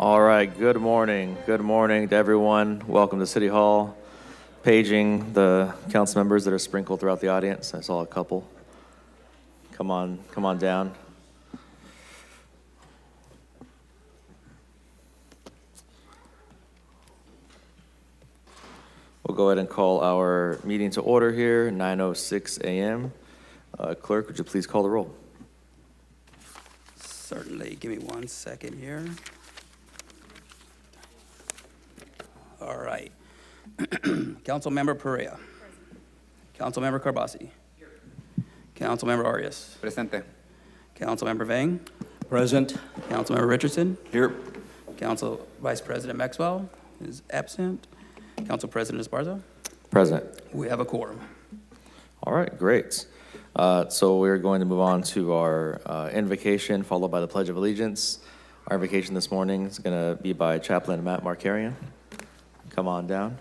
All right, good morning. Good morning to everyone. Welcome to City Hall. Paging the council members that are sprinkled throughout the audience. I saw a couple. Come on down. We'll go ahead and call our meeting to order here, 9:06 a.m. Clerk, would you please call the roll? Certainly. Give me 1 second here. All right. Councilmember Perea. Councilmember Carbasi. Here. Councilmember Arias. Presente. Councilmember Vang. Present. Councilmember Richardson. Here. Council Vice President Maxwell is absent. Council President Esparza. Present. We have a quorum. All right, great. So we're going to move on to our invocation, followed by the Pledge of Allegiance. Our invocation this morning is going to be by Chaplain Matt Markarian. Come on down.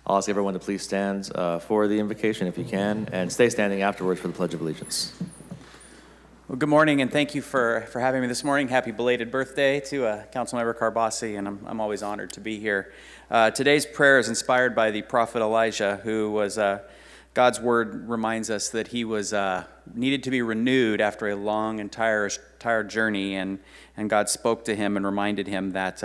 I'll ask everyone to please stand for the invocation if you can, and stay standing afterwards for the Pledge of Allegiance. Well, good morning, and thank you for having me this morning. Happy belated birthday to Councilmember Carbasi, and I'm always honored to be here. Today's prayer is inspired by the prophet Elijah, who was God's word reminds us that he was needed to be renewed after a long and tired journey, and God spoke to him and reminded him that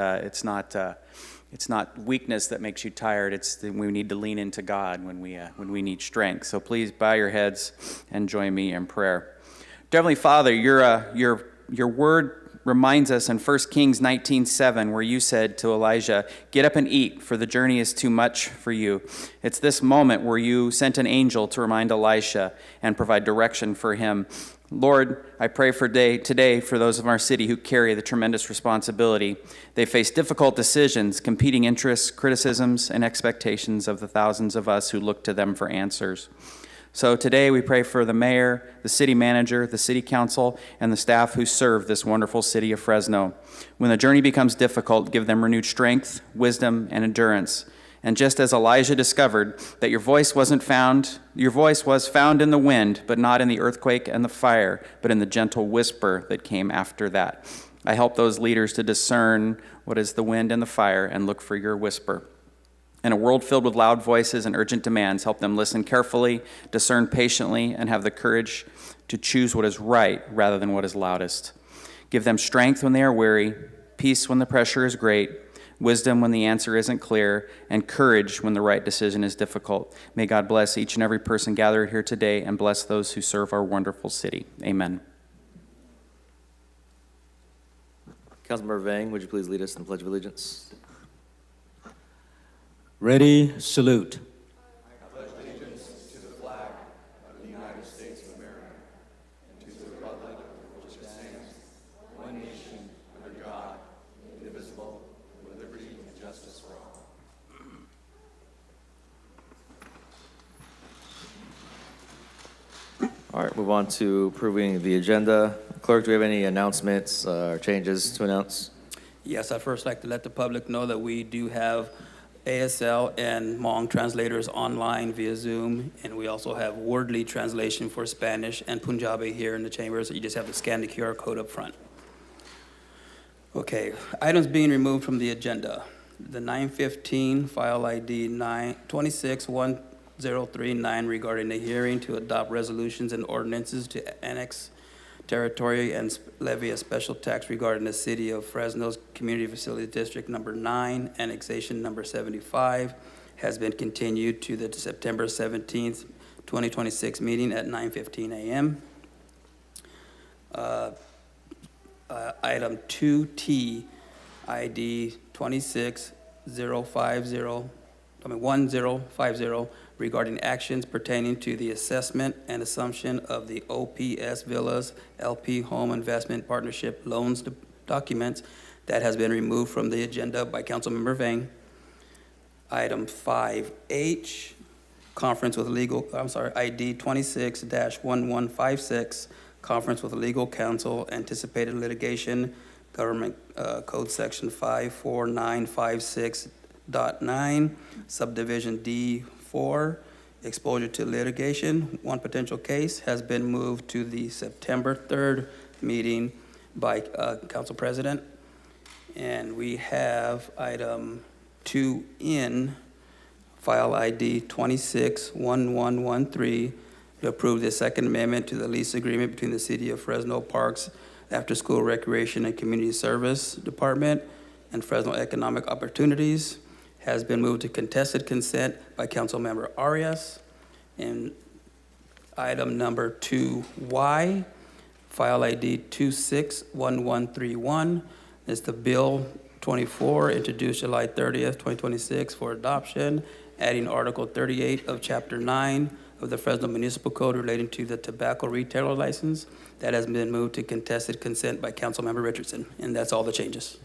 it's not weakness that makes you tired. It's that we need to lean into God when we need strength. So please bow your heads and join me in prayer. Dear Heavenly Father, your word reminds us in 1 Kings 19:7, where you said to Elijah, "Get up and eat, for the journey is too much for you." It's this moment where you sent an angel to remind Elisha and provide direction for him. Lord, I pray for today for those of our city who carry the tremendous responsibility. They face difficult decisions, competing interests, criticisms, and expectations of the thousands of us who look to them for answers. So today we pray for the mayor, the city manager, the city council, and the staff who serve this wonderful city of Fresno. When the journey becomes difficult, give them renewed strength, wisdom, and endurance. And just as Elijah discovered that your voice was found in the wind, but not in the earthquake and the fire, but in the gentle whisper that came after that. I help those leaders to discern what is the wind and the fire and look for your whisper. In a world filled with loud voices and urgent demands, help them listen carefully, discern patiently, and have the courage to choose what is right rather than what is loudest. Give them strength when they are weary, peace when the pressure is great, wisdom when the answer isn't clear, and courage when the right decision is difficult. May God bless each and every person gathered here today and bless those who serve our wonderful city. Amen. Councilmember Vang, would you please lead us in the Pledge of Allegiance? Ready, salute. I pledge allegiance to the flag of the United States of America and to the republic which stands, one nation, under God, indivisible, with liberty and justice for all. All right, move on to approving the agenda. Clerk, do we have any announcements or changes to announce? Yes, I'd first like to let the public know that we do have ASL and Hmong translators online via Zoom, and we also have wordly translation for Spanish and Punjabi here in the chambers. So you just have to scan the QR code up front. Okay, items being removed from the agenda. The 915 file ID 2611039 regarding the hearing to adopt resolutions and ordinances to annex territory and levy a special tax regarding the city of Fresno's Community Facility District number 9, annexation number 75, has been continued to the September 17th, 2026 meeting at 9:15 a.m. Item 2T, ID 1050 regarding actions pertaining to the assessment and assumption of the OPS Villas LP Home Investment Partnership loans documents, that has been removed from the agenda by Councilmember Vang. Item 5H, conference with legal, ID 26-1156, conference with legal counsel, anticipated litigation, government code section 54956.9, subdivision D4, exposure to litigation. One potential case has been moved to the September 3rd meeting by Council President. And we have item 2N, file ID 261113, to approve the Second Amendment to the lease agreement between the City of Fresno Parks After School Recreation and Community Service Department and Fresno Economic Opportunities. Has been moved to contested consent by Councilmember Arias. And item number 2Y, file ID 261131, is the Bill 24, introduced July 30th, 2026 for adoption, adding Article 38 of Chapter 9 of the Fresno Municipal Code relating to the tobacco retailer license. That has been moved to contested consent by Councilmember Richardson, and that's all the changes.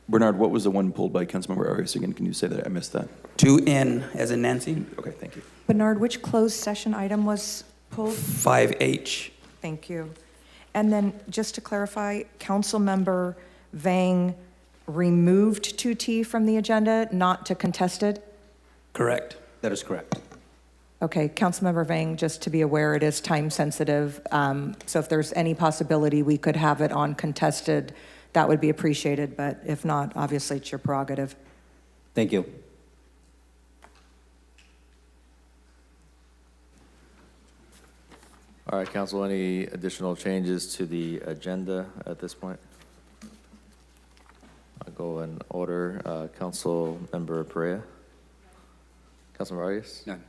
Bernard, what was the one pulled by Councilmember Arias again? Can you say that? I missed that. 2N, as in Nancy. Okay, thank you. Bernard, which closed session item was pulled? 5H. Thank you. And then, just to clarify, Councilmember Vang removed 2T from the agenda, not to contested? Correct. That is correct. Okay, Councilmember Vang, just to be aware, it is time sensitive. So if there's any possibility we could have it on contested, that would be appreciated. But if not, obviously it's your prerogative. Thank you. All right, council, any additional changes to the agenda at this point? I'll go in order. Councilmember Perea? Councilmember Arias? None.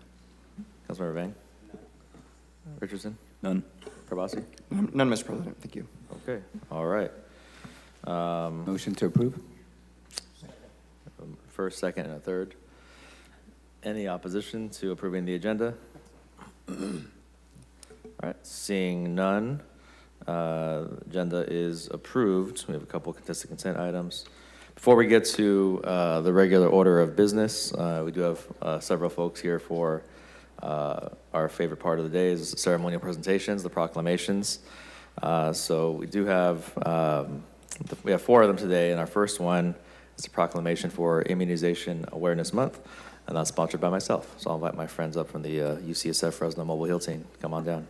Councilmember Vang? Richardson? None. Karbasi? None, Mr. President. Thank you. Okay, all right. Motion to approve? First, second, and a third. Any opposition to approving the agenda? All right, seeing none, agenda is approved. We have a couple contested consent items. Before we get to the regular order of business, we do have several folks here for our favorite part of the day is ceremonial presentations, the proclamations. So we do have, we have 4 of them today, and our first one is a proclamation for Immunization Awareness Month, and that's sponsored by myself. So I'll invite my friends up from the UCSF Fresno Mobile Hill team. Come on down.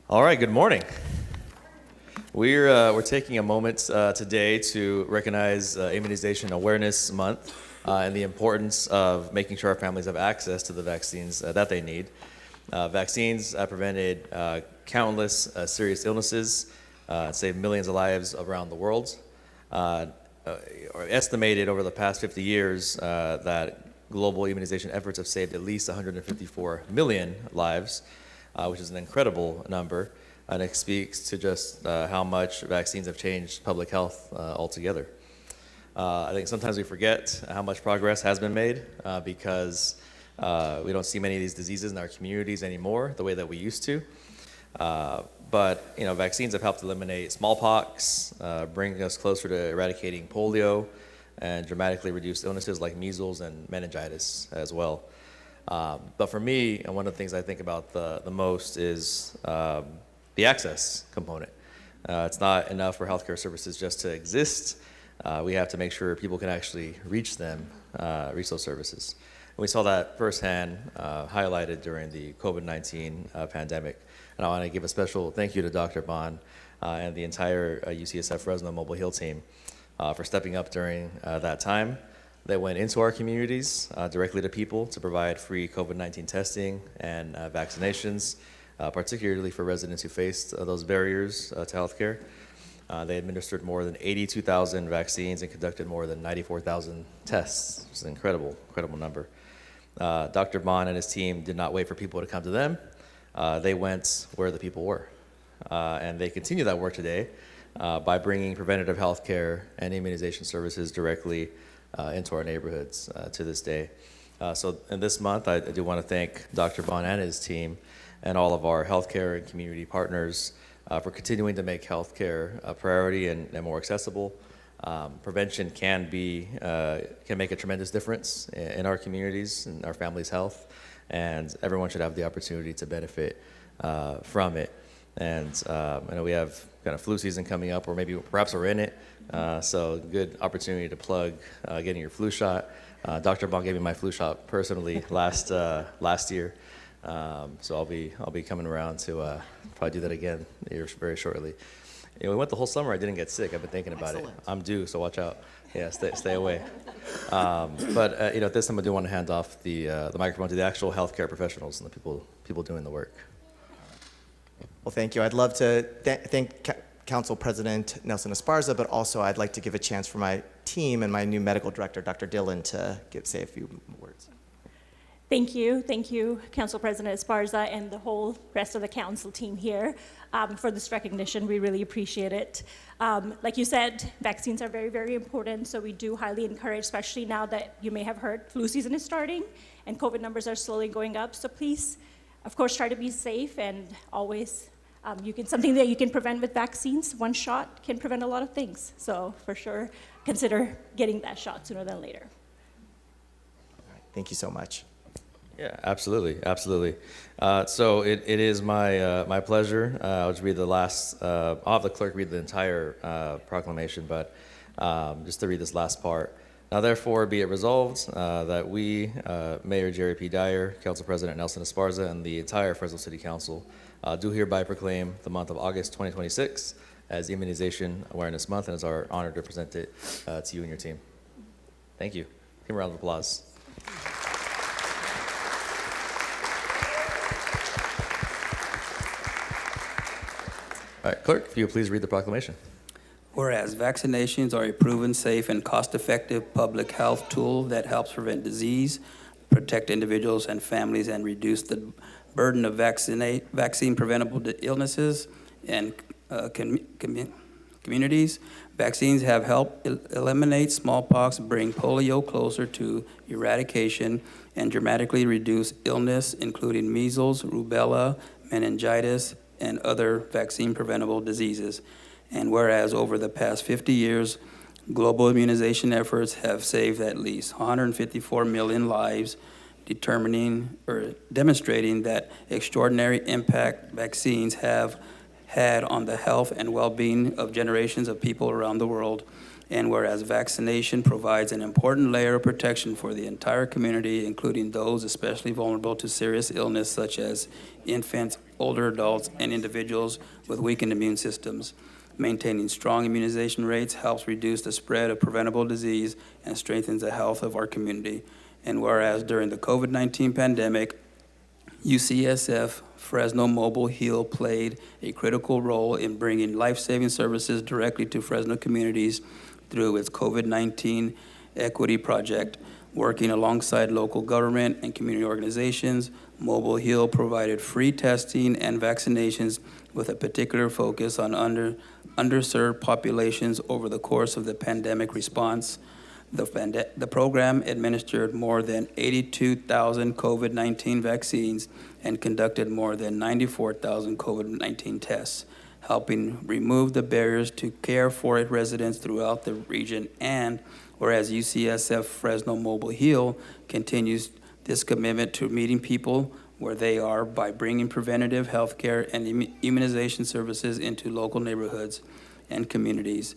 All right, good morning. We're taking a moment today to recognize Immunization Awareness Month and the importance of making sure our families have access to the vaccines that they need. Vaccines prevented countless serious illnesses, saved millions of lives around the world. Estimated over the past 50 years that global immunization efforts have saved at least 154 million lives, which is an incredible number, and it speaks to just how much vaccines have changed public health altogether. I think sometimes we forget how much progress has been made because we don't see many of these diseases in our communities anymore the way that we used to. But vaccines have helped eliminate smallpox, bringing us closer to eradicating polio, and dramatically reduce illnesses like measles and meningitis as well. But for me, and one of the things I think about the most is the access component. It's not enough for healthcare services just to exist. We have to make sure people can actually reach them, reach those services. And we saw that firsthand highlighted during the COVID-19 pandemic. And I want to give a special thank you to Dr. Bond and the entire UCSF Fresno Mobile Hill team for stepping up during that time. They went into our communities directly to people to provide free COVID-19 testing and vaccinations, particularly for residents who faced those barriers to healthcare. They administered more than 82,000 vaccines and conducted more than 94,000 tests. It's an incredible number. Dr. Bond and his team did not wait for people to come to them. They went where the people were. And they continue that work today by bringing preventative health care and immunization services directly into our neighborhoods to this day. So in this month, I do want to thank Dr. Bond and his team and all of our healthcare and community partners for continuing to make healthcare a priority and more accessible. Prevention can make a tremendous difference in our communities and our families' health, and everyone should have the opportunity to benefit from it. And I know we have kind of flu season coming up, or maybe perhaps we're in it, so good opportunity to plug getting your flu shot. Dr. Bond gave me my flu shot personally last year, so I'll be coming around to probably do that again here very shortly. We went the whole summer. I didn't get sick. I've been thinking about it. I'm due, so watch out. Yeah, stay away. But at this time, I do want to hand off the microphone to the actual healthcare professionals and the people doing the work. Well, thank you. I'd love to thank Council President Nelson Esparza, but also I'd like to give a chance for my team and my new medical director, Dr. Dillon, to say a few words. Thank you, Council President Esparza and the whole rest of the council team here for this recognition. We really appreciate it. Like you said, vaccines are very, very important, so we do highly encourage, especially now that you may have heard flu season is starting and COVID numbers are slowly going up. So please, of course, try to be safe and always, something that you can prevent with vaccines. One shot can prevent a lot of things. So for sure, consider getting that shot sooner than later. All right, thank you so much. Yeah, absolutely. So it is my pleasure. I'll just read the last. I'll have the clerk read the entire proclamation, but just to read this last part. Now, therefore, be it resolved that we, Mayor Jerry P. Dyer, Council President Nelson Esparza, and the entire Fresno City Council do hereby proclaim the month of August 2026 as Immunization Awareness Month, and it's our honor to present it to you and your team. Thank you. Give him a round of applause. All right, clerk, if you would please read the proclamation. Whereas vaccinations are a proven, safe, and cost-effective public health tool that helps prevent disease, protect individuals and families, and reduce the burden of vaccine-preventable illnesses and communities. Vaccines have helped eliminate smallpox, bring polio closer to eradication, and dramatically reduce illness, including measles, rubella, meningitis, and other vaccine-preventable diseases. And whereas over the past 50 years, global immunization efforts have saved at least 154 million lives, demonstrating that extraordinary impact vaccines have had on the health and well-being of generations of people around the world. And whereas vaccination provides an important layer of protection for the entire community, including those especially vulnerable to serious illness such as infants, older adults, and individuals with weakened immune systems. Maintaining strong immunization rates helps reduce the spread of preventable disease and strengthens the health of our community. And whereas during the COVID-19 pandemic, UCSF Fresno Mobile Heal played a critical role in bringing life-saving services directly to Fresno communities through its COVID-19 Equity Project. Working alongside local government and community organizations, Mobile Heal provided free testing and vaccinations with a particular focus on underserved populations over the course of the pandemic response. The program administered more than 82,000 COVID-19 vaccines and conducted more than 94,000 COVID-19 tests, helping remove the barriers to care for its residents throughout the region. And whereas UCSF Fresno Mobile Heal continues this commitment to meeting people where they are by bringing preventative health care and immunization services into local neighborhoods and communities.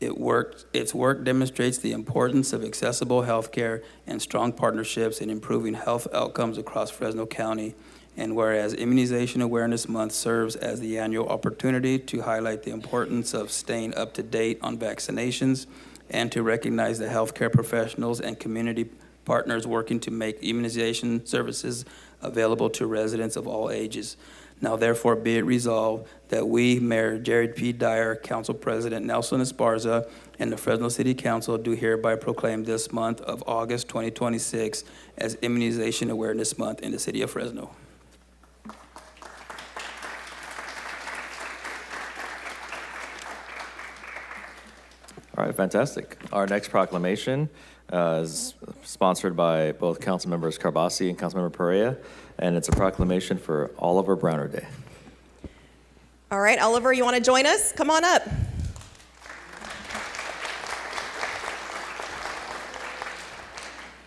Its work demonstrates the importance of accessible health care and strong partnerships in improving health outcomes across Fresno County. And whereas Immunization Awareness Month serves as the annual opportunity to highlight the importance of staying up to date on vaccinations and to recognize the healthcare professionals and community partners working to make immunization services available to residents of all ages. Now therefore be it resolved that we, Mayor Jared P. Dyer, Council President Nelson Esparza, and the Fresno City Council do hereby proclaim this month of August 2026 as Immunization Awareness Month in the city of Fresno. All right, fantastic. Our next proclamation is sponsored by both Council Members Carbasi and Councilmember Perea, and it's a proclamation for Oliver Browner Day. All right, Oliver, you want to join us? Come on up.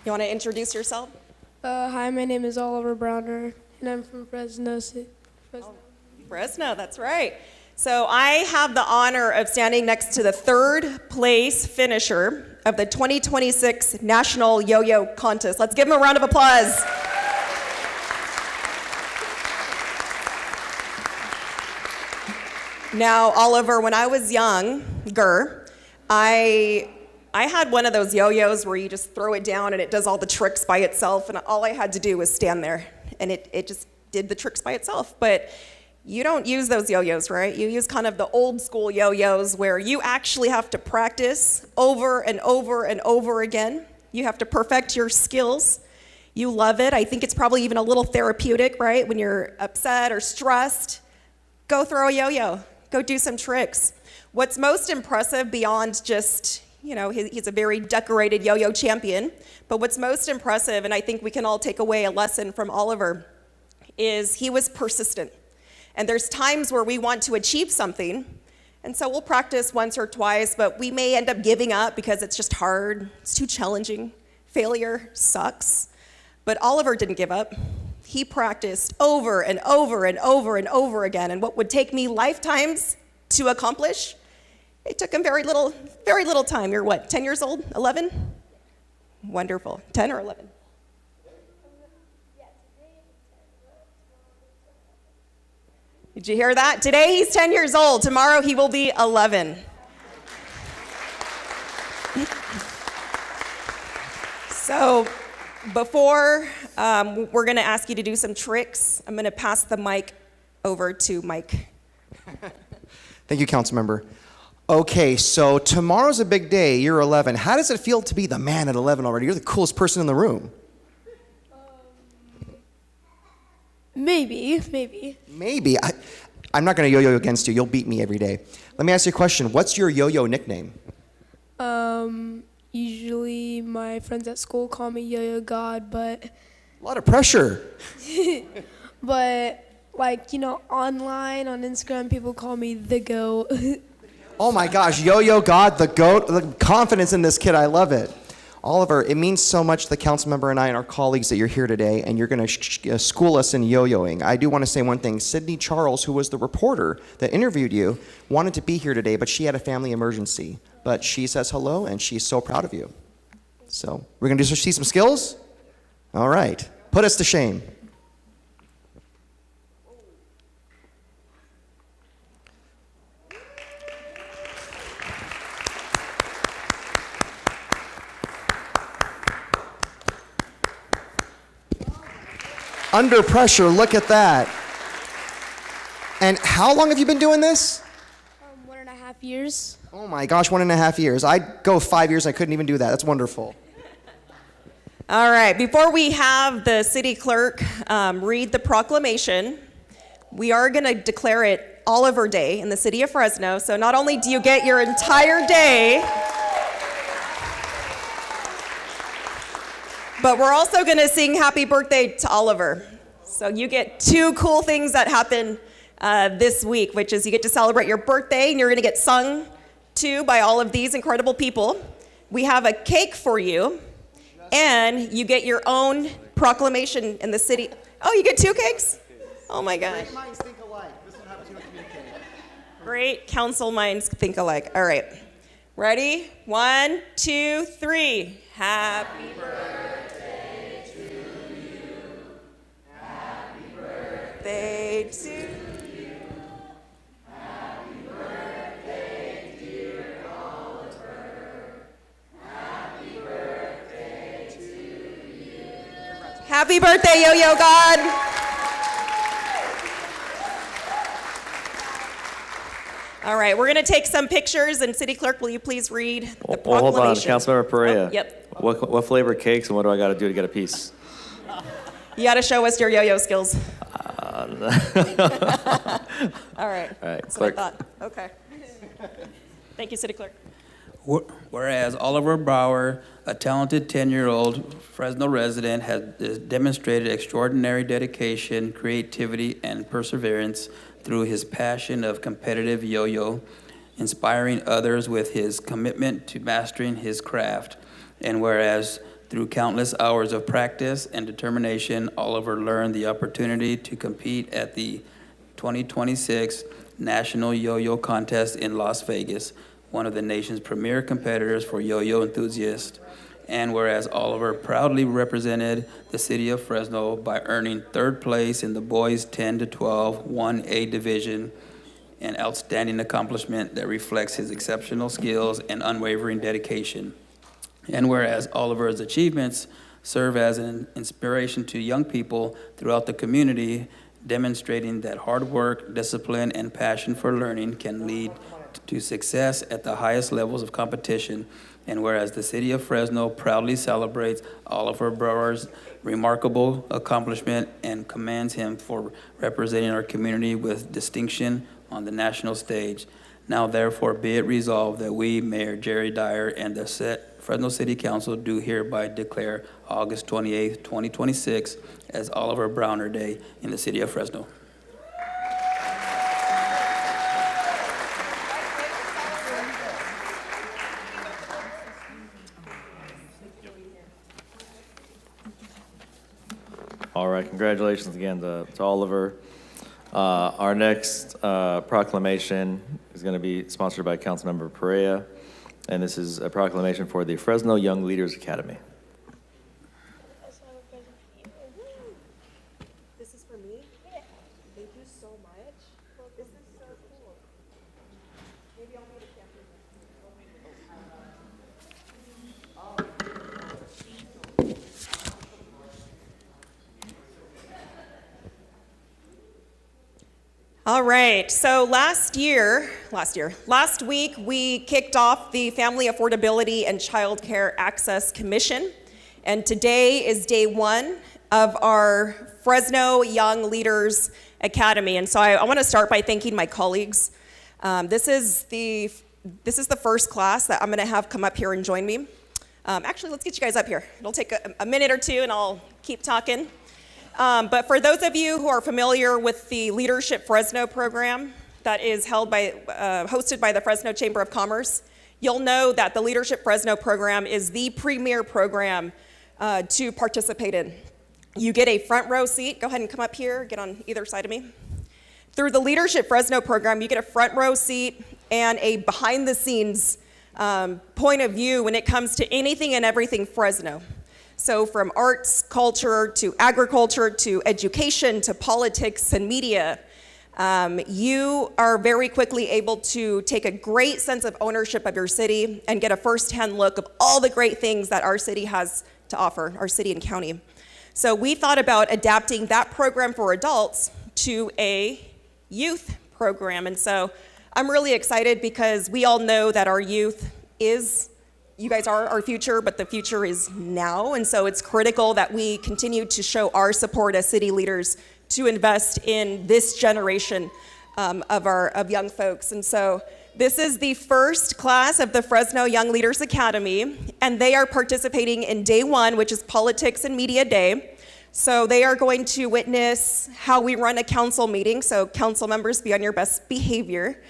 You want to introduce yourself? Hi, my name is Oliver Browner, and I'm from Fresno. Fresno, that's right. So I have the honor of standing next to the third place finisher of the 2026 National Yo-Yo Contest. Let's give him a round of applause. Now, Oliver, when I was younger, I had one of those yo-yos where you just throw it down and it does all the tricks by itself, and all I had to do was stand there, and it just did the tricks by itself. But you don't use those yo-yos, right? You use kind of the old school yo-yos where you actually have to practice over and over and over again. You have to perfect your skills. You love it. I think it's probably even a little therapeutic, right? When you're upset or stressed, go throw a yo-yo. Go do some tricks. What's most impressive beyond just, he's a very decorated yo-yo champion, but what's most impressive, and I think we can all take away a lesson from Oliver, is he was persistent. And there's times where we want to achieve something, and so we'll practice once or twice, but we may end up giving up because it's just hard, it's too challenging. Failure sucks. But Oliver didn't give up. He practiced over and over and over and over again, and what would take me lifetimes to accomplish, it took him very little time. You're what, 10 years old, 11? Wonderful, 10 or 11? Did you hear that? Today he's 10 years old. Tomorrow he will be 11. So before we're going to ask you to do some tricks, I'm going to pass the mic over to Mike. Thank you, Councilmember. Okay, so tomorrow's a big day. You're 11. How does it feel to be the man at 11 already? You're the coolest person in the room. Maybe. Maybe. I'm not going to yo-yo against you. You'll beat me every day. Let me ask you a question. What's your yo-yo nickname? Usually my friends at school call me Yo-Yo God, but A lot of pressure. but online on Instagram people call me the GOAT. Oh my gosh, Yo-Yo God, the GOAT, the confidence in this kid, I love it. Oliver, it means so much to the council member and I and our colleagues that you're here today and you're going to school us in yo-yoing. I do want to say one thing. Sydney Charles, who was the reporter that interviewed you, wanted to be here today, but she had a family emergency. But she says hello and she's so proud of you. So we're going to see some skills? All right. Put us to shame. Under pressure, look at that. And how long have you been doing this? 1.5 years. Oh my gosh, 1.5 years. I'd go 5 years, I couldn't even do that. That's wonderful. All right, before we have the city clerk read the proclamation, we are going to declare it Oliver Day in the city of Fresno. So not only do you get your entire day, but we're also going to sing happy birthday to Oliver. So you get two cool things that happen this week, which is you get to celebrate your birthday and you're going to get sung to by all of these incredible people. We have a cake for you, and you get your own proclamation in the city. Oh, you get 2 cakes? Oh my gosh. Great minds think alike. This is what happens when you communicate. Great council minds think alike. All right. Ready? 1, 2, 3. Happy birthday to you. Happy birthday to you. Happy birthday, dear Oliver. Happy birthday to you. Happy birthday, Yo-Yo God. All right, we're going to take some pictures, and City Clerk, will you please read the proclamation? Well, hold on, Councilmember Perea. Oh, yep. What flavor cakes and what do I got to do to get a piece? You got to show us your yo-yo skills. All right. All right, That's Clerk. what I thought. Okay. Thank you, City Clerk. Whereas Oliver Brower, a talented 10-year-old Fresno resident, has demonstrated extraordinary dedication, creativity, and perseverance through his passion of competitive yo-yo, inspiring others with his commitment to mastering his craft. And whereas through countless hours of practice and determination, Oliver learned the opportunity to compete at the 2026 National Yo-Yo Contest in Las Vegas, one of the nation's premier competitors for yo-yo enthusiasts. And whereas Oliver proudly represented the city of Fresno by earning third place in the boys 10 to 12 1A division, an outstanding accomplishment that reflects his exceptional skills and unwavering dedication. And whereas Oliver's achievements serve as an inspiration to young people throughout the community, demonstrating that hard work, discipline, and passion for learning can lead to success at the highest levels of competition. And whereas the city of Fresno proudly celebrates Oliver Brower's remarkable accomplishment and commends him for representing our community with distinction on the national stage. Now therefore be it resolved that we, Mayor Jerry Dyer, and the Fresno City Council do hereby declare August 28th, 2026 as Oliver Browner Day in the city of Fresno. All right, congratulations again to Oliver. Our next proclamation is going to be sponsored by Councilmember Perea, and this is a proclamation for the Fresno Young Leaders Academy. This is for me? Thank you so much. This is so cool. Maybe I'll need a camera. All right, so last week, we kicked off the Family Affordability and Child Care Access Commission, and today is day one of our Fresno Young Leaders Academy. And so I want to start by thanking my colleagues. This is the first class that I'm going to have come up here and join me. Actually, let's get you guys up here. It'll take a minute or two, and I'll keep talking. But for those of you who are familiar with the Leadership Fresno program that is hosted by the Fresno Chamber of Commerce, you'll know that the Leadership Fresno program is the premier program to participate in. You get a front row seat. Go ahead and come up here, get on either side of me. Through the Leadership Fresno program, you get a front row seat and a behind the scenes point of view when it comes to anything and everything Fresno. So from arts, culture, to agriculture, to education, to politics and media, you are very quickly able to take a great sense of ownership of your city and get a firsthand look of all the great things that our city has to offer, our city and county. So we thought about adapting that program for adults to a youth program. And so I'm really excited because we all know that our youth you guys are our future, but the future is now. And so it's critical that we continue to show our support as city leaders to invest in this generation of young folks. And so this is the first class of the Fresno Young Leaders Academy, and they are participating in day one, which is Politics and Media Day. So they are going to witness how we run a council meeting. So council members, be on your best behavior.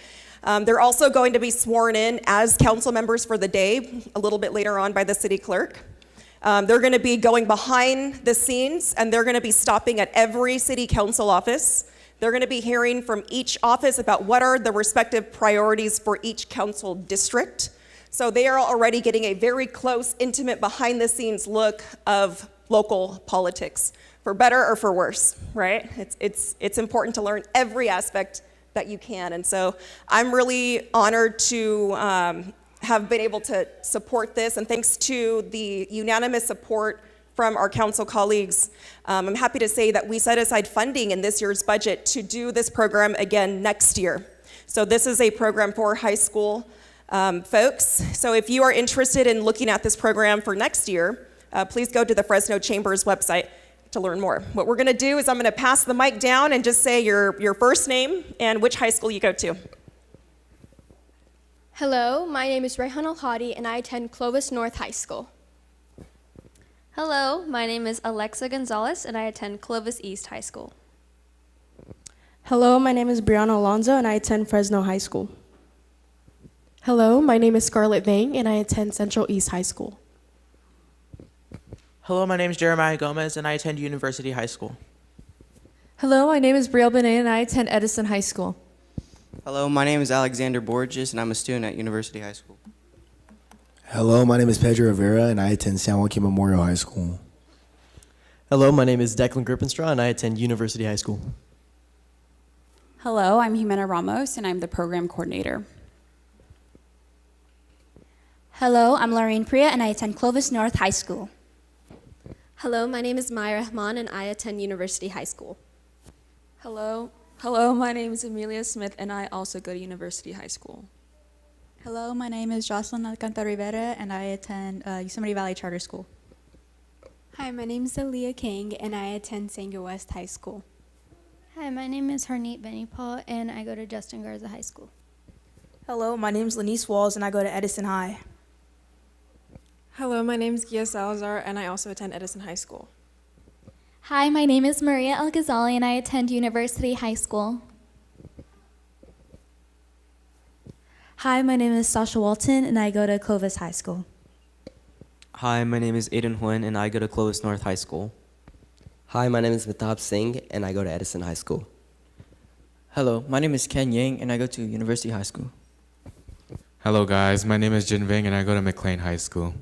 They're also going to be sworn in as council members for the day a little bit later on by the city clerk. They're going to be going behind the scenes, and they're going to be stopping at every city council office. They're going to be hearing from each office about what are the respective priorities for each council district. So they are already getting a very close, intimate, behind the scenes look of local politics, for better or for worse, right? It's important to learn every aspect that you can. And so I'm really honored to have been able to support this, and thanks to the unanimous support from our council colleagues, I'm happy to say that we set aside funding in this year's budget to do this program again next year. So this is a program for high school folks. So if you are interested in looking at this program for next year, please go to the Fresno Chamber's website to learn more. What we're gonna do is I'm gonna pass the mic down and just say your first name and which high school you go to. Hello, my name is Rayhan Al-Hadi and I attend Clovis North High School. Hello, my name is Alexa Gonzalez and I attend Clovis East High School. Hello, my name is Brianna Alonzo and I attend Fresno High School. Hello, my name is Scarlett Vang and I attend Central East High School. Hello, my name is Jeremiah Gomez and I attend University High School. Hello, my name is Brielle Benet and I attend Edison High School. Hello, my name is Alexander Borges and I'm a student at University High School. Hello, my name is Pedro Rivera and I attend San Joaquin Memorial High School. Hello, my name is Declan Grippenstraw and I attend University High School. Hello, I'm Jimena Ramos and I'm the program coordinator. Hello, I'm Lorraine Priya and I attend Clovis North High School. Hello, my name is Maya Rahman and I attend University High School. Hello, my name is Amelia Smith and I also go to University High School. Hello, my name is Jocelyn Alcantara Rivera and I attend Yosemite Valley Charter School. Hi, my name is Aaliyah King and I attend Sanger West High School. Hi, my name is Harneet Benipal and I go to Justin Garza High School. Hello, my name is Lanice Walls and I go to Edison High. Hello, my name is Gia Salazar and I also attend Edison High School. Hi, my name is Maria El Ghazali and I attend University High School. Hi, my name is Sasha Walton and I go to Clovis High School. Hi, my name is Aiden Huyn and I go to Clovis North High School. Hi, my name is Mehtab Singh and I go to Edison High School. Hello, my name is Ken Yang and I go to University High School. Hello guys, my name is Jin Ving and I go to McLean High School.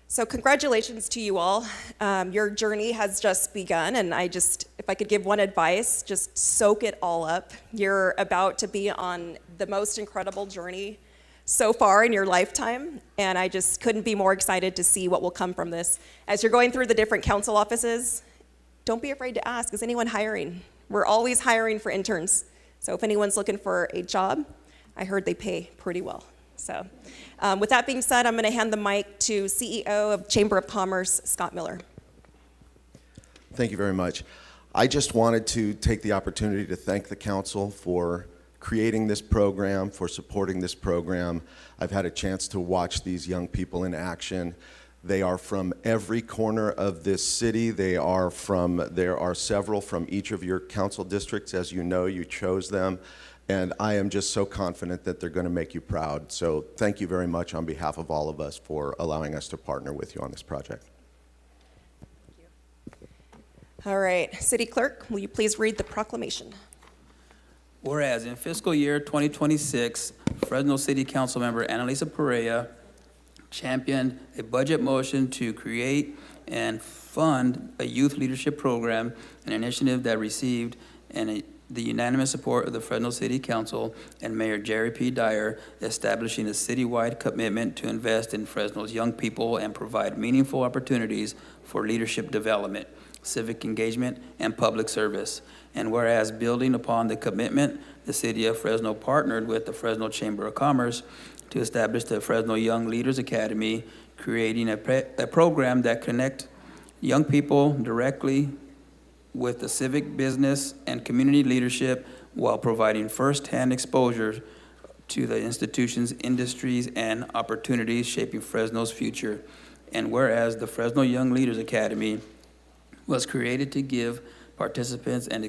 So congratulations to you all. Your journey has just begun, and if I could give one advice, just soak it all up. You're about to be on the most incredible journey so far in your lifetime, and I just couldn't be more excited to see what will come from this. As you're going through the different council offices, don't be afraid to ask, is anyone hiring? We're always hiring for interns. So if anyone's looking for a job, I heard they pay pretty well. So with that being said, I'm going to hand the mic to CEO of Chamber of Commerce, Scott Miller. Thank you very much. I just wanted to take the opportunity to thank the council for creating this program, for supporting this program. I've had a chance to watch these young people in action. They are from every corner of this city. There are several from each of your council districts. As you know, you chose them. And I am just so confident that they're going to make you proud. So thank you very much on behalf of all of us for allowing us to partner with you on this project. Thank you. All right, City Clerk, will you please read the proclamation? Whereas in fiscal year 2026, Fresno City Council member Annalisa Perea championed a budget motion to create and fund a youth leadership program, an initiative that received the unanimous support of the Fresno City Council and Mayor Jerry P. Dyer, establishing a citywide commitment to invest in Fresno's young people and provide meaningful opportunities for leadership development, civic engagement, and public service. And whereas building upon the commitment, the City of Fresno partnered with the Fresno Chamber of Commerce to establish the Fresno Young Leaders Academy, creating a program that connects young people directly with the civic, business, and community leadership while providing firsthand exposure to the institution's industries and opportunities shaping Fresno's future. And whereas the Fresno Young Leaders Academy was created to give participants an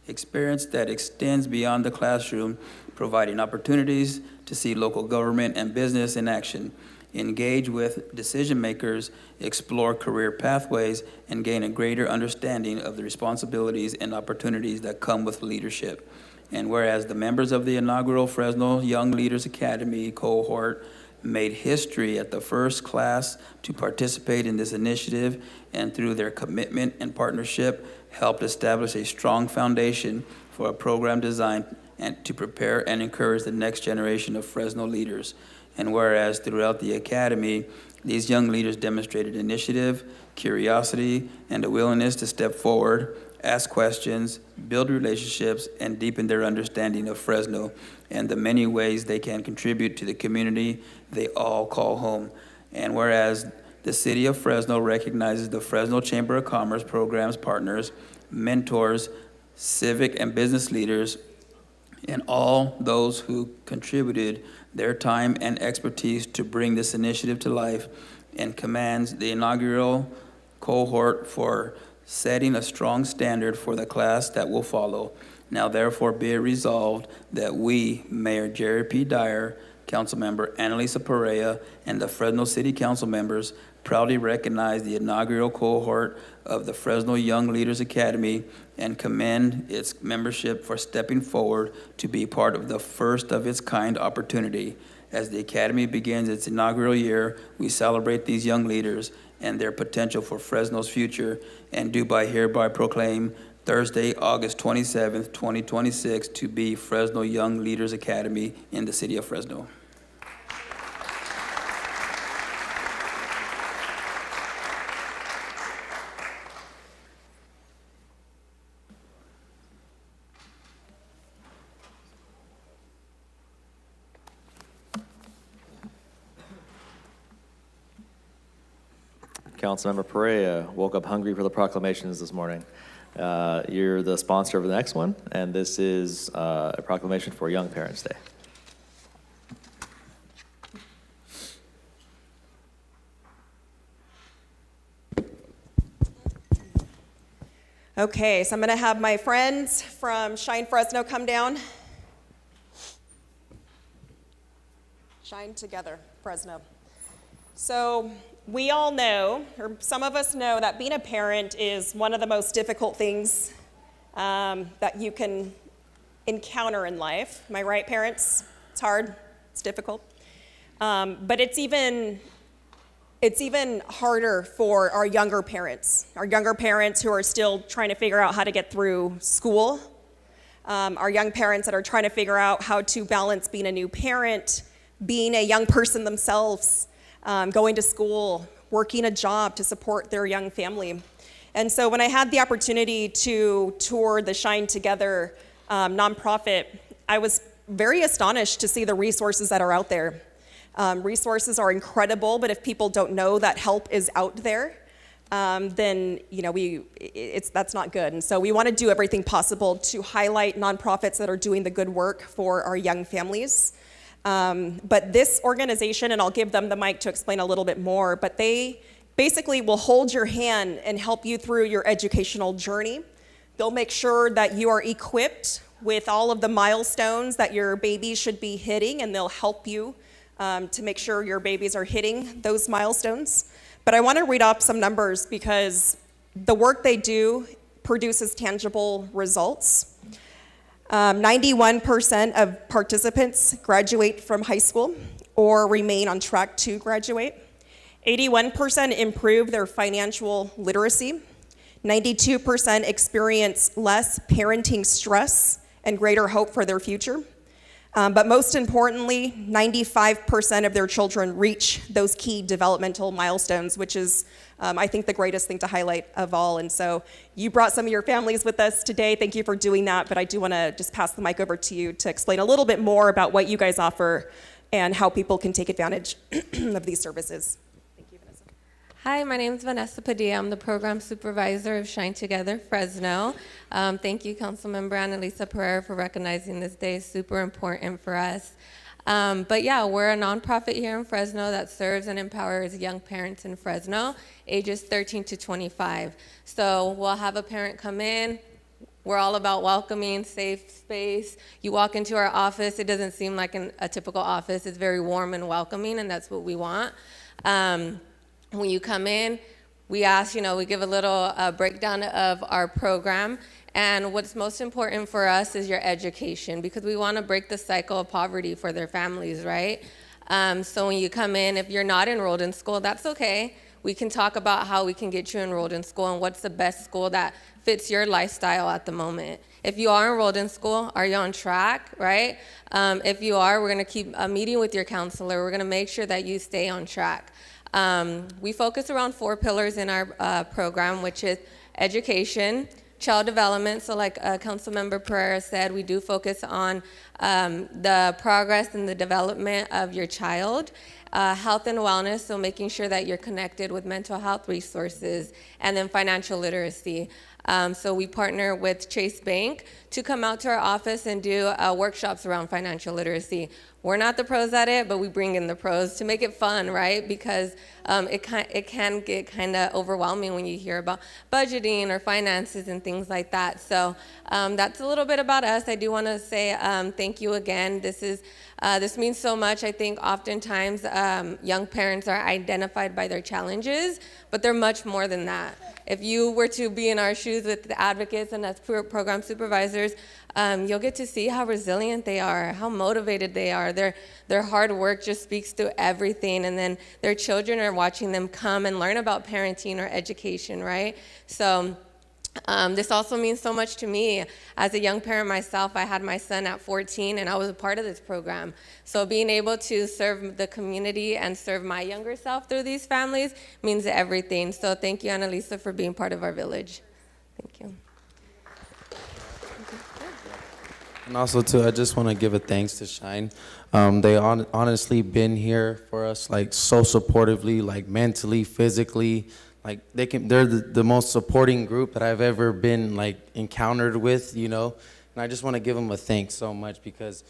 experience that extends beyond the classroom, providing opportunities to see local government and business in action, engage with decision makers, explore career pathways, and gain a greater understanding of the responsibilities and opportunities that come with leadership. And whereas the members of the inaugural Fresno Young Leaders Academy cohort made history at the first class to participate in this initiative, and through their commitment and partnership helped establish a strong foundation for a program designed to prepare and encourage the next generation of Fresno leaders. And whereas throughout the academy, these young leaders demonstrated initiative, curiosity, and a willingness to step forward, ask questions, build relationships, and deepen their understanding of Fresno and the many ways they can contribute to the community they all call home. And whereas the City of Fresno recognizes the Fresno Chamber of Commerce program's partners, mentors, civic and business leaders, and all those who contributed their time and expertise to bring this initiative to life, and commends the inaugural cohort for setting a strong standard for the class that will follow. Now therefore be it resolved that we, Mayor Jerry P. Dyer, Councilmember Annalisa Perea, and the Fresno City Council members proudly recognize the inaugural cohort of the Fresno Young Leaders Academy and commend its membership for stepping forward to be part of the first of its kind opportunity. As the Academy begins its inaugural year, we celebrate these young leaders and their potential for Fresno's future, and do hereby proclaim Thursday, August 27th, 2026, to be Fresno Young Leaders Academy in the city of Fresno. Councilmember Perea woke up hungry for the proclamations this morning. You're the sponsor of the next one, and this is a proclamation for Young Parents Day. Okay, so I'm going to have my friends from Shine Fresno come down. Shine Together, Fresno. So we all know, or some of us know, that being a parent is one of the most difficult things that you can encounter in life. Am I right, parents? It's hard, it's difficult. But it's even harder for our younger parents who are still trying to figure out how to get through school, our young parents that are trying to figure out how to balance being a new parent, being a young person themselves, going to school, working a job to support their young family. And so when I had the opportunity to tour the Shine Together nonprofit, I was very astonished to see the resources that are out there. Resources are incredible, but if people don't know that help is out there, then that's not good. And so we want to do everything possible to highlight nonprofits that are doing the good work for our young families. But this organization, and I'll give them the mic to explain a little bit more, but they basically will hold your hand and help you through your educational journey. They'll make sure that you are equipped with all of the milestones that your baby should be hitting, and they'll help you to make sure your babies are hitting those milestones. But I want to read off some numbers because the work they do produces tangible results. 91% of participants graduate from high school or remain on track to graduate. 81% improve their financial literacy. 92% experience less parenting stress and greater hope for their future. But most importantly, 95% of their children reach those key developmental milestones, which is, I think, the greatest thing to highlight of all. And so you brought some of your families with us today. Thank you for doing that. But I do want to just pass the mic over to you to explain a little bit more about what you guys offer and how people can take advantage of these services. Thank you, Vanessa. Hi, my name is Vanessa Padilla. I'm the program supervisor of Shine Together Fresno. Thank you, Councilmember Annalisa Pereira, for recognizing this day. It's super important for us. But yeah, we're a nonprofit here in Fresno that serves and empowers young parents in Fresno, ages 13 to 25. So we'll have a parent come in. We're all about welcoming, safe space. You walk into our office, it doesn't seem like a typical office. It's very warm and welcoming, and that's what we want. When you come in, we ask, we give a little breakdown of our program. And what's most important for us is your education, because we want to break the cycle of poverty for their families, right? So when you come in, if you're not enrolled in school, that's okay. We can talk about how we can get you enrolled in school and what's the best school that fits your lifestyle at the moment. If you are enrolled in school, are you on track, right? If you are, we're going to keep a meeting with your counselor. We're going to make sure that you stay on track. We focus around 4 pillars in our program, which is education, child development. So like Councilmember Pereira said, we do focus on the progress and the development of your child. Health and wellness, so making sure that you're connected with mental health resources, and then financial literacy. So we partner with Chase Bank to come out to our office and do workshops around financial literacy. We're not the pros at it, but we bring in the pros to make it fun, right? Because it can get kind of overwhelming when you hear about budgeting or finances and things like that. So that's a little bit about us. I do want to say thank you again. This means so much. I think oftentimes young parents are identified by their challenges, but they're much more than that. If you were to be in our shoes with the advocates and as program supervisors, you'll get to see how resilient they are, how motivated they are. Their hard work just speaks to everything, and then their children are watching them come and learn about parenting or education, right? So this also means so much to me. As a young parent myself, I had my son at 14, and I was a part of this program. So being able to serve the community and serve my younger self through these families means everything. So thank you, Annalisa, for being part of our village. Thank you. And also, too, I just want to give a thanks to Shine. They honestly been here for us, like, so supportively, like, mentally, physically. Like, they're the most supporting group that I've ever been, like, encountered with, you know. And I just want to give them a thanks so much because,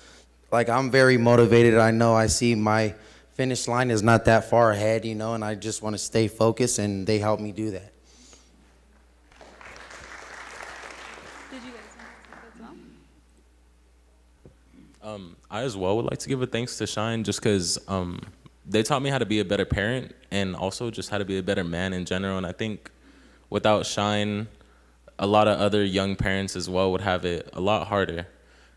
like, I'm very motivated. I know I see my finish line is not that far ahead, you know, and I just want to stay focused, and they help me do that. I as well would like to give a thanks to Shine just because they taught me how to be a better parent and also just how to be a better man in general. And I think without Shine, a lot of other young parents as well would have it a lot harder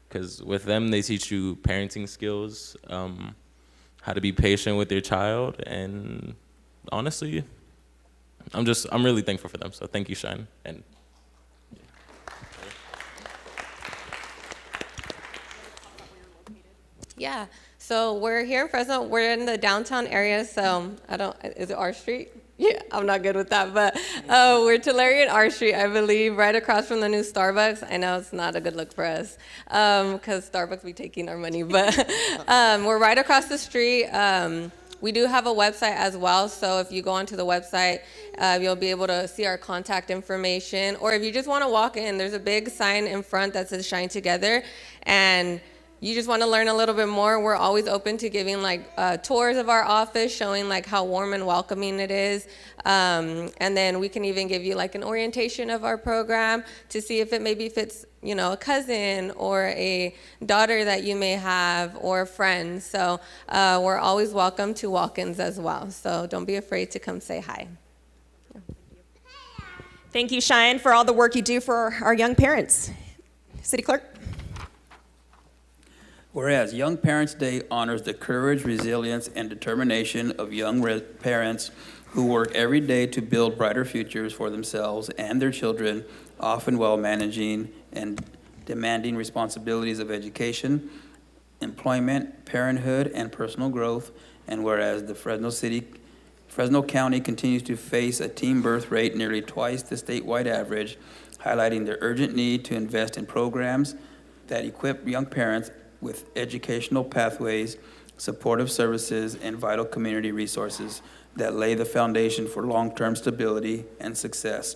because with them, they teach you parenting skills, how to be patient with your child. And honestly, I'm really thankful for them. So thank you, Shine. And yeah, so we're here in Fresno. We're in the downtown area, so is it R Street? Yeah, I'm not good with that, but we're Tulare and R Street, I believe, right across from the new Starbucks. I know it's not a good look for us because Starbucks be taking our money, but we're right across the street. We do have a website as well, so if you go onto the website, you'll be able to see our contact information. Or if you just want to walk in, there's a big sign in front that says Shine Together, and you just want to learn a little bit more, we're always open to giving like tours of our office, showing like how warm and welcoming it is. And then we can even give you like an orientation of our program to see if it maybe fits, you know, a cousin or a daughter that you may have or a friend. So we're always welcome to walk-ins as well. So don't be afraid to come say hi. Thank you, Shine, for all the work you do for our young parents. City Clerk. Whereas Young Parents Day honors the courage, resilience, and determination of young parents who work every day to build brighter futures for themselves and their children, often while managing and demanding responsibilities of education, employment, parenthood, and personal growth. And whereas the Fresno County continues to face a teen birth rate nearly twice the statewide average, highlighting the urgent need to invest in programs that equip young parents with educational pathways, supportive services, and vital community resources that lay the foundation for long-term stability and success.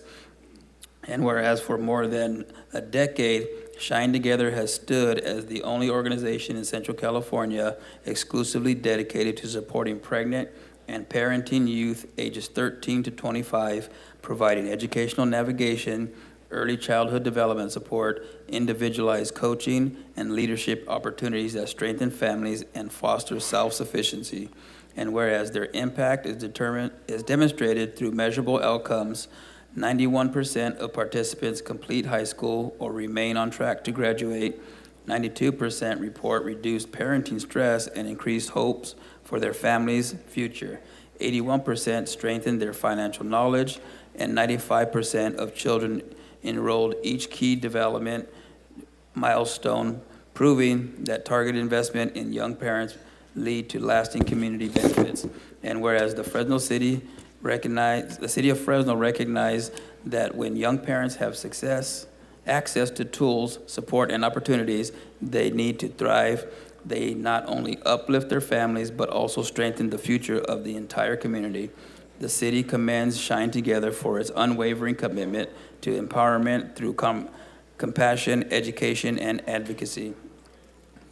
And whereas for more than a decade, Shine Together has stood as the only organization in Central California exclusively dedicated to supporting pregnant and parenting youth ages 13 to 25, providing educational navigation, early childhood development support, individualized coaching, and leadership opportunities that strengthen families and foster self-sufficiency. And whereas their impact is demonstrated through measurable outcomes, 91% of participants complete high school or remain on track to graduate, 92% report reduced parenting stress and increased hopes for their family's future, 81% strengthened their financial knowledge, and 95% of children enrolled each key development milestone, proving that targeted investment in young parents lead to lasting community benefits. And whereas the city of Fresno recognized that when young parents have access to tools, support, and opportunities they need to thrive, they not only uplift their families, but also strengthen the future of the entire community. The city commends Shine Together for its unwavering commitment to empowerment through compassion, education, and advocacy.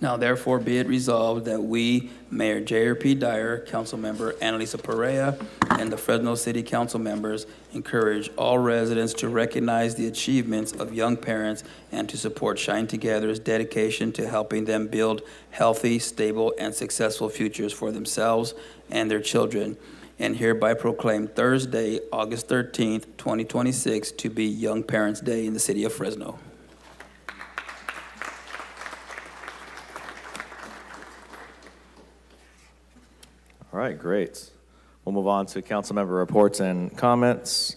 Now therefore be it resolved that we, Mayor J.R.P. Dyer, Councilmember Annalisa Perea, and the Fresno City Council members encourage all residents to recognize the achievements of young parents and to support Shine Together's dedication to helping them build healthy, stable, and successful futures for themselves and their children, and hereby proclaim Thursday, August 13th, 2026, to be Young Parents Day in the city of Fresno. All right, great. We'll move on to council member reports and comments.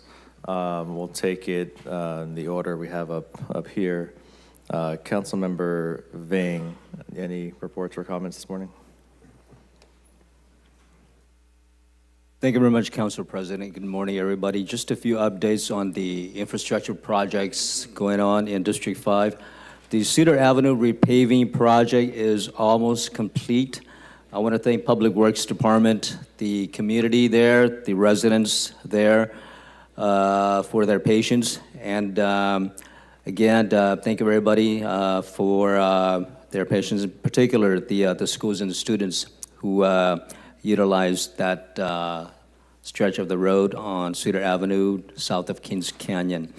We'll take it in the order we have up here. Councilmember Vang, any reports or comments this morning? Thank you very much, Council President. Good morning, everybody. Just a few updates on the infrastructure projects going on in District 5. The Cedar Avenue repaving project is almost complete. I want to thank Public Works Department, the community there, the residents there for their patience. And again, thank you everybody for their patience, in particular the schools and the students who utilized that stretch of the road on Cedar Avenue, south of Kings Canyon.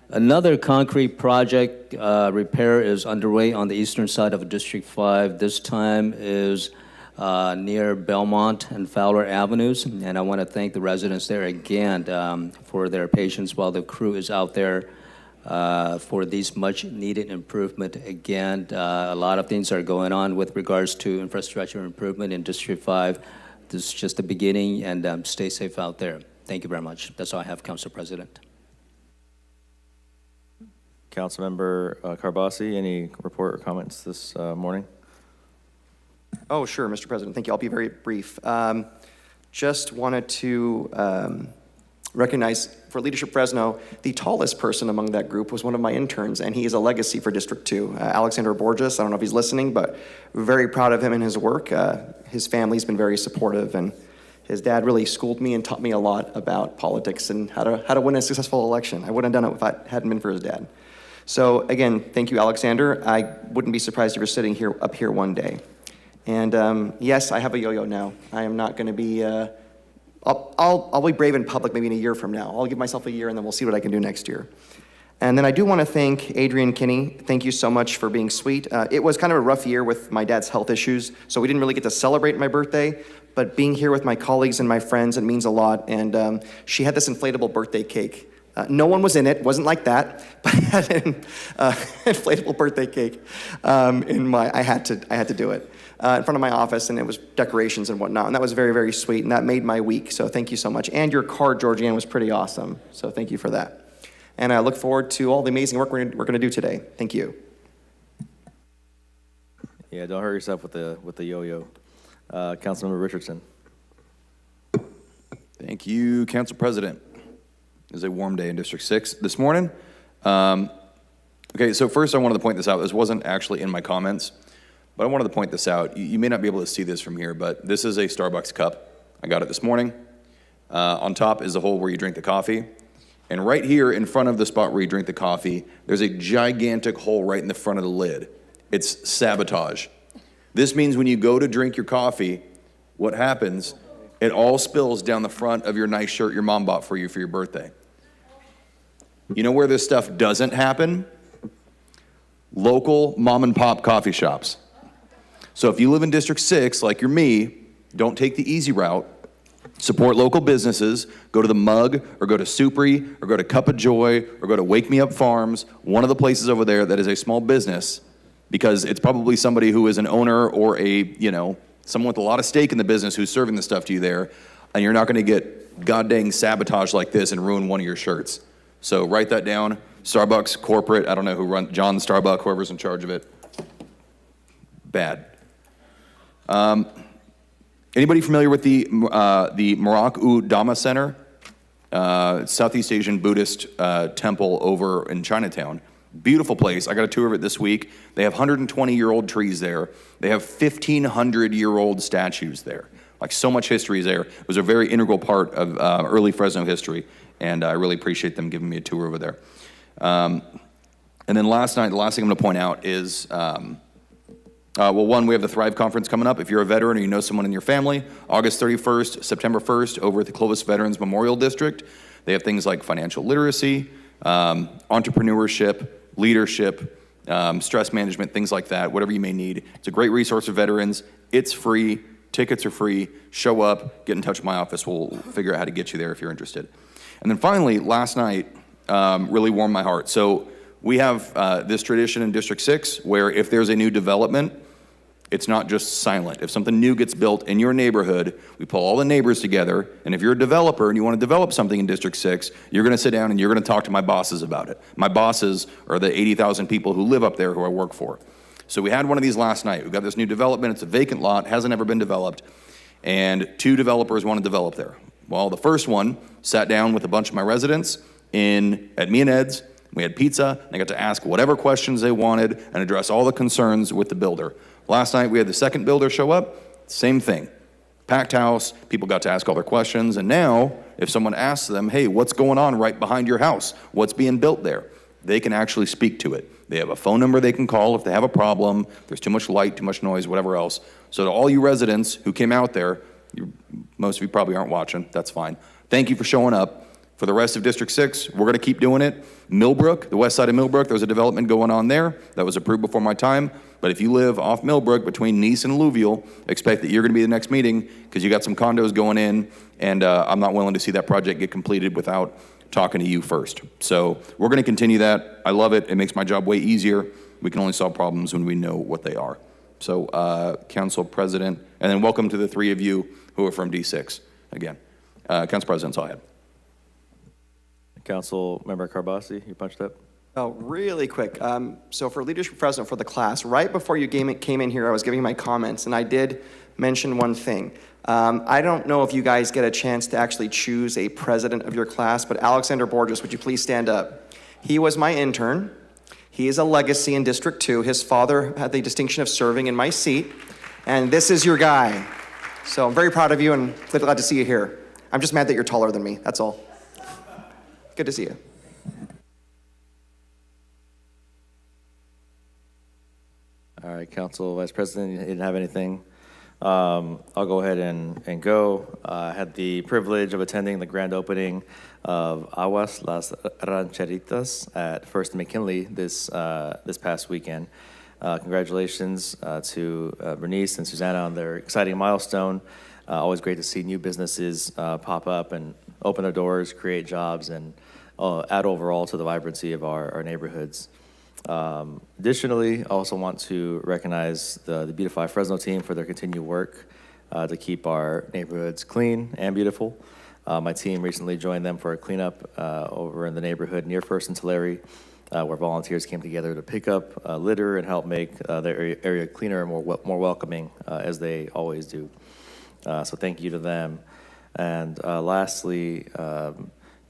Another concrete project repair is underway on the eastern side of District 5. This time is near Belmont and Fowler Avenues, and I want to thank the residents there again for their patience while the crew is out there for these much-needed improvement. Again, a lot of things are going on with regards to infrastructure improvement in District 5. This is just the beginning, and stay safe out there. Thank you very much. That's all I have, Council President. Councilmember Carbasi, any report or comments this morning? Oh, sure, Mr. President. Thank you. I'll be very brief. Just wanted to recognize for Leadership Fresno, the tallest person among that group was one of my interns, and he is a legacy for District 2. Alexander Borges, I don't know if he's listening, but we're very proud of him and his work. His family's been very supportive, and his dad really schooled me and taught me a lot about politics and how to win a successful election. I wouldn't have done it if it hadn't been for his dad. So again, thank you, Alexander. I wouldn't be surprised if you're sitting up here one day. And yes, I have a yo-yo now. I am not going to be, I'll be brave in public maybe in a year from now. I'll give myself a year and then we'll see what I can do next year. And then I do want to thank Adrian Kinney. Thank you so much for being sweet. It was kind of a rough year with my dad's health issues, so we didn't really get to celebrate my birthday, but being here with my colleagues and my friends, it means a lot. And she had this inflatable birthday cake. No one was in it, wasn't like that, but I had an inflatable birthday cake I had to do it. In front of my office, and it was decorations and whatnot, and that was very, very sweet, and that made my week, so thank you so much. And your card, Georgianne, was pretty awesome, so thank you for that. And I look forward to all the amazing work we're going to do today. Thank you. Yeah, don't hurt yourself with the yo-yo. Councilmember Richardson. Thank you, Council President. It is a warm day in District 6 this morning. Okay, so first I wanted to point this out. This wasn't actually in my comments, but I wanted to point this out. You may not be able to see this from here, but this is a Starbucks cup. I got it this morning. On top is the hole where you drink the coffee. And right here in front of the spot where you drink the coffee, there's a gigantic hole right in the front of the lid. It's sabotage. This means when you go to drink your coffee, what happens, it all spills down the front of your nice shirt your mom bought for you for your birthday. You know where this stuff doesn't happen? Local mom and pop coffee shops. So if you live in District 6, like you're me, don't take the easy route. Support local businesses. Go to the Mug, or go to Supri, or go to Cup of Joy, or go to Wake Me Up Farms, one of the places over there that is a small business, because it's probably somebody who is an owner or someone with a lot of stake in the business who's serving the stuff to you there, and you're not gonna get goddamn sabotage like this and ruin one of your shirts. So write that down. Starbucks, corporate, I don't know who runs, John Starbucks, whoever's in charge of it. Bad. Anybody familiar with the Merak Dhamma Center? Southeast Asian Buddhist temple over in Chinatown. Beautiful place. I got a tour of it this week. They have 120-year-old trees there. They have 1,500-year-old statues there. Like, so much history is there. It was a very integral part of early Fresno history, and I really appreciate them giving me a tour over there. And then last night, the last thing I'm going to point out is, well, one, we have the Thrive Conference coming up. If you're a veteran or you know someone in your family, August 31st, September 1st, over at the Clovis Veterans Memorial District. They have things like financial literacy, entrepreneurship, leadership, stress management, things like that, whatever you may need. It's a great resource for veterans. It's free. Tickets are free. Show up. Get in touch with my office. We'll figure out how to get you there if you're interested. And then finally, last night really warmed my heart. So we have this tradition in District 6 where if there's a new development, it's not just silent. If something new gets built in your neighborhood, we pull all the neighbors together, and if you're a developer and you want to develop something in District 6, you're going to sit down and you're going to talk to my bosses about it. My bosses are the 80,000 people who live up there who I work for. So we had one of these last night. We've got this new development. It's a vacant lot, hasn't ever been developed, and 2 developers want to develop there. Well, the first one sat down with a bunch of my residents at me and Ed's. We had pizza, and I got to ask whatever questions they wanted and address all the concerns with the builder. Last night, we had the second builder show up, same thing. Packed house, people got to ask all their questions, and now, if someone asks them, hey, what's going on right behind your house? What's being built there? They can actually speak to it. They have a phone number they can call if they have a problem, there's too much light, too much noise, whatever else. So to all you residents who came out there, most of you probably aren't watching, that's fine. Thank you for showing up. For the rest of District 6, we're going to keep doing it. Millbrook, the west side of Millbrook, there's a development going on there that was approved before my time. But if you live off Millbrook between Nice and Louisville, expect that you're going to be the next meeting because you got some condos going in, and I'm not willing to see that project get completed without talking to you first. So we're going to continue that. I love it. It makes my job way easier. We can only solve problems when we know what they are. So Council President, and then welcome to the 3 of you who are from D6 again. Council President, that's all I had. Council Member Carbasi, you punched up. Oh, really quick. So for Leadership President for the class, right before you came in here, I was giving my comments, and I did mention one thing. I don't know if you guys get a chance to actually choose a president of your class, but Alexander Borges, would you please stand up? He was my intern. He is a legacy in District 2. His father had the distinction of serving in my seat, and this is your guy. So I'm very proud of you and glad to see you here. I'm just mad that you're taller than me, that's all. Good to see you. All right, Council Vice President, you didn't have anything. I'll go ahead and go. I had the privilege of attending the grand opening of Aguas Las Rancheritas at First and McKinley this past weekend. Congratulations to Bernice and Susanna on their exciting milestone. Always great to see new businesses pop up and open their doors, create jobs, and add overall to the vibrancy of our neighborhoods. Additionally, I also want to recognize the Beautify Fresno team for their continued work to keep our neighborhoods clean and beautiful. My team recently joined them for a cleanup over in the neighborhood near First and Tulare, where volunteers came together to pick up litter and help make their area cleaner and more welcoming, as they always do. So thank you to them. And lastly,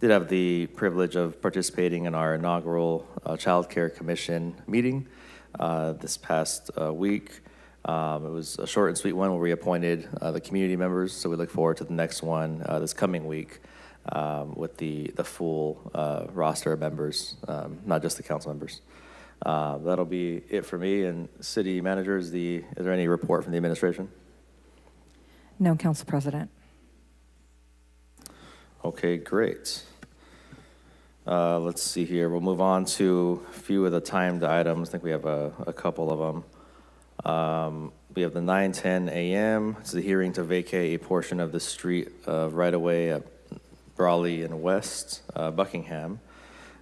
did have the privilege of participating in our inaugural Child Care Commission meeting this past week. It was a short and sweet one where we appointed the community members, so we look forward to the next one this coming week with the full roster of members, not just the council members. That'll be it for me. And City Manager, is there any report from the administration? No, Council President. Okay, great. Let's see here. We'll move on to a few of the timed items. I think we have a couple of them. We have the 9:10 a.m. It's the hearing to vacate a portion of the street right-of-way at Brawley and West Buckingham.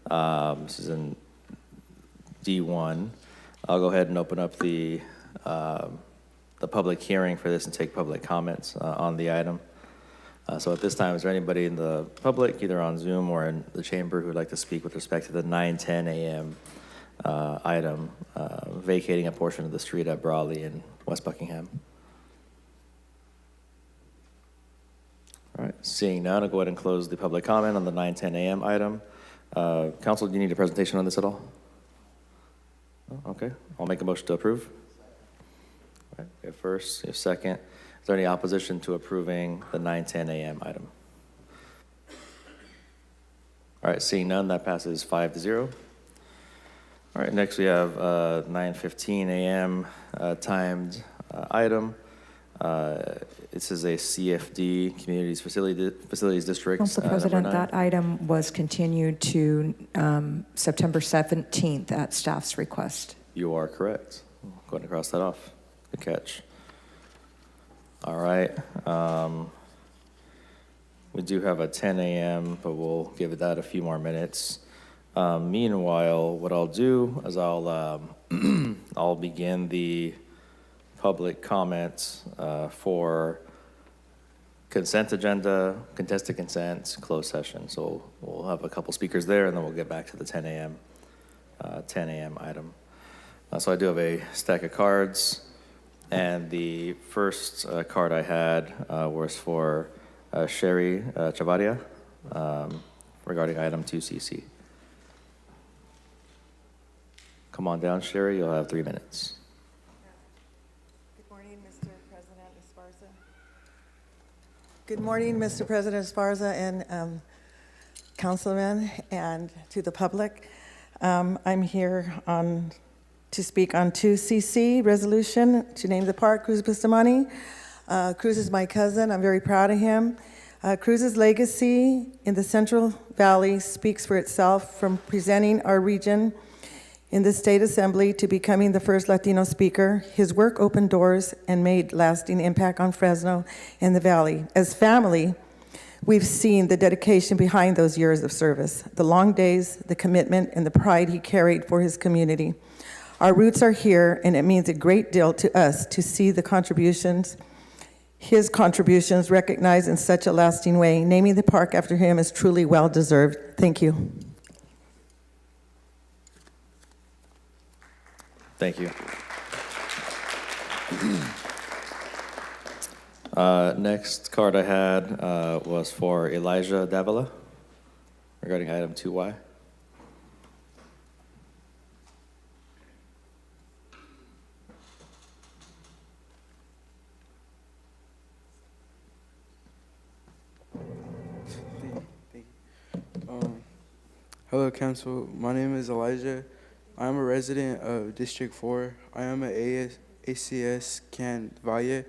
This is in D1. I'll go ahead and open up the public hearing for this and take public comments on the item. So at this time, is there anybody in the public, either on Zoom or in the chamber, who would like to speak with respect to the 9:10 a.m. Item, vacating a portion of the street at Brawley and West Buckingham? All right, seeing none, I'll go ahead and close the public comment on the 9:10 a.m. item. Council, do you need a presentation on this at all? Oh, okay, I'll make a motion to approve. All right, we have first, we have second. Is there any opposition to approving the 9:10 a.m. item? All right, seeing none, that passes 5-0. All right, next we have 9:15 a.m. Timed item. This is a CFD, Communities Facilities District. Council number President, 9. that item was continued to September 17th at staff's request. You are correct. Go ahead and cross that off. Good catch. All right. We do have a 10 a.m., but we'll give that a few more minutes. Meanwhile, what I'll do is I'll I'll begin the public comments for consent agenda, contested consents, closed session. So we'll have a couple speakers there, and then we'll get back to the 10 a.m. item. So I do have a stack of cards, and the first card I had was for Sherry Chavaria regarding item 2CC. Come on down, Sherry. You'll have 3 minutes. Good morning, Mr. President Esparza. Good morning, Mr. President Esparza and councilmen, and to the public. I'm here to speak on 2CC resolution to name the park Cruz Bustamante. Cruz is my cousin. I'm very proud of him. Cruz's legacy in the Central Valley speaks for itself, from presenting our region in the State Assembly to becoming the first Latino speaker. His work opened doors and made lasting impact on Fresno and the Valley. As family, we've seen the dedication behind those years of service, the long days, the commitment, and the pride he carried for his community. Our roots are here, and it means a great deal to us to see the contributions, his contributions recognized in such a lasting way. Naming the park after him is truly well-deserved. Thank you. Thank you. Next card I had was for Elijah Davila regarding item 2Y. Hello, Council. My name is Elijah. I am a resident of District 4. I am an ACS Can Valle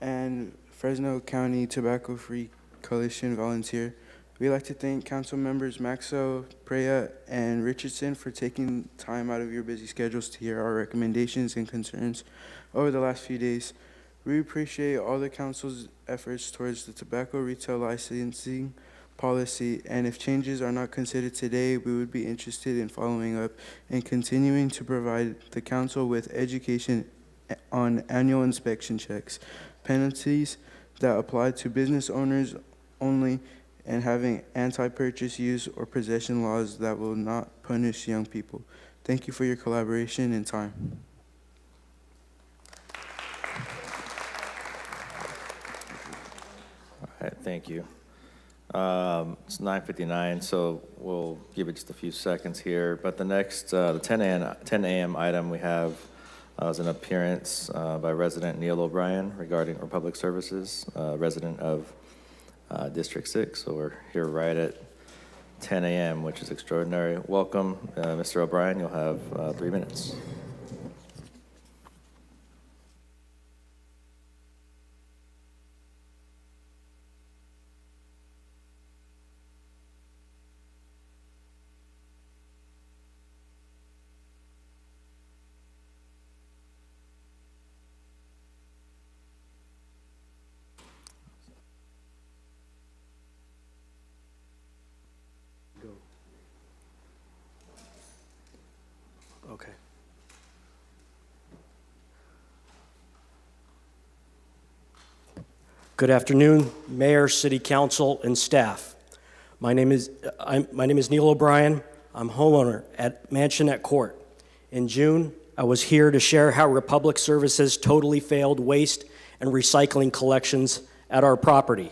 and Fresno County Tobacco-Free Coalition volunteer. We'd like to thank Council members Maxo, Preya, and Richardson for taking time out of your busy schedules to hear our recommendations and concerns over the last few days. We appreciate all the Council's efforts towards the tobacco retail licensing policy, and if changes are not considered today, we would be interested in following up and continuing to provide the Council with education on annual inspection checks, penalties that apply to business owners only, and having anti-purchase, use, or possession laws that will not punish young people. Thank you for your collaboration and time. All right, thank you. It's 9:59, so we'll give it just a few seconds here. But the next, the 10 a.m. item we have is an appearance by resident Neil O'Brien regarding our public services, resident of District 6. So we're here right at 10 a.m., which is extraordinary. Welcome, Mr. O'Brien. You'll have 3 minutes. Okay. Good afternoon, Mayor, City Council, and staff. My name is Neil O'Brien. I'm homeowner at Mansionette Court. In June, I was here to share how Republic Services totally failed waste and recycling collections at our property.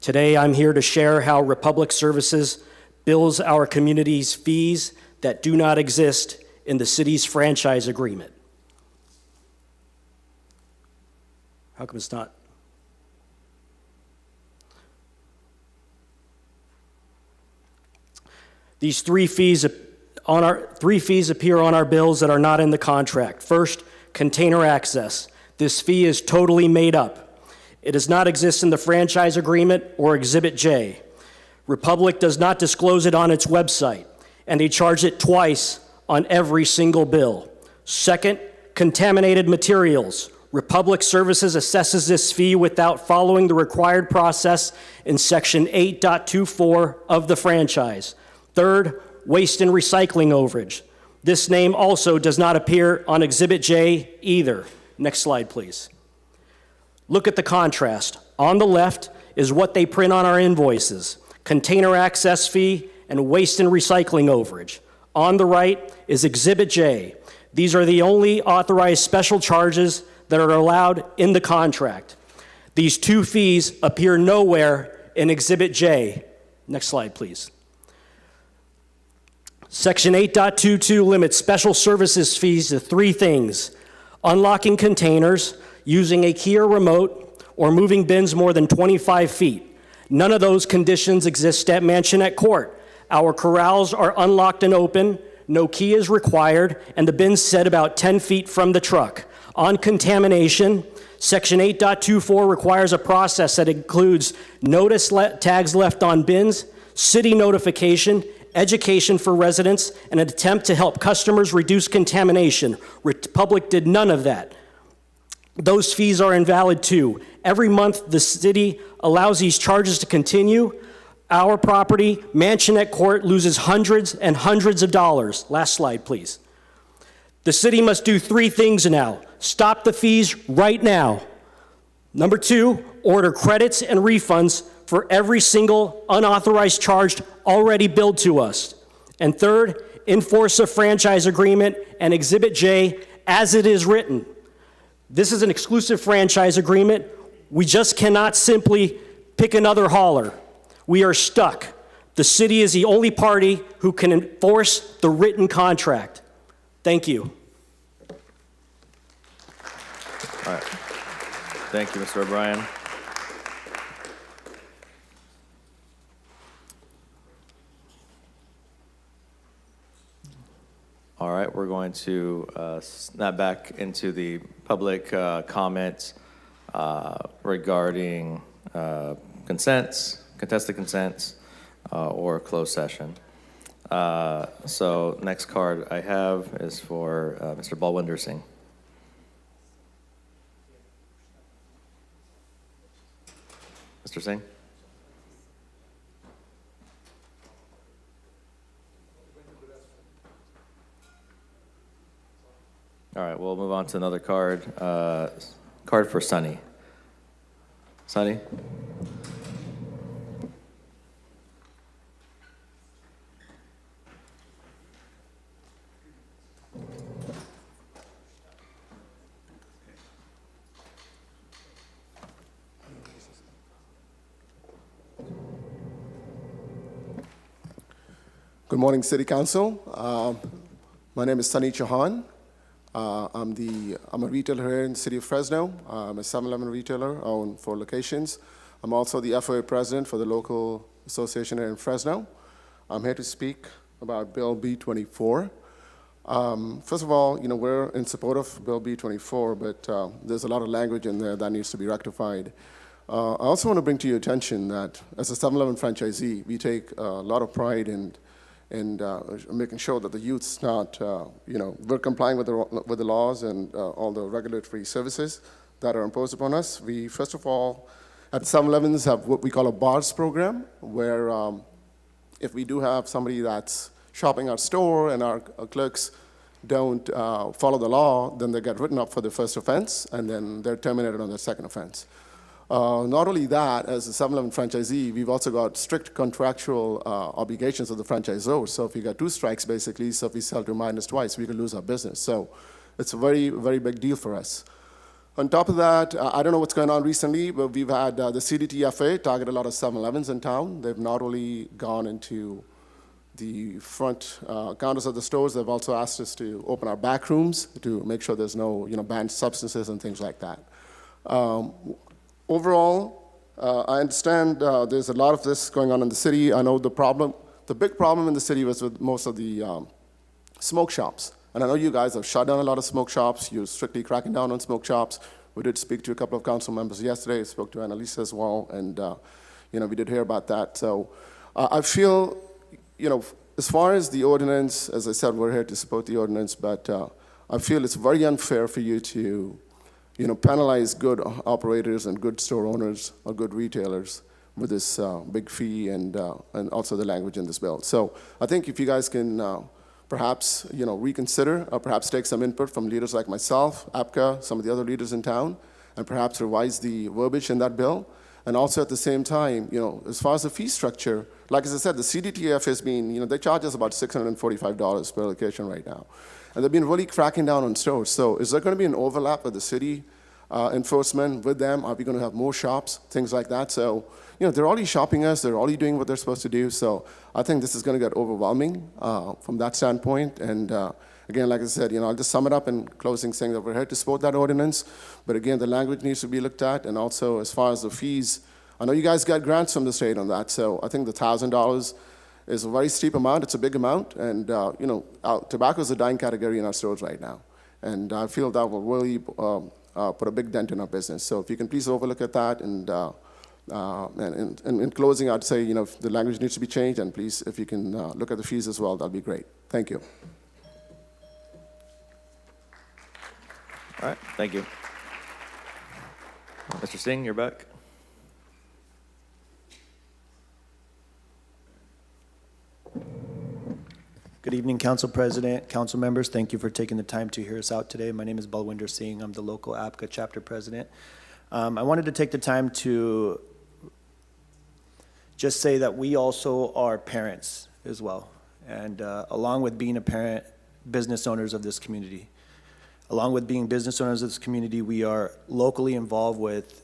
Today, I'm here to share how Republic Services bills our community's fees that do not exist in the city's franchise agreement. How come it's not? These three fees appear on our bills that are not in the contract. First, container access. This fee is totally made up. It does not exist in the franchise agreement or Exhibit J. Republic does not disclose it on its website, and they charge it twice on every single bill. Second, contaminated materials. Republic Services assesses this fee without following the required process in Section 8.24 of the franchise. Third, waste and recycling overage. This name also does not appear on Exhibit J either. Next slide, please. Look at the contrast. On the left is what they print on our invoices: container access fee and waste and recycling overage. On the right is Exhibit J. These are the only authorized special charges that are allowed in the contract. These two fees appear nowhere in Exhibit J. Next slide, please. Section 8.22 limits special services fees to three things: unlocking containers, using a key or remote, or moving bins more than 25 feet. None of those conditions exist at Mansionette Court. Our corrals are unlocked and open, no key is required, and the bins sit about 10 feet from the truck. On contamination, Section 8.24 requires a process that includes notice tags left on bins, city notification, education for residents, and an attempt to help customers reduce contamination. Republic did none of that. Those fees are invalid too. Every month, the city allows these charges to continue. Our property, Mansionette Court, loses hundreds and hundreds of dollars. Last slide, please. The city must do three things now. Stop the fees right now. Number two, order credits and refunds for every single unauthorized charge already billed to us. And third, enforce a franchise agreement and Exhibit J as it is written. This is an exclusive franchise agreement. We just cannot simply pick another hauler. We are stuck. The city is the only party who can enforce the written contract. Thank you. All right. Thank you, Mr. O'Brien. All right, we're going to snap back into the public comments regarding consents, contested consents, or closed session. So next card I have is for Mr. Balwinder Singh. Mr. Singh? All right, we'll move on to another card. Card for Sunny. Sunny? Good morning, City Council. My name is Sunny Chauhan. I'm a retailer here in the city of Fresno. I'm a 7-Eleven retailer. I own 4 locations. I'm also the FOA president for the local association here in Fresno. I'm here to speak about Bill B-24. First of all, we're in support of Bill B-24, but there's a lot of language in there that needs to be rectified. I also want to bring to your attention that as a 7-Eleven franchisee, we take a lot of pride in making sure that the youth's not, we're complying with the laws and all the regulatory services that are imposed upon us. We, first of all, at 7-Elevens have what we call a bars program, where if we do have somebody that's shopping our store and our clerks don't follow the law, then they get written up for the first offense, and then they're terminated on their second offense. Not only that, as a 7-Eleven franchisee, we've also got strict contractual obligations of the franchisor. So if you got 2 strikes, basically, so if we sell to minus twice, we could lose our business. So it's a very, very big deal for us. On top of that, I don't know what's going on recently, but we've had the CDTFA target a lot of 7-Elevens in town. They've not only gone into the front counters of the stores, they've also asked us to open our back rooms to make sure there's no banned substances and things like that. Overall, I understand there's a lot of this going on in the city. I know the big problem in the city was with most of the smoke shops. And I know you guys have shut down a lot of smoke shops. You're strictly cracking down on smoke shops. We did speak to a couple of council members yesterday. Spoke to Annalisa as well, and we did hear about that. So I feel, as far as the ordinance, as I said, we're here to support the ordinance, but I feel it's very unfair for you to, penalize good operators and good store owners or good retailers with this big fee and also the language in this bill. So I think if you guys can perhaps reconsider or perhaps take some input from leaders like myself, APCA, some of the other leaders in town, and perhaps revise the verbiage in that bill. And also at the same time, as far as the fee structure, like as I said, the CDTF has been, they charge us about $645 per location right now. And they've been really cracking down on stores. So is there going to be an overlap with the city enforcement with them? Are we going to have more shops, things like that? So, they're already shopping us. They're already doing what they're supposed to do. So I think this is going to get overwhelming from that standpoint. And again, like I said, I'll just sum it up in closing, saying that we're here to support that ordinance. But again, the language needs to be looked at. And also, as far as the fees, I know you guys got grants from the state on that. So I think the $1,000 is a very steep amount. It's a big amount. And, tobacco is a dying category in our stores right now. And I feel that will really put a big dent in our business. So if you can please overlook at that. And in closing, I'd say, if the language needs to be changed, and please, if you can look at the fees as well, that'll be great. Thank you. All right, thank you. Mr. Singh, you're back. Good evening, Council President, Council members. Thank you for taking the time to hear us out today. My name is Balwinder Singh. I'm the local APCA chapter president. I wanted to take the time to just say that we also are parents as well. And along with being a parent, business owners of this community. Along with being business owners of this community, we are locally involved with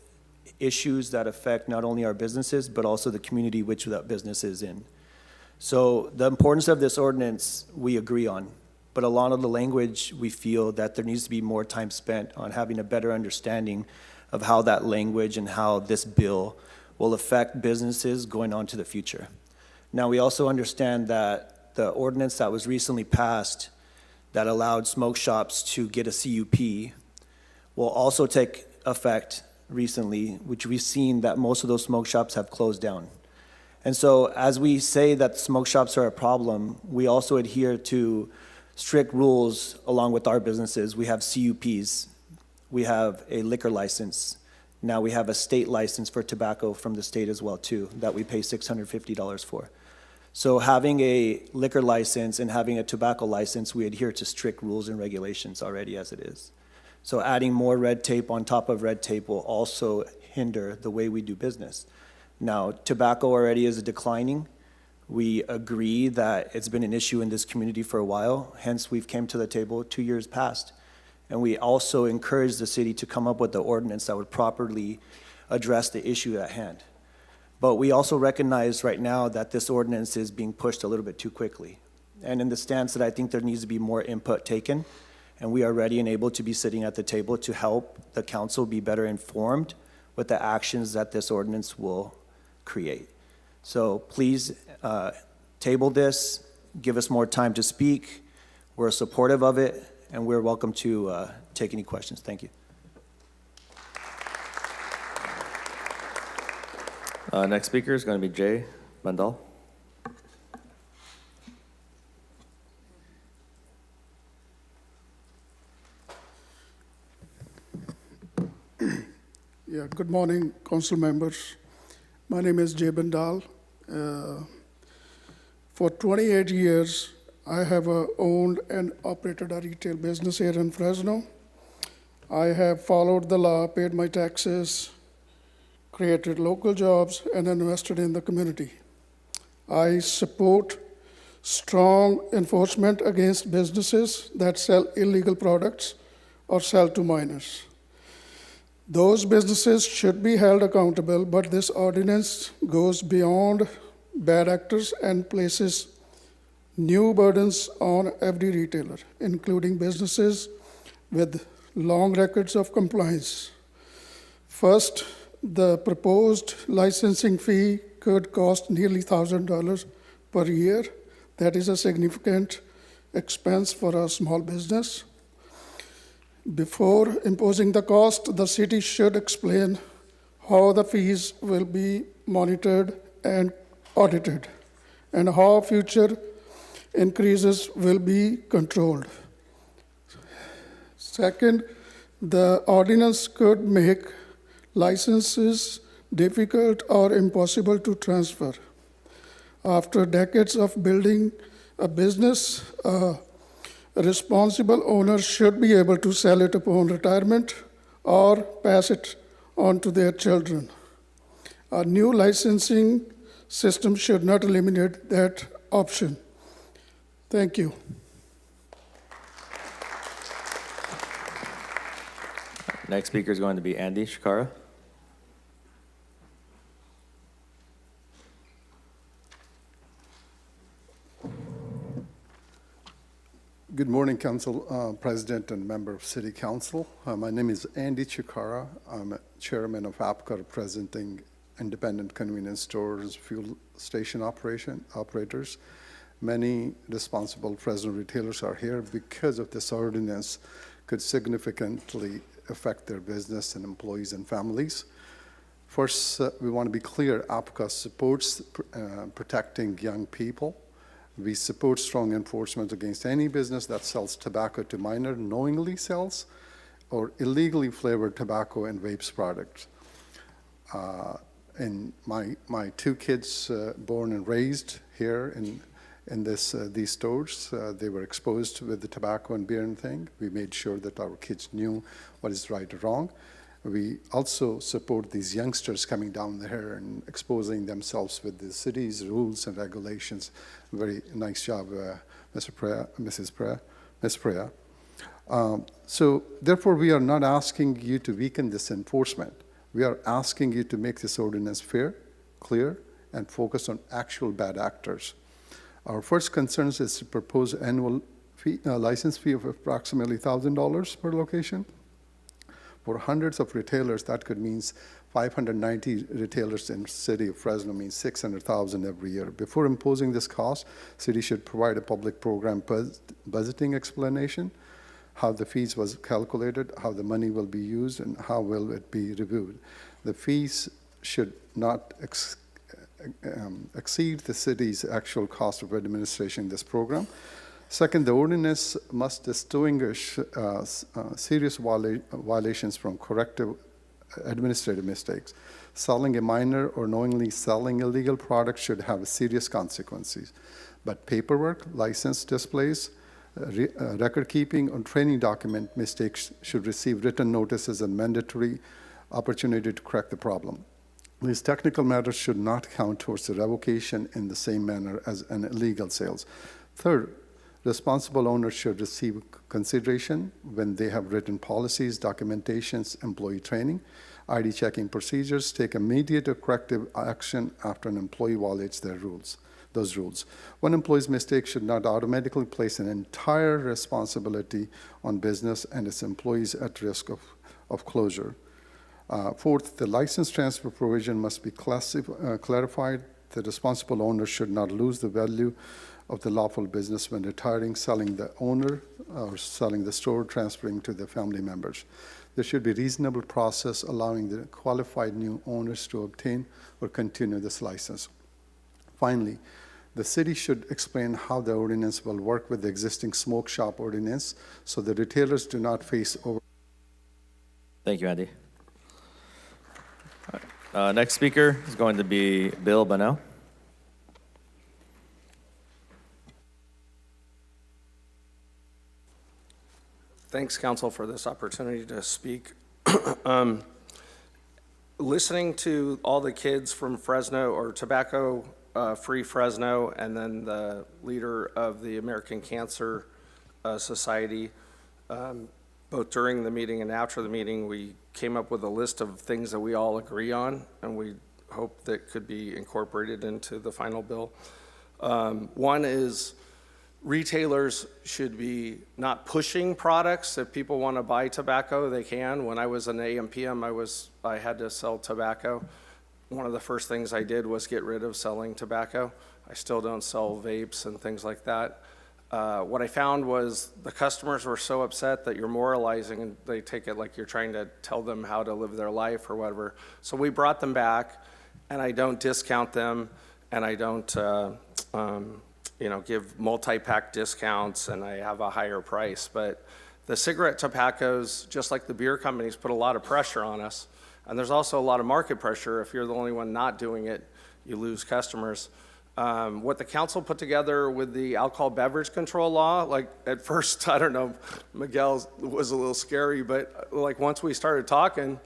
issues that affect not only our businesses, but also the community which that business is in. So the importance of this ordinance, we agree on. But a lot of the language, we feel that there needs to be more time spent on having a better understanding of how that language and how this bill will affect businesses going on to the future. Now, we also understand that the ordinance that was recently passed that allowed smoke shops to get a CUP will also take effect recently, which we've seen that most of those smoke shops have closed down. And so as we say that smoke shops are a problem, we also adhere to strict rules along with our businesses. We have CUPs, we have a liquor license. Now we have a state license for tobacco from the state as well too, that we pay $650 for. So having a liquor license and having a tobacco license, we adhere to strict rules and regulations already as it is. So adding more red tape on top of red tape will also hinder the way we do business. Now, tobacco already is declining. We agree that it's been an issue in this community for a while, hence we've came to the table 2 years past. And we also encourage the city to come up with the ordinance that would properly address the issue at hand. But we also recognize right now that this ordinance is being pushed a little bit too quickly. And in the stance that I think there needs to be more input taken, and we are ready and able to be sitting at the table to help the council be better informed with the actions that this ordinance will create. So please table this, give us more time to speak. We're supportive of it, and we're welcome to take any questions. Thank you. Next speaker is going to be Jay Mandal. Yeah, good morning, council members. My name is Jay Bandal. For 28 years, I have owned and operated a retail business here in Fresno. I have followed the law, paid my taxes, created local jobs, and invested in the community. I support strong enforcement against businesses that sell illegal products or sell to minors. Those businesses should be held accountable, but this ordinance goes beyond bad actors and places new burdens on every retailer, including businesses with long records of compliance. First, the proposed licensing fee could cost nearly $1,000 per year. That is a significant expense for a small business. Before imposing the cost, the city should explain how the fees will be monitored and audited, and how future increases will be controlled. Second, the ordinance could make licenses difficult or impossible to transfer. After decades of building a business, a responsible owner should be able to sell it upon retirement or pass it on to their children. A new licensing system should not eliminate that option. Thank you. Next speaker is going to be Andy Shikara. Good morning, Council President and member of City Council. My name is Andy Chikara. I'm chairman of APCA, representing independent convenience stores, fuel station operators. Many responsible Fresno retailers are here because of this ordinance could significantly affect their business and employees and families. First, we want to be clear, APCA supports protecting young people. We support strong enforcement against any business that sells tobacco to minor, knowingly sells, or illegally flavored tobacco and vapes products. And my two kids, born and raised here in these stores, they were exposed with the tobacco and beer and thing. We made sure that our kids knew what is right or wrong. We also support these youngsters coming down there and exposing themselves with the city's rules and regulations. Very nice job, Mr. Priya, Mrs. Priya, Ms. Priya. So therefore, we are not asking you to weaken this enforcement. We are asking you to make this ordinance fair, clear, and focus on actual bad actors. Our first concern is to propose annual license fee of approximately $1,000 per location. For hundreds of retailers, that could mean 590 retailers in the city of Fresno means $600,000 every year. Before imposing this cost, city should provide a public program budgeting explanation, how the fees was calculated, how the money will be used, and how will it be reviewed. The fees should not exceed the city's actual cost of administration this program. Second, the ordinance must distinguish serious violations from corrective administrative mistakes. Selling a minor or knowingly selling illegal products should have serious consequences. But paperwork, license displays, record keeping, or training document mistakes should receive written notices and mandatory opportunity to correct the problem. These technical matters should not count towards the revocation in the same manner as an illegal sales. Third, responsible owners should receive consideration when they have written policies, documentations, employee training, ID checking procedures, take immediate or corrective action after an employee violates those rules. One employee's mistake should not automatically place an entire responsibility on business and its employees at risk of closure. Fourth, the license transfer provision must be clarified. The responsible owner should not lose the value of the lawful business when retiring, selling the owner, or selling the store, transferring to the family members. There should be a reasonable process allowing the qualified new owners to obtain or continue this license. Finally, the city should explain how the ordinance will work with the existing smoke shop ordinance so the retailers do not face over. Thank you, Andy. All right. Next speaker is going to be Bill Bunnell. Thanks, Council, for this opportunity to speak. Listening to all the kids from Fresno, or Tobacco Free Fresno, and then the leader of the American Cancer Society, both during the meeting and after the meeting, we came up with a list of things that we all agree on, and we hope that could be incorporated into the final bill. One is retailers should be not pushing products. If people want to buy tobacco, they can. When I was an AMPM, I had to sell tobacco. One of the first things I did was get rid of selling tobacco. I still don't sell vapes and things like that. What I found was the customers were so upset that you're moralizing and they take it like you're trying to tell them how to live their life or whatever. So we brought them back, and I don't discount them, and I don't give multi-pack discounts, and I have a higher price. But the cigarette tobaccos, just like the beer companies, put a lot of pressure on us. And there's also a lot of market pressure. If you're the only one not doing it, you lose customers. What the council put together with the alcohol beverage control law, like at first, I don't know, Miguel was a little scary, but like once we started talking,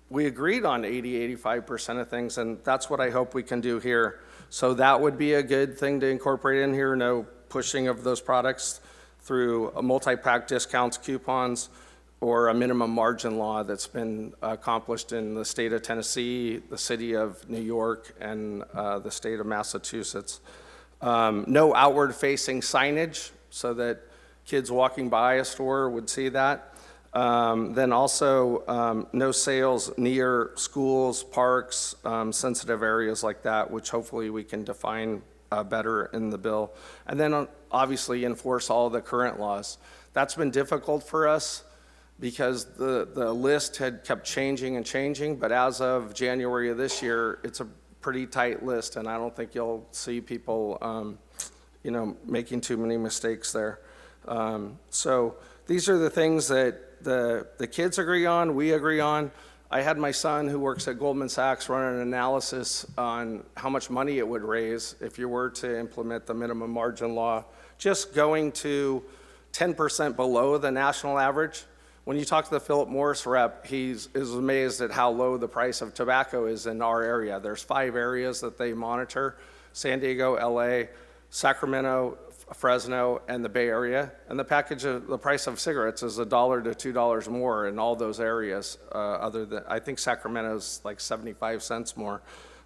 we agreed on 85% of things, and that's what I hope we can do here. So that would be a good thing to incorporate in here, no pushing of those products through a multi-pack discounts, coupons, or a minimum margin law that's been accomplished in the state of Tennessee, the city of New York, and the state of Massachusetts. No outward-facing signage so that kids walking by a store would see that. Then also no sales near schools, parks, sensitive areas like that, which hopefully we can define better in the bill. And then obviously enforce all the current laws. That's been difficult for us because the list had kept changing and changing, but as of January of this year, it's a pretty tight list, and I don't think you'll see people making too many mistakes there. So these are the things that the kids agree on, we agree on. I had my son who works at Goldman Sachs run an analysis on how much money it would raise if you were to implement the minimum margin law, just going to 10% below the national average. When you talk to the Philip Morris rep, he is amazed at how low the price of tobacco is in our area. There's 5 areas that they monitor: San Diego, LA, Sacramento, Fresno, and the Bay Area. And the price of cigarettes is $1 to $2 more in all those areas. Other than, I think Sacramento's like 75 cents more.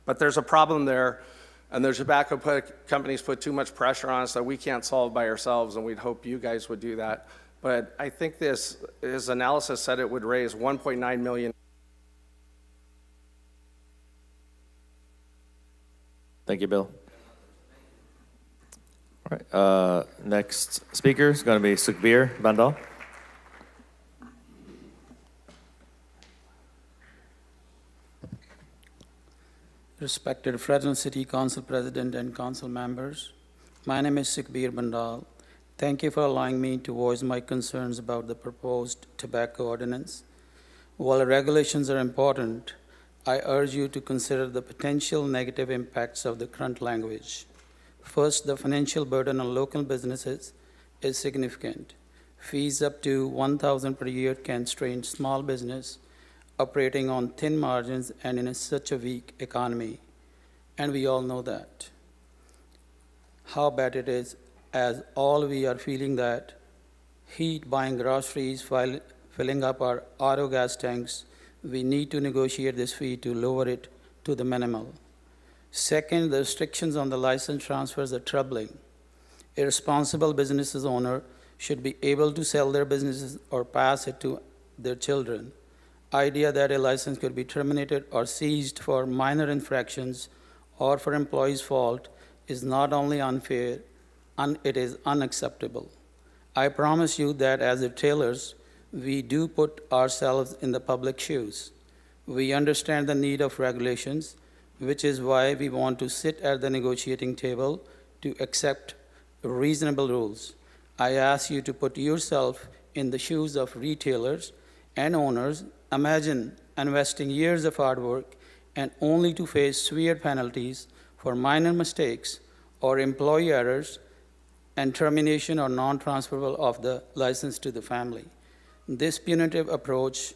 But there's a problem there, and there's tobacco companies put too much pressure on us that we can't solve by ourselves, and we'd hope you guys would do that. But I think his analysis said it would raise $1.9 million. Thank you, Bill. All right, next speaker is going to be Sukhbir Bandal. Respected Fresno City Council President and Council members, my name is Sukhbir Bandal. Thank you for allowing me to voice my concerns about the proposed tobacco ordinance. While regulations are important, I urge you to consider the potential negative impacts of the current language. First, the financial burden on local businesses is significant. Fees up to $1,000 per year can strain small business operating on thin margins and in such a weak economy, and we all know that. How bad it is, as all we are feeling that heat, buying groceries, filling up our auto gas tanks, we need to negotiate this fee to lower it to the minimal. Second, the restrictions on the license transfers are troubling. A responsible business owner should be able to sell their businesses or pass it to their children. Idea that a license could be terminated or seized for minor infractions or for employees' fault is not only unfair, it is unacceptable. I promise you that as retailers, we do put ourselves in the public shoes. We understand the need of regulations, which is why we want to sit at the negotiating table to accept reasonable rules. I ask you to put yourself in the shoes of retailers and owners. Imagine investing years of hard work and only to face severe penalties for minor mistakes or employee errors and termination or non-transferable of the license to the family. This punitive approach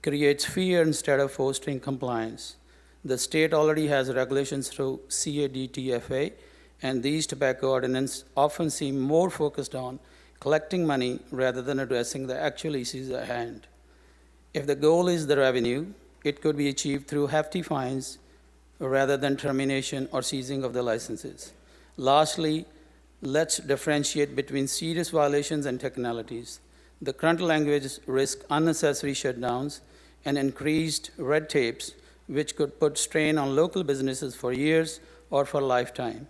creates fear instead of fostering compliance. The state already has regulations through CADTFA, and these tobacco ordinances often seem more focused on collecting money rather than addressing the actual issues at hand. If the goal is the revenue, it could be achieved through hefty fines rather than termination or seizing of the licenses. Lastly, Let's differentiate between serious violations and technicalities. The current language risks unnecessary shutdowns and increased red tapes, which could put strain on local businesses for years or for a lifetime.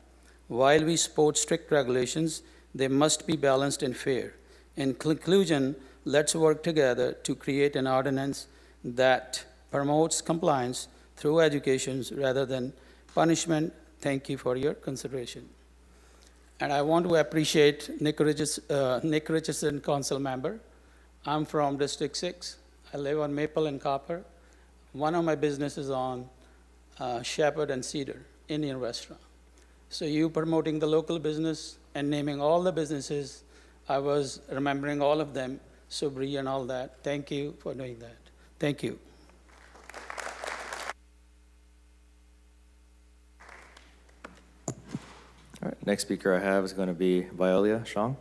While we support strict regulations, they must be balanced and fair. In conclusion, let's work together to create an ordinance that promotes compliance through education rather than punishment. Thank you for your consideration. And I want to appreciate Nick Richardson, council member. I'm from District 6. I live on Maple and Copper. One of my businesses on Shepherd and Cedar, Indian restaurant. So you promoting the local business and naming all the businesses, I was remembering all of them, Subri and all that. Thank you for doing that. Thank you. All right, next speaker I have is going to be Viola Shang.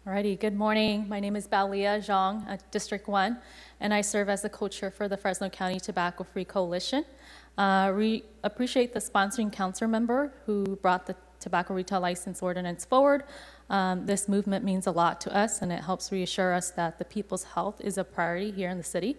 Alrighty, good morning. My name is Balia Zhang at District 1, and I serve as the co-chair for the Fresno County Tobacco Free Coalition. We appreciate the sponsoring council member who brought the tobacco retail license ordinance forward. This movement means a lot to us, and it helps reassure us that the people's health is a priority here in the city.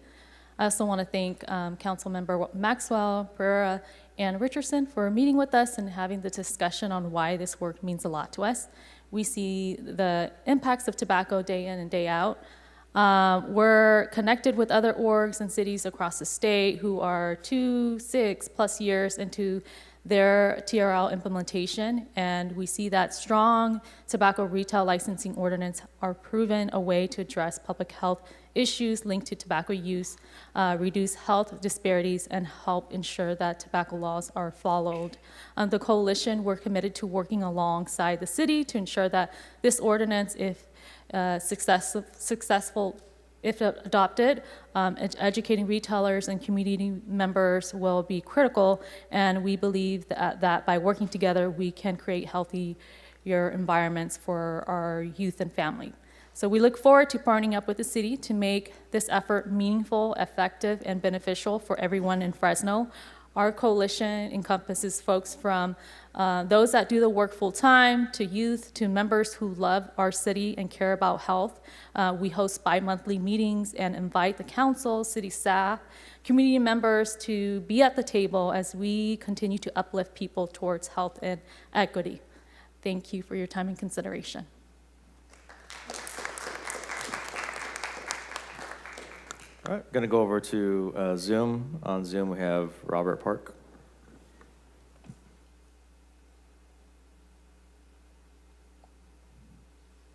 I also want to thank Council Member Maxwell, Pereira, and Richardson for meeting with us and having the discussion on why this work means a lot to us. We see the impacts of tobacco day in and day out. We're connected with other orgs and cities across the state who are 6+ years into their TRL implementation, and we see that strong tobacco retail licensing ordinance are proven a way to address public health issues linked to tobacco use, reduce health disparities, and help ensure that tobacco laws are followed. The coalition, we're committed to working alongside the city to ensure that this ordinance, if successful, if adopted, educating retailers and community members will be critical, and we believe that by working together, we can create healthier environments for our youth and family. So we look forward to partnering up with the city to make this effort meaningful, effective, and beneficial for everyone in Fresno. Our coalition encompasses folks from those that do the work full-time, to youth, to members who love our city and care about health. We host bi-monthly meetings and invite the council, city staff, community members to be at the table as we continue to uplift people towards health and equity. Thank you for your time and consideration. All right, going to go over to Zoom. On Zoom, we have Robert Park.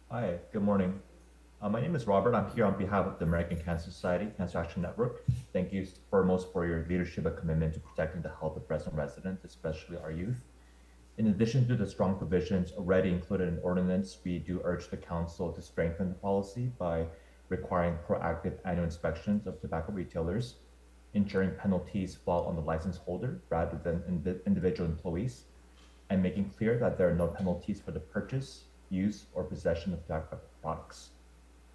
Hi, good morning. My name is Robert. I'm here on behalf of the American Cancer Society Cancer Action Network. Thank you foremost for your leadership and commitment to protecting the health of Fresno residents, especially our youth. In addition to the strong provisions already included in ordinance, we do urge the council to strengthen the policy by requiring proactive annual inspections of tobacco retailers, ensuring penalties fall on the license holder rather than individual employees, and making clear that there are no penalties for the purchase, use, or possession of tobacco products.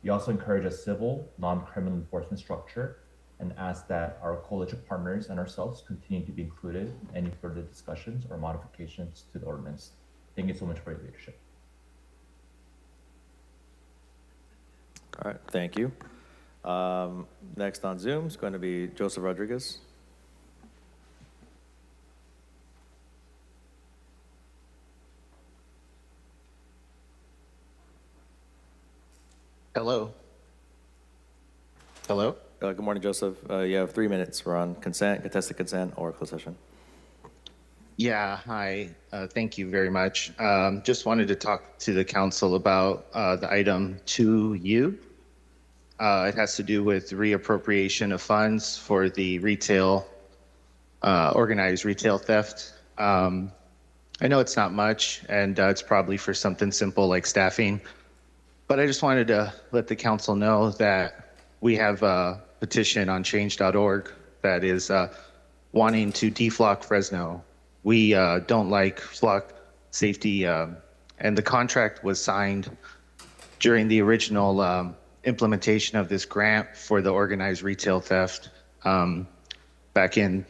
We also encourage a civil, non-criminal enforcement structure and ask that our coalition partners and ourselves continue to be included in any further discussions or modifications to the ordinance. Thank you so much for your leadership. All right, thank you. Next on Zoom is going to be Joseph Rodriguez. Hello. Hello. Good morning, Joseph. You have 3 minutes. We're on consent, contested consent, or closed session. Yeah, hi. Thank you very much. Just wanted to talk to the council about the item 2U. It has to do with reappropriation of funds for the retail, organized retail theft. I know it's not much, and it's probably for something simple like staffing, but I just wanted to let the council know that we have a petition on change.org that is wanting to deflock Fresno. We don't like flock safety, and the contract was signed during the original implementation of this grant for the organized retail theft back in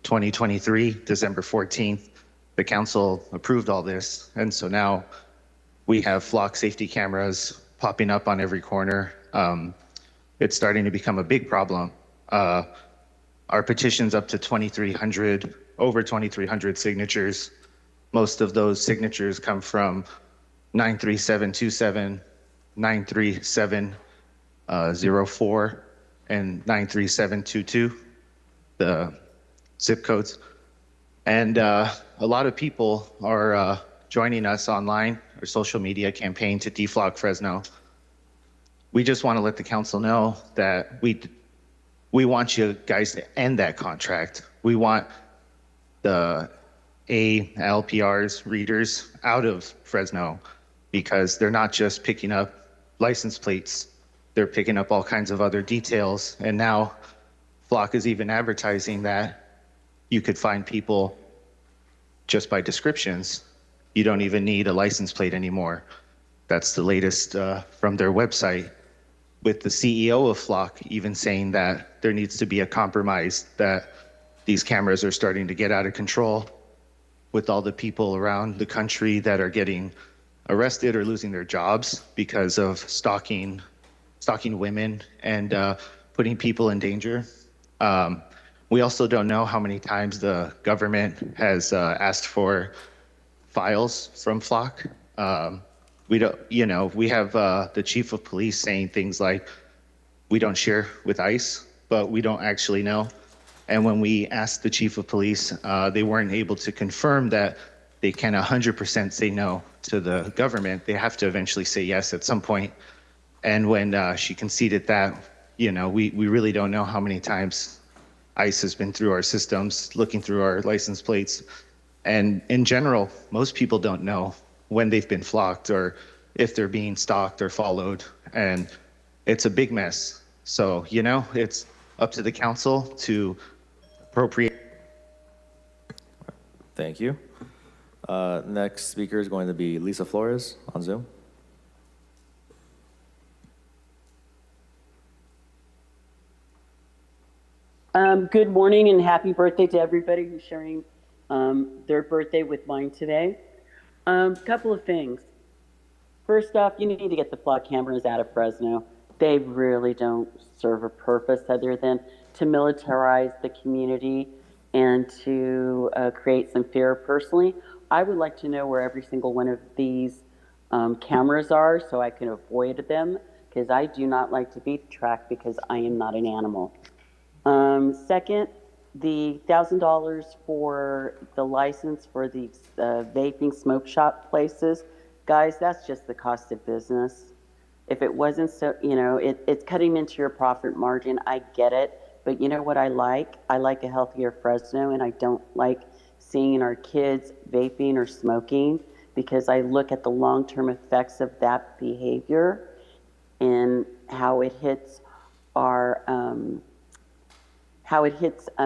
2023, December 14th. The council approved all this, and so now we have flock safety cameras popping up on every corner. It's starting to become a big problem. Our petition's up to 2,300, over 2,300 signatures. Most of those signatures come from 93727, 93704, and 93722, the zip codes. And a lot of people are joining us online, our social media campaign to deflock Fresno. We just want to let the council know that we want you guys to end that contract. We want the ALPR's readers out of Fresno because they're not just picking up license plates, they're picking up all kinds of other details. And now Flock is even advertising that you could find people just by descriptions. You don't even need a license plate anymore. That's the latest from their website, with the CEO of Flock even saying that there needs to be a compromise, that these cameras are starting to get out of control with all the people around the country that are getting arrested or losing their jobs because of stalking women and putting people in danger. We also don't know how many times the government has asked for files from Flock. We don't, we have the chief of police saying things like, we don't share with ICE, but we don't actually know. And when we asked the chief of police, they weren't able to confirm that they can 100% say no to the government. They have to eventually say yes at some point. And when she conceded that, we really don't know how many times ICE has been through our systems, looking through our license plates. And in general, most people don't know when they've been flocked or if they're being stalked or followed. And it's a big mess. So, it's up to the council to appropriate. Thank you. Next speaker is going to be Lisa Flores on Zoom. Good morning and happy birthday to everybody who's sharing their birthday with mine today. Couple of things. First off, you need to get the flock cameras out of Fresno. They really don't serve a purpose other than to militarize the community and to create some fear. Personally, I would like to know where every single one of these cameras are so I can avoid them, because I do not like to be tracked because I am not an animal. Second, the $1,000 for the license for the vaping smoke shop places, guys, that's just the cost of business. If it wasn't so, it's cutting into your profit margin. I get it. But you know what I like? I like a healthier Fresno, and I don't like seeing our kids vaping or smoking, because I look at the long-term effects of that behavior and how it hits our,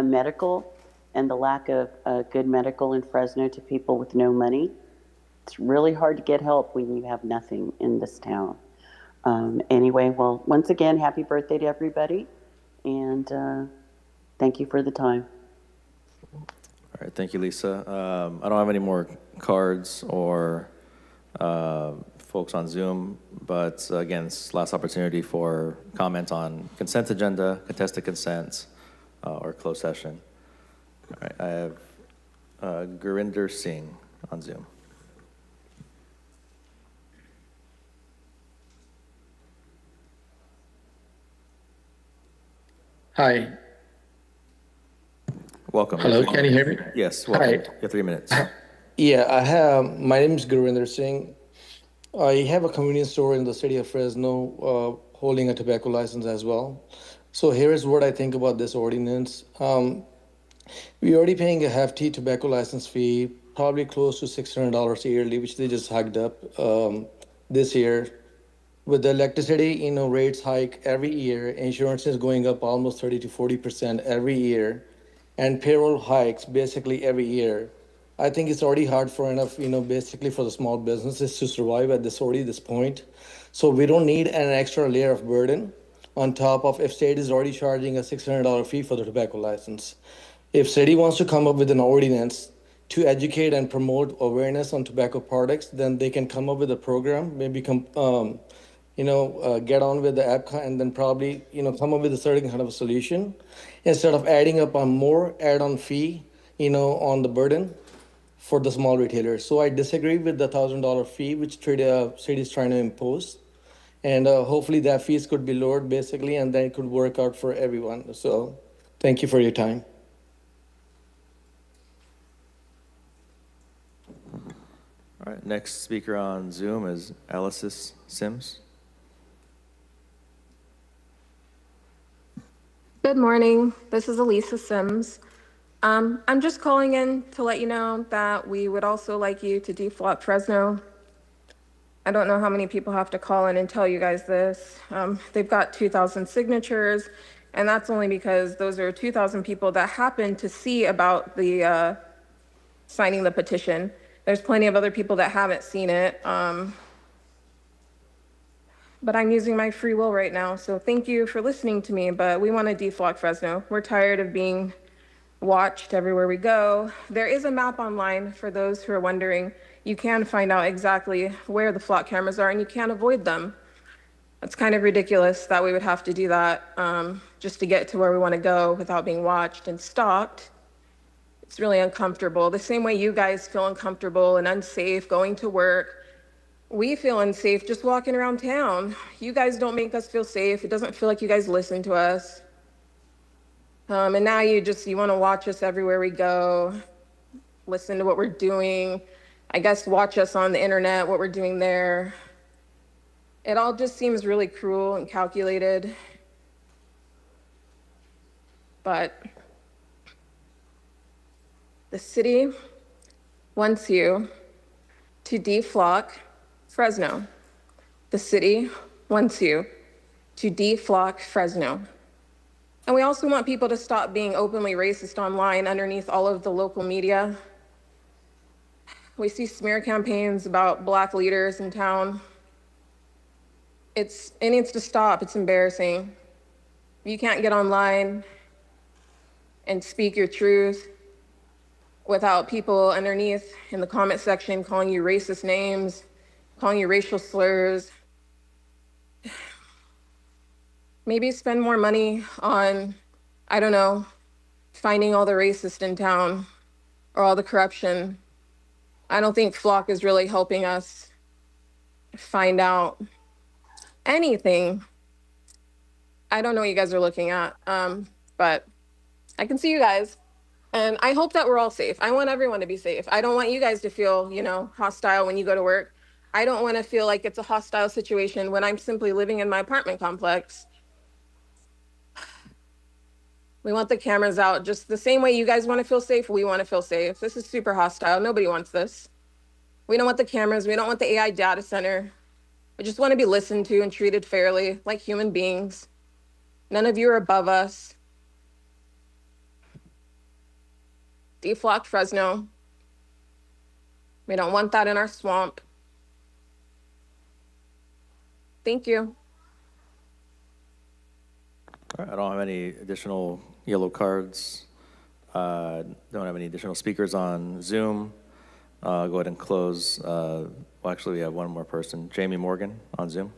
medical, and the lack of good medical in Fresno to people with no money. It's really hard to get help when you have nothing in this town. Anyway, well, once again, happy birthday to everybody, and thank you for the time. All right, thank you, Lisa. I don't have any more cards or folks on Zoom, but again, it's last opportunity for comment on consent agenda, contested consents, or closed session. All right, I have Gurinder Singh on Zoom. Hi. Welcome. Hello, can you hear me? Yes, welcome. Hi. You have 3 minutes. Yeah, my name is Gurinder Singh. I have a convenience store in the city of Fresno, holding a tobacco license as well. So here is what I think about this ordinance. We're already paying a hefty tobacco license fee, probably close to $600 yearly, which they just hiked up this year. With the electricity, rates hike every year. Insurance is going up almost 30 to 40% every year, and payroll hikes basically every year. I think it's already hard for enough, basically for the small businesses to survive at this point. So we don't need an extra layer of burden on top of if state is already charging a $600 fee for the tobacco license. If city wants to come up with an ordinance to educate and promote awareness on tobacco products, then they can come up with a program, maybe get on with the APCA and then probably, come up with a certain kind of a solution instead of adding up on more add-on fee, on the burden for the small retailers. So I disagree with the $1,000 fee which city is trying to impose. And hopefully that fees could be lowered basically, and then it could work out for everyone. So thank you for your time. All right, next speaker on Zoom is Alice Sims. Good morning. This is Elisa Sims. I'm just calling in to let you know that we would also like you to deflock Fresno. I don't know how many people have to call in and tell you guys this. They've got 2,000 signatures, and that's only because those are 2,000 people that happen to see about the signing the petition. There's plenty of other people that haven't seen it. But I'm using my free will right now, so thank you for listening to me, but we want to deflock Fresno. We're tired of being watched everywhere we go. There is a map online for those who are wondering. You can find out exactly where the flock cameras are and you can't avoid them. It's kind of ridiculous that we would have to do that just to get to where we want to go without being watched and stalked. It's really uncomfortable. The same way you guys feel uncomfortable and unsafe going to work, we feel unsafe just walking around town. You guys don't make us feel safe. It doesn't feel like you guys listen to us. And now you want to watch us everywhere we go, listen to what we're doing, I guess watch us on the internet, what we're doing there. It all just seems really cruel and calculated. But the city wants you to deflock Fresno. The city wants you to deflock Fresno. And we also want people to stop being openly racist online underneath all of the local media. We see smear campaigns about Black leaders in town. It needs to stop. It's embarrassing. You can't get online and speak your truth without people underneath in the comment section calling you racist names, calling you racial slurs. Maybe spend more money on, I don't know, finding all the racists in town or all the corruption. I don't think Flock is really helping us find out anything. I don't know what you guys are looking at, but I can see you guys. And I hope that we're all safe. I want everyone to be safe. I don't want you guys to feel, hostile when you go to work. I don't want to feel like it's a hostile situation when I'm simply living in my apartment complex. We want the cameras out just the same way you guys want to feel safe, we want to feel safe. This is super hostile. Nobody wants this. We don't want the cameras. We don't want the AI data center. We just want to be listened to and treated fairly like human beings. None of you are above us. Deflock Fresno. We don't want that in our swamp. Thank you. All right, I don't have any additional yellow cards. Don't have any additional speakers on Zoom. Go ahead and close. Well, actually, we have one more person, Jamie Morgan on Zoom.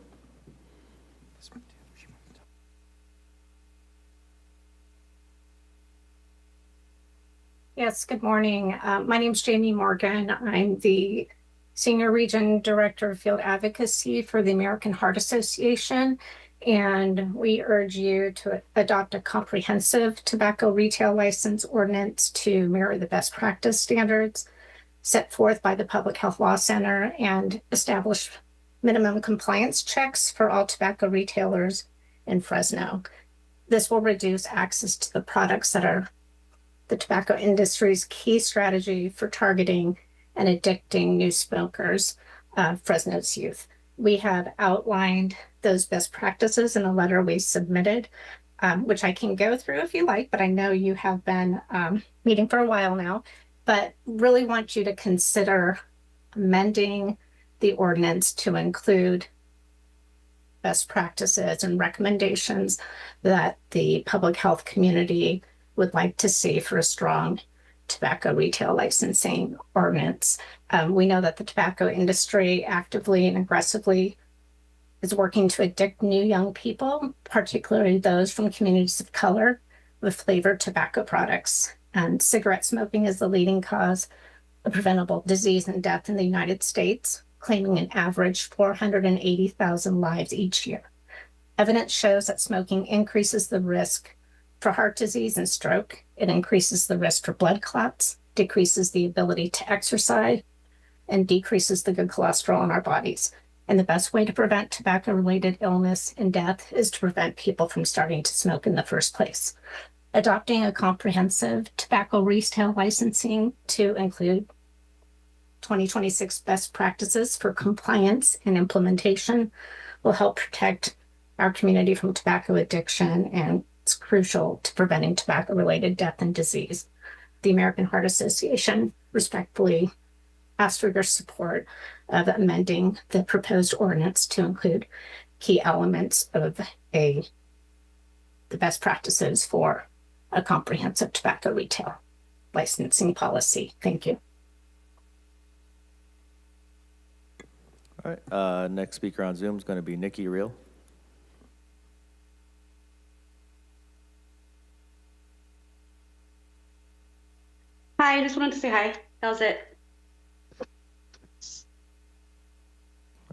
Yes, good morning. My name's Jamie Morgan. I'm the Senior Region Director of Field Advocacy for the American Heart Association, and we urge you to adopt a comprehensive tobacco retail license ordinance to mirror the best practice standards set forth by the Public Health Law Center and establish minimum compliance checks for all tobacco retailers in Fresno. This will reduce access to the products that are the tobacco industry's key strategy for targeting and addicting new smokers, Fresno's youth. We have outlined those best practices in a letter we submitted, which I can go through if you like, but I know you have been meeting for a while now, but really want you to consider amending the ordinance to include best practices and recommendations that the public health community would like to see for a strong tobacco retail licensing ordinance. We know that the tobacco industry actively and aggressively is working to addict new young people, particularly those from communities of color, with flavored tobacco products. And cigarette smoking is the leading cause of preventable disease and death in the United States, claiming an average 480,000 lives each year. Evidence shows that smoking increases the risk for heart disease and stroke. It increases the risk for blood clots, decreases the ability to exercise, and decreases the good cholesterol in our bodies. And the best way to prevent tobacco-related illness and death is to prevent people from starting to smoke in the first place. Adopting a comprehensive tobacco retail licensing to include 2026 best practices for compliance and implementation will help protect our community from tobacco addiction, and it's crucial to preventing tobacco-related death and disease. The American Heart Association respectfully asks for your support of amending the proposed ordinance to include key elements of the best practices for a comprehensive tobacco retail licensing policy. Thank you. All right, next speaker on Zoom is going to be Nikki Reel. Hi, I just wanted to say hi. That was it.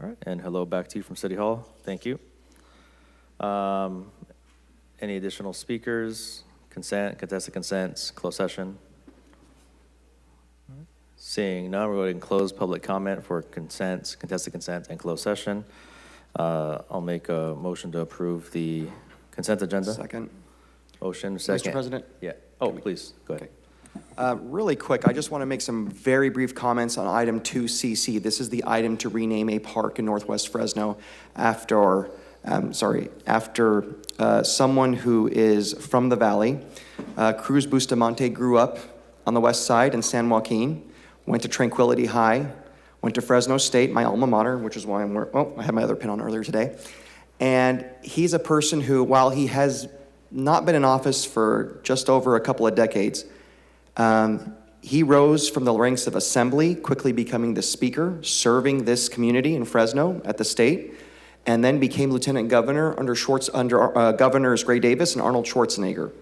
All right, and hello back to you from City Hall. Thank you. Any additional speakers? Consent, contested consents, closed session? Seeing none, we're going to close public comment for consents, contested consent, and closed session. I'll make a motion to approve the consent agenda. Second. Motion, second. Mr. President? Yeah. Oh, please, go ahead. Really quick, I just want to make some very brief comments on item 2CC. This is the item to rename a park in Northwest Fresno after someone who is from the valley. Cruz Bustamante grew up on the west side in San Joaquin, went to Tranquility High, went to Fresno State, my alma mater, which is why I'm wearing, I had my other pin on earlier today. And he's a person who, while he has not been in office for just over a couple of decades, he rose from the ranks of assembly, quickly becoming the speaker, serving this community in Fresno at the state, and then became lieutenant governor under Governors Gray Davis and Arnold Schwarzenegger.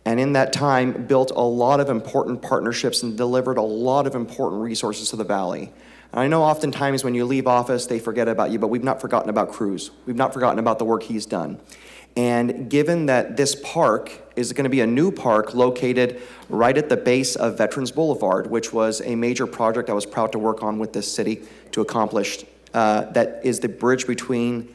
And in that time, built a lot of important partnerships and delivered a lot of important resources to the valley. And I know oftentimes when you leave office, they forget about you, but we've not forgotten about Cruz. We've not forgotten about the work he's done. And given that this park is going to be a new park located right at the base of Veterans Boulevard, which was a major project I was proud to work on with this city to accomplish, that is the bridge between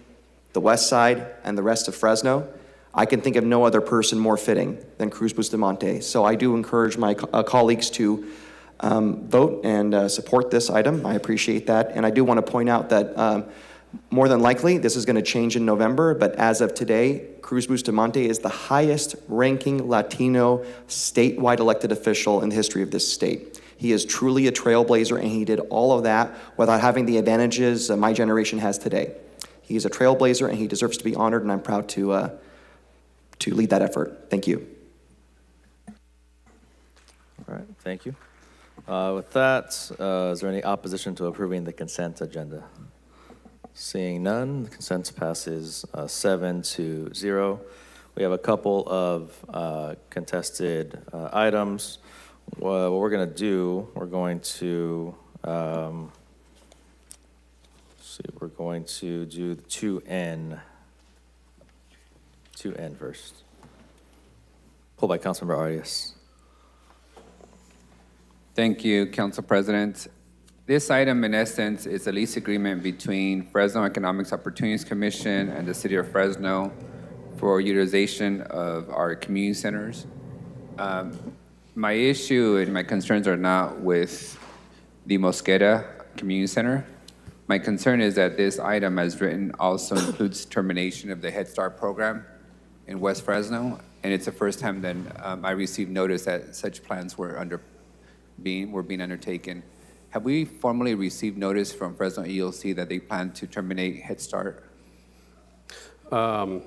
the west side and the rest of Fresno, I can think of no other person more fitting than Cruz Bustamante. So I do encourage my colleagues to vote and support this item. I appreciate that. And I do want to point out that more than likely, this is going to change in November, but as of today, Cruz Bustamante is the highest ranking Latino statewide elected official in the history of this state. He is truly a trailblazer, and he did all of that without having the advantages my generation has today. He is a trailblazer, and he deserves to be honored, and I'm proud to lead that effort. Thank you. All right, thank you. With that, is there any opposition to approving the consent agenda? Seeing none, the consent passes 7-0. We have a couple of contested items. What we're going to do, we're going to do the 2N first. Pulled by Councilmember Arias. Thank you, Council President. This item, in essence, is a lease agreement between Fresno Economic Opportunities Commission and the City of Fresno for utilization of our community centers. My issue and my concerns are not with the Mosqueda Community Center. My concern is that this item, as written, also includes termination of the Head Start program in West Fresno, and it's the first time that I received notice that such plans were being undertaken. Have we formally received notice from Fresno EOC that they plan to terminate Head Start? So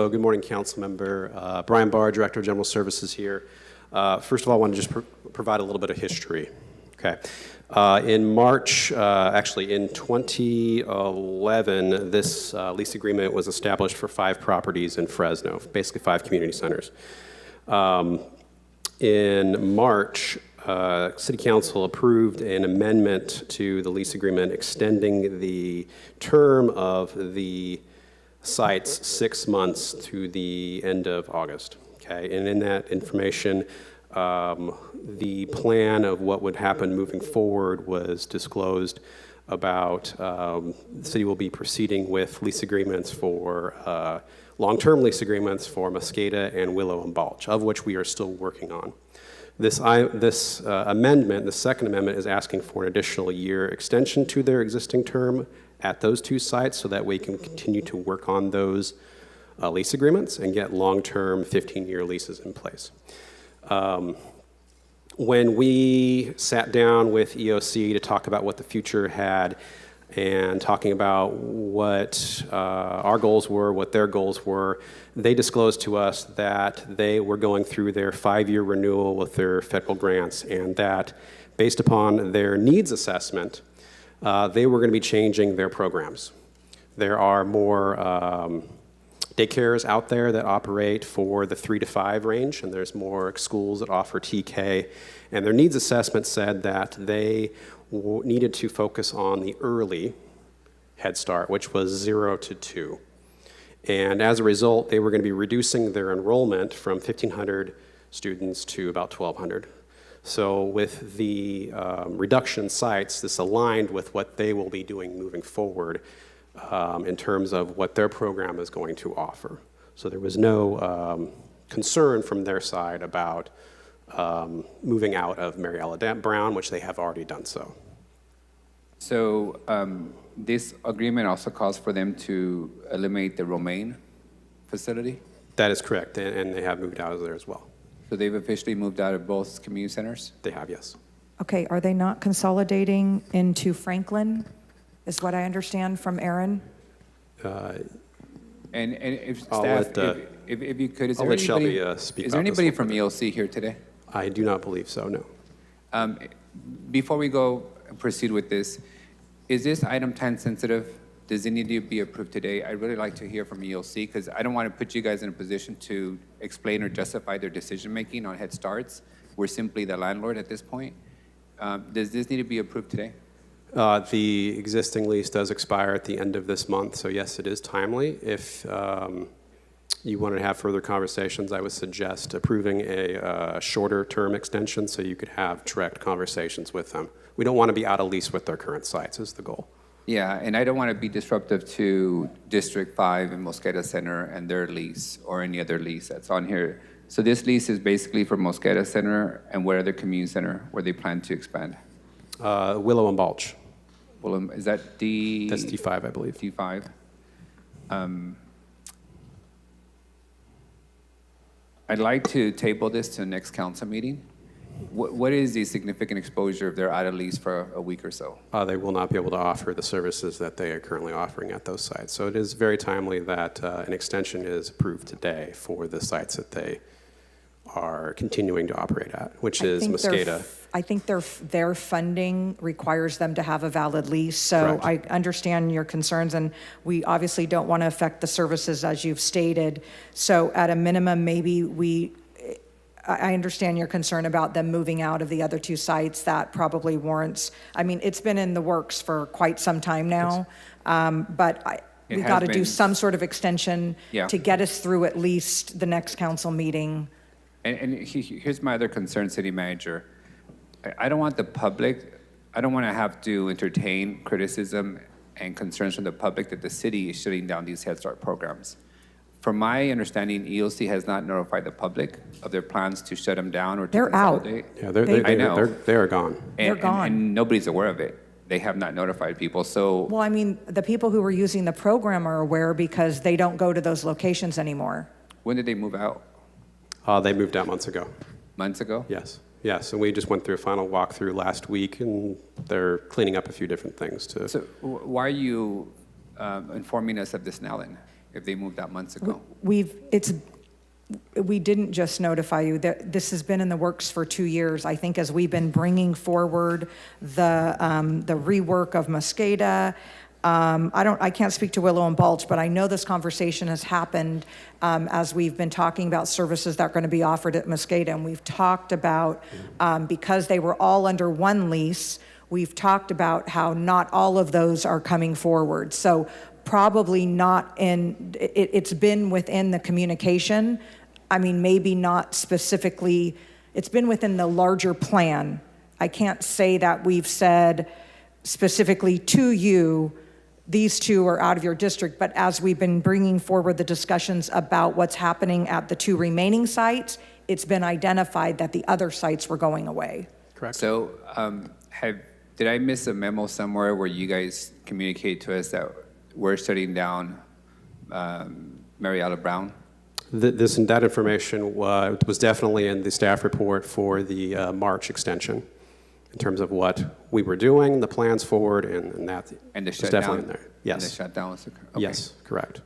good morning, Council Member. Brian Barr, Director of General Services here. First of all, I want to just provide a little bit of history. Okay. In March, actually in 2011, this lease agreement was established for 5 properties in Fresno, basically 5 community centers. In March, City Council approved an amendment to the lease agreement extending the term of the sites 6 months to the end of August. Okay, and in that information, the plan of what would happen moving forward was disclosed about the city will be proceeding with lease agreements for long-term lease agreements for Mosqueda and Willow and Balch, of which we are still working on. This amendment, the second amendment, is asking for an additional year extension to their existing term at those 2 sites so that we can continue to work on those lease agreements and get long-term 15-year leases in place. When we sat down with EOC to talk about what the future had and talking about what our goals were, what their goals were, they disclosed to us that they were going through their 5-year renewal with their federal grants, and that based upon their needs assessment, they were going to be changing their programs. There are more daycares out there that operate for the 3 to 5 range, and there's more schools that offer TK. And their needs assessment said that they needed to focus on the early Head Start, which was 0 to 2. And as a result, they were going to be reducing their enrollment from 1,500 students to about 1,200. So with the reduction sites, this aligned with what they will be doing moving forward in terms of what their program is going to offer. So there was no concern from their side about moving out of Mariella Brown, which they have already done so. So this agreement also calls for them to eliminate the Romaine facility? That is correct, and they have moved out of there as well. So they've officially moved out of both community centers? They have, yes. Okay, are they not consolidating into Franklin, is what I understand from Aaron? And if I'll staff, let, if you could, is I'll there let Shelby anybody, speak is there about this anybody one from further. ELC here today? I do not believe so, no. Before we go proceed with this, is this item time sensitive? Does it need to be approved today? I'd really like to hear from ELC because I don't want to put you guys in a position to explain or justify their decision-making on Head Starts. We're simply the landlord at this point. Does this need to be approved today? The existing lease does expire at the end of this month, so yes, it is timely. If you want to have further conversations, I would suggest approving a shorter term extension so you could have direct conversations with them. We don't want to be out of lease with their current sites is the goal. Yeah, and I don't want to be disruptive to District 5 and Mosqueda Center and their lease or any other lease that's on here. So this lease is basically for Mosqueda Center and what other community center where they plan to expand? Willow and Balch. Willow, is that D? That's D5, I believe. D5. I'd like to table this to the next council meeting. What is the significant exposure if they're out of lease for a week or so? They will not be able to offer the services that they are currently offering at those sites. So it is very timely that an extension is approved today for the sites that they are continuing to operate at, which is Mosqueda. I think their funding requires them to have a valid lease. So Correct. I understand your concerns, and we obviously don't want to affect the services as you've stated. So at a minimum, maybe I understand your concern about them moving out of the other 2 sites. That probably warrants, I mean, it's been in the works for quite some time now, but we got to do some sort of extension to get us through at least the next council meeting. And here's my other concern, City Manager. I don't want the public, I don't want to have to entertain criticism and concerns from the public that the city is shutting down these Head Start programs. From my understanding, EOC has not notified the public of their plans to shut them down or to consolidate. Yeah, I know. they are gone. They're gone. And nobody's aware of it. They have not notified people, so. Well, I mean, the people who were using the program are aware because they don't go to those locations anymore. When did they move out? They moved out months ago. Months ago? Yes. Yes, and we just went through a final walkthrough last week, and they're cleaning up a few different things too. So why are you informing us of this now then? if they moved out months ago? We didn't just notify you. This has been in the works for 2 years. I think as we've been bringing forward the rework of Mosqueda. I can't speak to Willow and Balch, but I know this conversation has happened as we've been talking about services that are going to be offered at Mosqueda. And we've talked about, because they were all under one lease, we've talked about how not all of those are coming forward. So probably not it's been within the communication. I mean, maybe not specifically, it's been within the larger plan. I can't say that we've said specifically to you, these two are out of your district, but as we've been bringing forward the discussions about what's happening at the 2 remaining sites, it's been identified that the other sites were going away. Correct. So did I miss a memo somewhere where you guys communicate to us that we're shutting down Mariella Brown? That information was definitely in the staff report for the March extension in terms of what we were doing, the plans forward, and that and the was definitely in there. Yes. And the shutdown was okay. Yes, correct.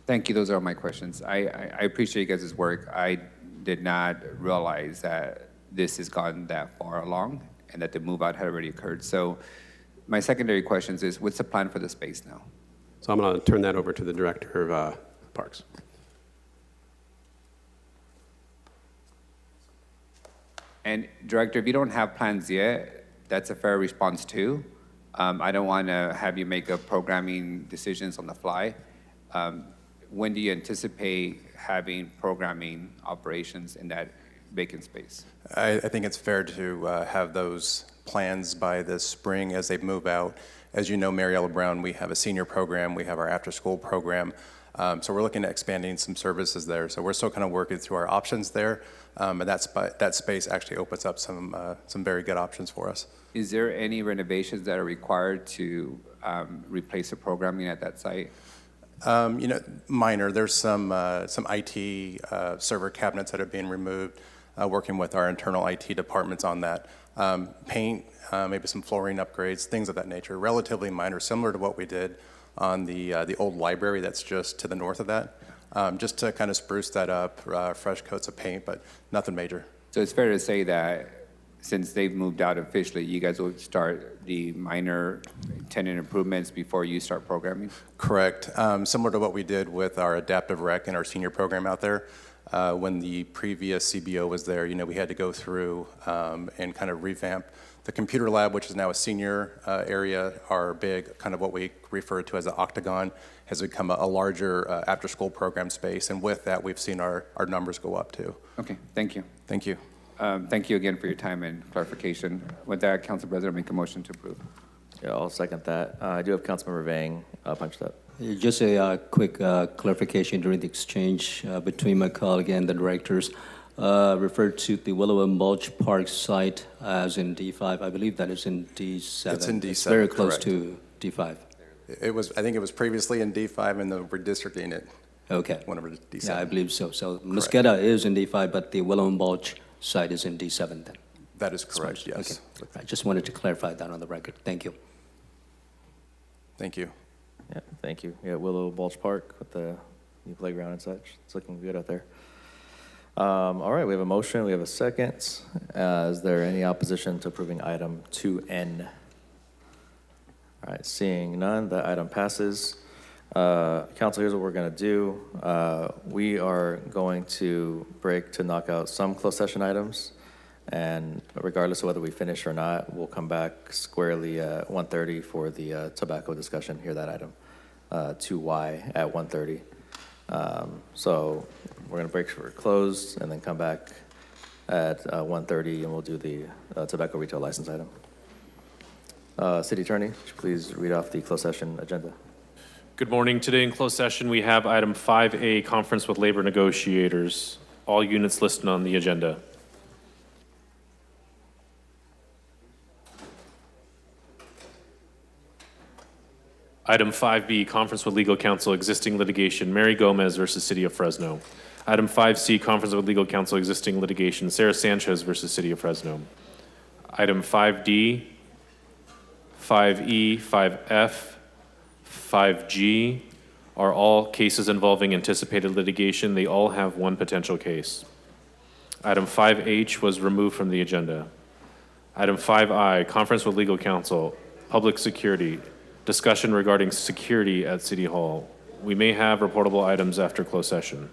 Thank you. Those are all my questions. I appreciate you guys' work. I did not realize that this has gone that far along and that the move out had already occurred. So my secondary questions is, what's the plan for the space now? So I'm going to turn that over to the Director of Parks. And Director, if you don't have plans yet, that's a fair response too. I don't want to have you make up programming decisions on the fly. When do you anticipate having programming operations in that vacant space? I think it's fair to have those plans by this spring as they move out. As you know, Mariella Brown, we have a senior program, we have our after-school program. So we're looking at expanding some services there. So we're still kind of working through our options there. And that space actually opens up some very good options for us. Is there any renovations that are required to replace the programming at that site? Minor. There's some IT server cabinets that are being removed, working with our internal IT departments on that. Paint, maybe some flooring upgrades, things of that nature. Relatively minor, similar to what we did on the old library that's just to the north of that. Just to kind of spruce that up, fresh coats of paint, but nothing major. So it's fair to say that since they've moved out officially, you guys will start the minor tenant improvements before you start programming? Correct. Similar to what we did with our adaptive rec and our senior program out there. When the previous CBO was there, we had to go through and kind of revamp the computer lab, which is now a senior area. Our big, kind of what we refer to as an octagon, has become a larger after-school program space. And with that, we've seen our numbers go up too. Okay, thank you. Thank you. Thank you again for your time and clarification. With that, Council President, make a motion to approve. Yeah, I'll second that. I do have Councilmember Vang punched up. Just a quick clarification during the exchange between my colleague and the directors. Referred to the Willow and Mulch Park site as in D5. I believe that is in D7. It's in D7. It's very close correct. to D5. I think it was previously in D5, and then we're redistricting it. Okay. Whenever D7. Yeah, I believe so. So Mosqueda is in D5, but the Willow and Mulch site is in D7 then. That is correct, yes. Okay. I just wanted to clarify that on the record. Thank you. Thank you. Yeah, thank you. Yeah, Willow Balch Park with the new playground and such. It's looking good out there. All right, we have a motion. We have a second. Is there any opposition to approving item 2N? All right, seeing none, that item passes. Council, here's what we're going to do. We are going to break to knock out some closed session items. And regardless of whether we finish or not, we'll come back squarely at 1:30 for the tobacco discussion. Hear that item, 2Y at 1:30. So we're going to break for closed and then come back at 1:30 and we'll do the tobacco retail license item. City Attorney, would you please read off the closed session agenda? Good morning. Today in closed session, we have item 5A, conference with labor negotiators. All units listed on the agenda. Item 5B, conference with legal counsel, existing litigation, Mary Gomez versus City of Fresno. Item 5C, conference with legal counsel, existing litigation, Sarah Sanchez versus City of Fresno. Item 5D, 5E, 5F, 5G, are all cases involving anticipated litigation. They all have one potential case. Item 5H was removed from the agenda. Item 5I, conference with legal counsel, public security, discussion regarding security at City Hall. We may have reportable items after closed session.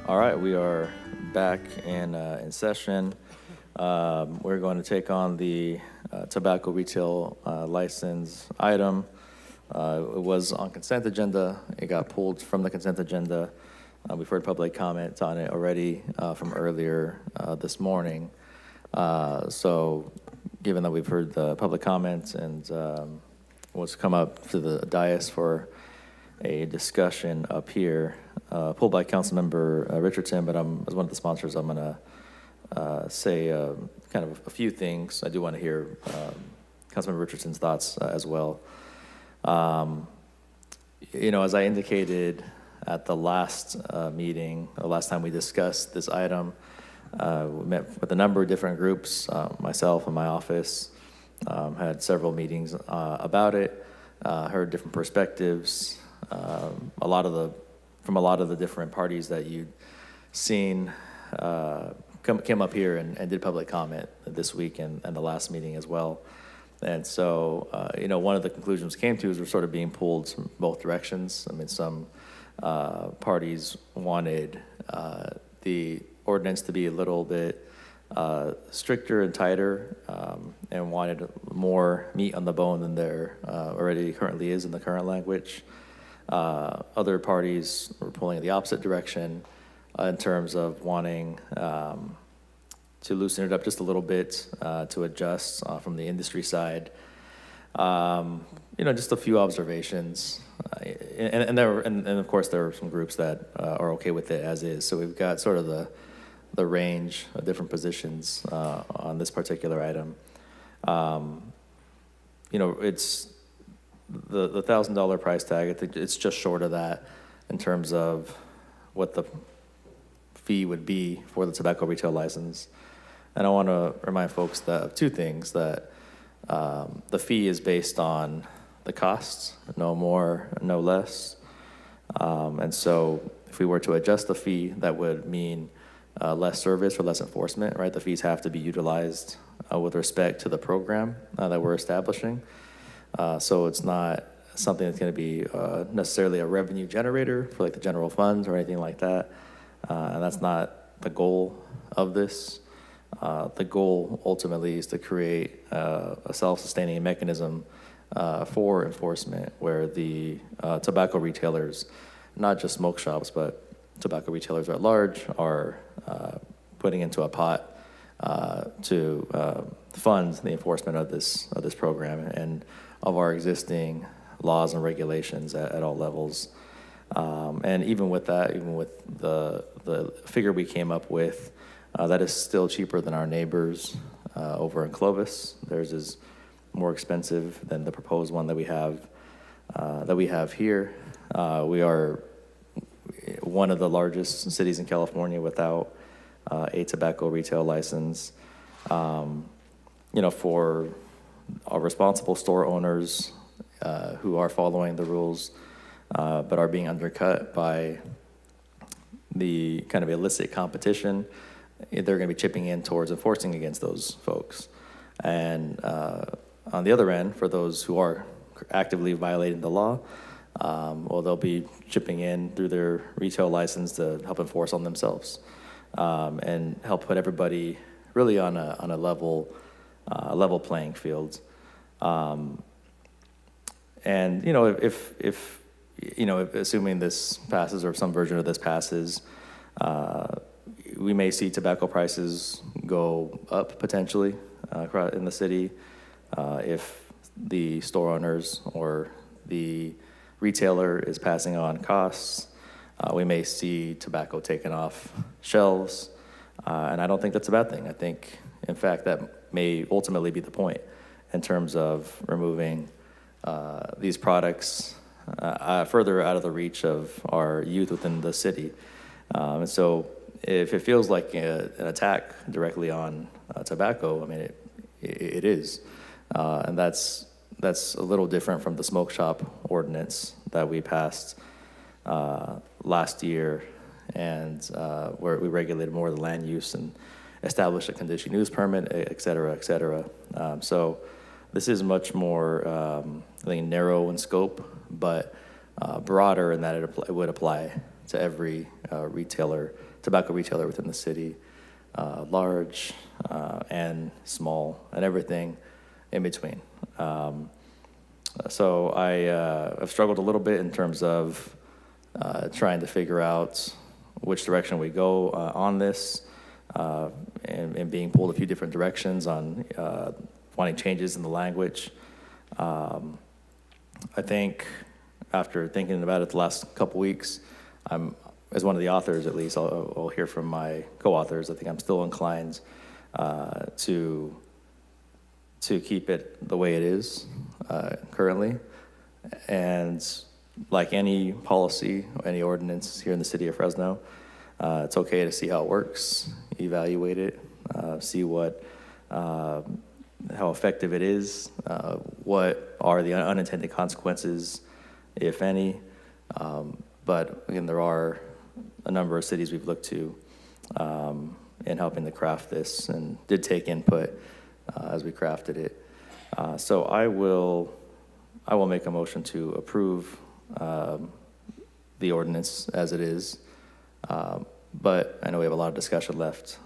All right, we are back in session. We're going to take on the tobacco retail license item. It was on consent agenda. It got pulled from the consent agenda. We've heard public comment on it already from earlier this morning. So given that we've heard the public comments and what's come up to the dais for a discussion up here, pulled by Councilmember Richardson, but as one of the sponsors, I'm going to say kind of a few things. I do want to hear Councilmember Richardson's thoughts as well. As I indicated at the last meeting, the last time we discussed this item, we met with a number of different groups. Myself and my office had several meetings about it, heard different perspectives, from a lot of the different parties that you'd seen came up here and did public comment this week and the last meeting as well. And so, one of the conclusions we came to is we're sort of being pulled from both directions. I mean, some parties wanted the ordinance to be a little bit stricter and tighter and wanted more meat on the bone than there already currently is in the current language. Other parties were pulling in the opposite direction in terms of wanting to loosen it up just a little bit, to adjust from the industry side. Just a few observations. And of course, there are some groups that are okay with it as is. So we've got sort of the range of different positions on this particular item. It's the $1,000 price tag. I think it's just short of that in terms of what the fee would be for the tobacco retail license. And I want to remind folks of two things, that the fee is based on the costs, no more, no less. And so if we were to adjust the fee, that would mean less service or less enforcement, right? The fees have to be utilized with respect to the program that we're establishing. So it's not something that's going to be necessarily a revenue generator for like the general funds or anything like that. And that's not the goal of this. The goal ultimately is to create a self-sustaining mechanism for enforcement where the tobacco retailers, not just smoke shops, but tobacco retailers at large, are putting into a pot to fund the enforcement of this program and of our existing laws and regulations at all levels. And even with that, even with the figure we came up with, that is still cheaper than our neighbors over in Clovis. Theirs is more expensive than the proposed one that we have here. We are one of the largest cities in California without a tobacco retail license. For our responsible store owners who are following the rules, but are being undercut by the kind of illicit competition, they're going to be chipping in towards enforcing against those folks. And on the other end, for those who are actively violating the law, they'll be chipping in through their retail license to help enforce on themselves and help put everybody really on a level playing field. And if assuming this passes or if some version of this passes, we may see tobacco prices go up potentially in the city if the store owners or the retailer is passing on costs. We may see tobacco taken off shelves, and I don't think that's a bad thing. I think, in fact, that may ultimately be the point in terms of removing these products further out of the reach of our youth within the city. And so if it feels like an attack directly on tobacco, I mean, it is. And that's a little different from the smoke shop ordinance that we passed last year, and where we regulated more of the land use and established a conditional use permit, et cetera, et cetera. So this is much more, I think, narrow in scope, but broader in that it would apply to every tobacco retailer within the city, large and small, and everything in between. So I've struggled a little bit in terms of trying to figure out which direction we go on this, and being pulled a few different directions on wanting changes in the language. I think after thinking about it the last couple weeks, as one of the authors at least, I'll hear from my co-authors, I think I'm still inclined to keep it the way it is currently. And like any policy, any ordinance here in the city of Fresno, it's okay to see how it works, evaluate it, see how effective it is, what are the unintended consequences, if any. But again, there are a number of cities we've looked to in helping to craft this, and did take input as we crafted it. So I will make a motion to approve the ordinance as it is. But I know we have a lot of discussion left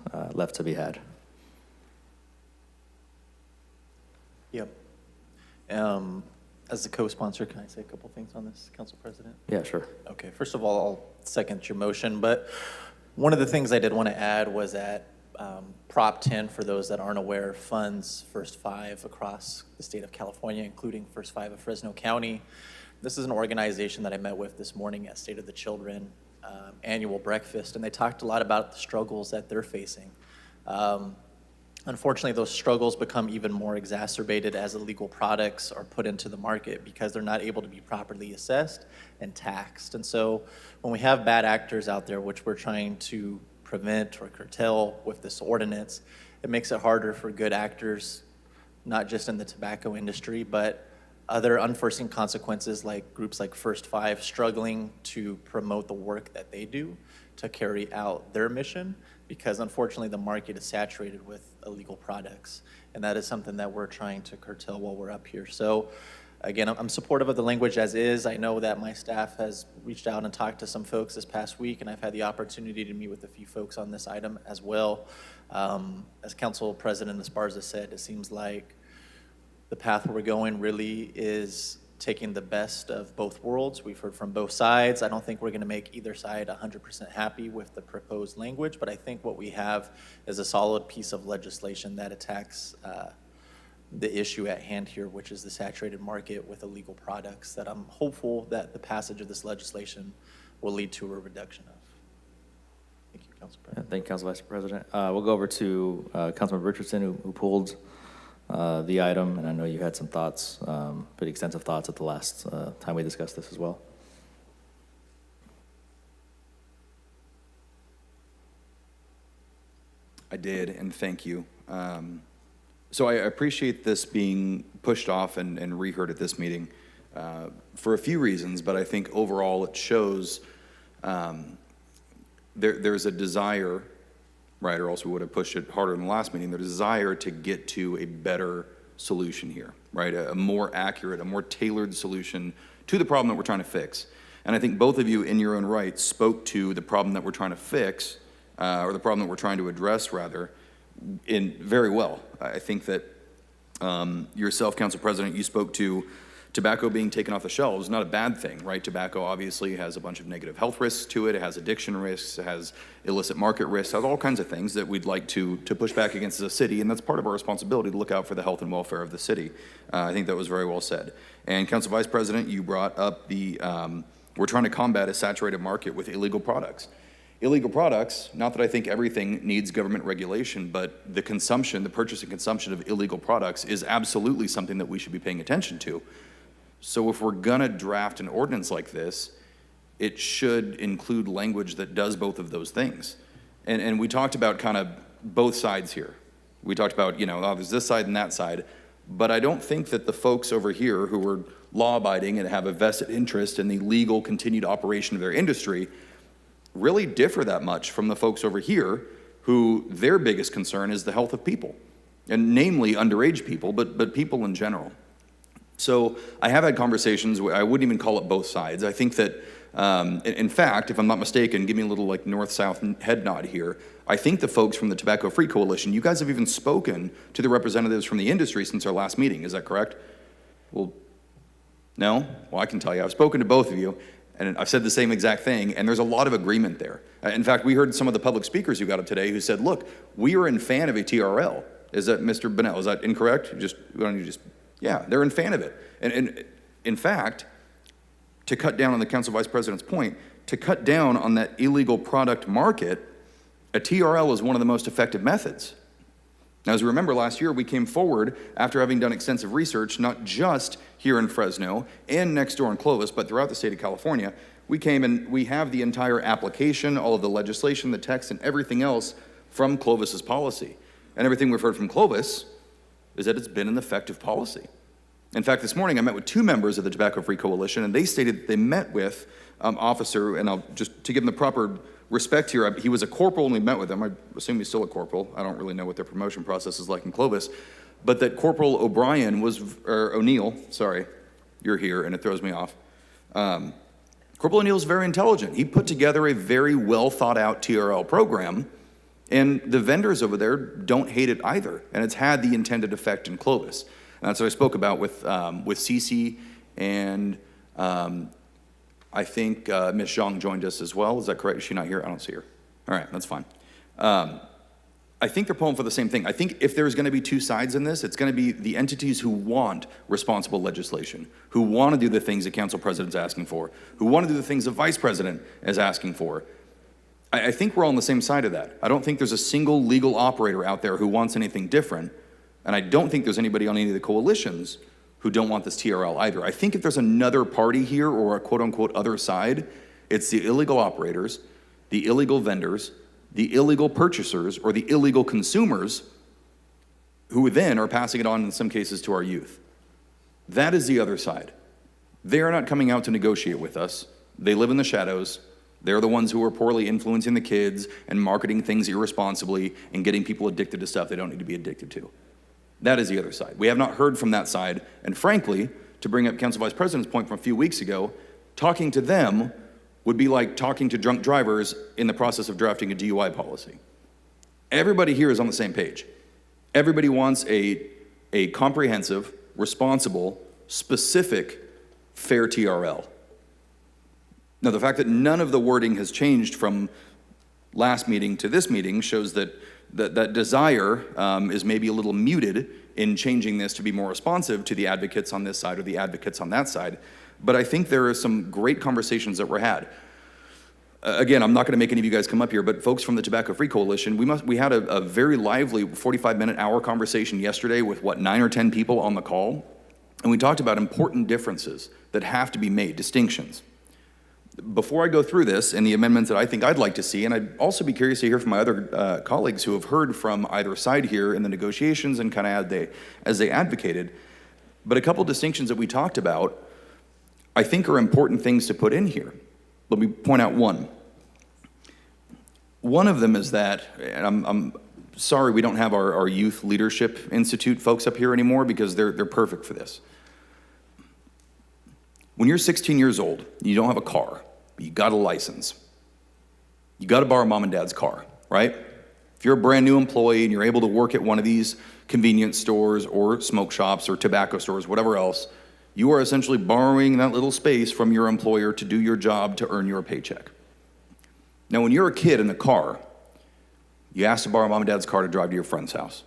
to be had. Yep. As the co-sponsor, can I say a couple things on this, Council President? Yeah, sure. Okay, first of all, I'll second your motion, but one of the things I did want to add was that Prop 10, for those that aren't aware, funds First Five across the state of California, including First Five of Fresno County. This is an organization that I met with this morning at State of the Children annual breakfast, and they talked a lot about the struggles that they're facing. Unfortunately, those struggles become even more exacerbated as illegal products are put into the market because they're not able to be properly assessed and taxed. And so when we have bad actors out there, which we're trying to prevent or curtail with this ordinance, it makes it harder for good actors, not just in the tobacco industry, but other unforeseen consequences like groups like First Five struggling to promote the work that they do to carry out their mission, because unfortunately the market is saturated with illegal products, and that is something that we're trying to curtail while we're up here. So again, I'm supportive of the language as is. I know that my staff has reached out and talked to some folks this past week, and I've had the opportunity to meet with a few folks on this item as well. As Council President Esparza said, it seems like the path where we're going really is taking the best of both worlds. We've heard from both sides. I don't think we're going to make either side 100% happy with the proposed language, but I think what we have is a solid piece of legislation that attacks the issue at hand here, which is the saturated market with illegal products, that I'm hopeful that the passage of this legislation will lead to a reduction of. Thank you, Council President. Thank you, Council Vice President. We'll go over to Councilmember Richardson, who pulled the item, and I know you had some thoughts, pretty extensive thoughts at the last time we discussed this as well. I did, and thank you. So I appreciate this being pushed off and reheard at this meeting for a few reasons, but I think overall it shows there's a desire, right, or else we would have pushed it harder in the last meeting, the desire to get to a better solution here, right? A more accurate, a more tailored solution to the problem that we're trying to fix. And I think both of you in your own right spoke to the problem that we're trying to fix, or the problem that we're trying to address rather, in very well. I think that yourself, Council President, you spoke to tobacco being taken off the shelves. Not a bad thing, right? Tobacco obviously has a bunch of negative health risks to it. It has addiction risks, it has illicit market risks, it has all kinds of things that we'd like to push back against as a city, and that's part of our responsibility to look out for the health and welfare of the city. I think that was very well said. And Council Vice President, you brought up the, we're trying to combat a saturated market with illegal products. Illegal products, not that I think everything needs government regulation, but the consumption, the purchase and consumption of illegal products is absolutely something that we should be paying attention to. So if we're gonna draft an ordinance like this, it should include language that does both of those things. And we talked about kind of both sides here. We talked about, you know, oh, there's this side and that side, but I don't think that the folks over here who are law-abiding and have a vested interest in the legal continued operation of their industry really differ that much from the folks over here who their biggest concern is the health of people, and namely underage people, but people in general. So I have had conversations where I wouldn't even call it both sides. I think that, in fact, if I'm not mistaken, give me a little like north-south head nod here. I think the folks from the Tobacco Free Coalition, you guys have even spoken to the representatives from the industry since our last meeting. Is that correct? Well, no? Well, I can tell you, I've spoken to both of you, and I've said the same exact thing, and there's a lot of agreement there. In fact, we heard some of the public speakers who got up today who said, look, we are in fan of a TRL. Is that, Mr. Bennell, is that incorrect? Why don't you just, yeah, they're in fan of it. And in fact, to cut down on the Council Vice President's point, to cut down on that illegal product market, a TRL is one of the most effective methods. Now, as you remember, last year we came forward after having done extensive research, not just here in Fresno and next door in Clovis, but throughout the state of California. We came and we have the entire application, all of the legislation, the text, and everything else from Clovis's policy. And everything we've heard from Clovis is that it's been an effective policy. In fact, this morning I met with 2 members of the Tobacco Free Coalition, and they stated that they met with officer, and I'll just, to give him the proper respect here, he was a corporal when we met with him. I assume he's still a corporal. I don't really know what their promotion process is like in Clovis, but that Corporal O'Brien was, or O'Neill, sorry, you're here and it throws me off. Corporal O'Neill is very intelligent. He put together a very well thought out TRL program, and the vendors over there don't hate it either, and it's had the intended effect in Clovis. And that's what I spoke about with Cece, and I think Ms. Zhang joined us as well. Is that correct? Is she not here? I don't see her. All right, that's fine. I think they're pulling for the same thing. I think if there's going to be 2 sides in this, it's going to be the entities who want responsible legislation, who want to do the things the council president's asking for, who want to do the things the vice president is asking for. I think we're all on the same side of that. I don't think there's a single legal operator out there who wants anything different, and I don't think there's anybody on any of the coalitions who don't want this TRL either. I think if there's another party here or a quote-unquote other side, it's the illegal operators, the illegal vendors, the illegal purchasers, or the illegal consumers who then are passing it on in some cases to our youth. That is the other side. They are not coming out to negotiate with us. They live in the shadows. They're the ones who are poorly influencing the kids and marketing things irresponsibly and getting people addicted to stuff they don't need to be addicted to. That is the other side. We have not heard from that side, and frankly, to bring up Council Vice President's point from a few weeks ago, talking to them would be like talking to drunk drivers in the process of drafting a DUI policy. Everybody here is on the same page. Everybody wants a comprehensive, responsible, specific, fair TRL. Now, the fact that none of the wording has changed from last meeting to this meeting shows that that desire is maybe a little muted in changing this to be more responsive to the advocates on this side or the advocates on that side. But I think there are some great conversations that were had. Again, I'm not going to make any of you guys come up here, but folks from the Tobacco Free Coalition, we had a very lively 45-minute hour conversation yesterday with, 9 or 10 people on the call, and we talked about important differences that have to be made, distinctions. Before I go through this and the amendments that I think I'd like to see, and I'd also be curious to hear from my other colleagues who have heard from either side here in the negotiations and kind of as they advocated, but a couple distinctions that we talked about I think are important things to put in here. Let me point out one. One of them is that, and I'm sorry we don't have our Youth Leadership Institute folks up here anymore because they're perfect for this. When you're 16 years old, you don't have a car, but you got a license. You got to borrow mom and dad's car, right? If you're a brand new employee and you're able to work at one of these convenience stores or smoke shops or tobacco stores, whatever else, you are essentially borrowing that little space from your employer to do your job to earn your paycheck. Now, when you're a kid in the car, you ask to borrow mom and dad's car to drive to your friend's house.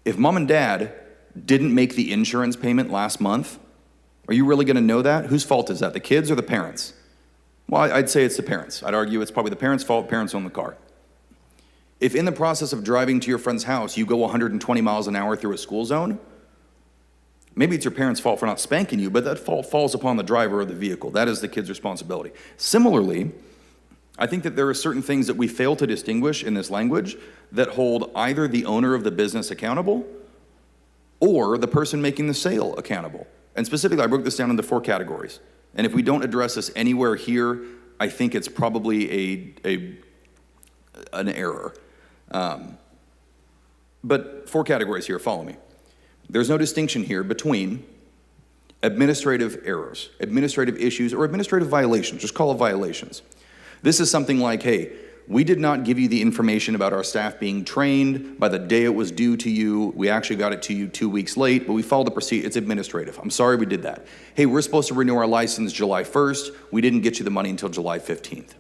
If mom and dad didn't make the insurance payment last month, are you really going to know that? Whose fault is that, the kids or the parents? Well, I'd say it's the parents. I'd argue it's probably the parents' fault. Parents own the car. If in the process of driving to your friend's house, you go 120 miles an hour through a school zone, maybe it's your parents' fault for not spanking you, but that fault falls upon the driver of the vehicle. That is the kid's responsibility. Similarly, I think that there are certain things that we fail to distinguish in this language that hold either the owner of the business accountable or the person making the sale accountable. And specifically, I broke this down into 4 categories. And if we don't address this anywhere here, I think it's probably an error. But 4 categories here, follow me. There's no distinction here between administrative errors, administrative issues, or administrative violations. Just call it violations. This is something like, hey, we did not give you the information about our staff being trained by the day it was due to you. We actually got it to you 2 weeks late, but we followed the procedure. It's administrative. I'm sorry we did that. Hey, we're supposed to renew our license July 1st. We didn't get you the money until July 15th.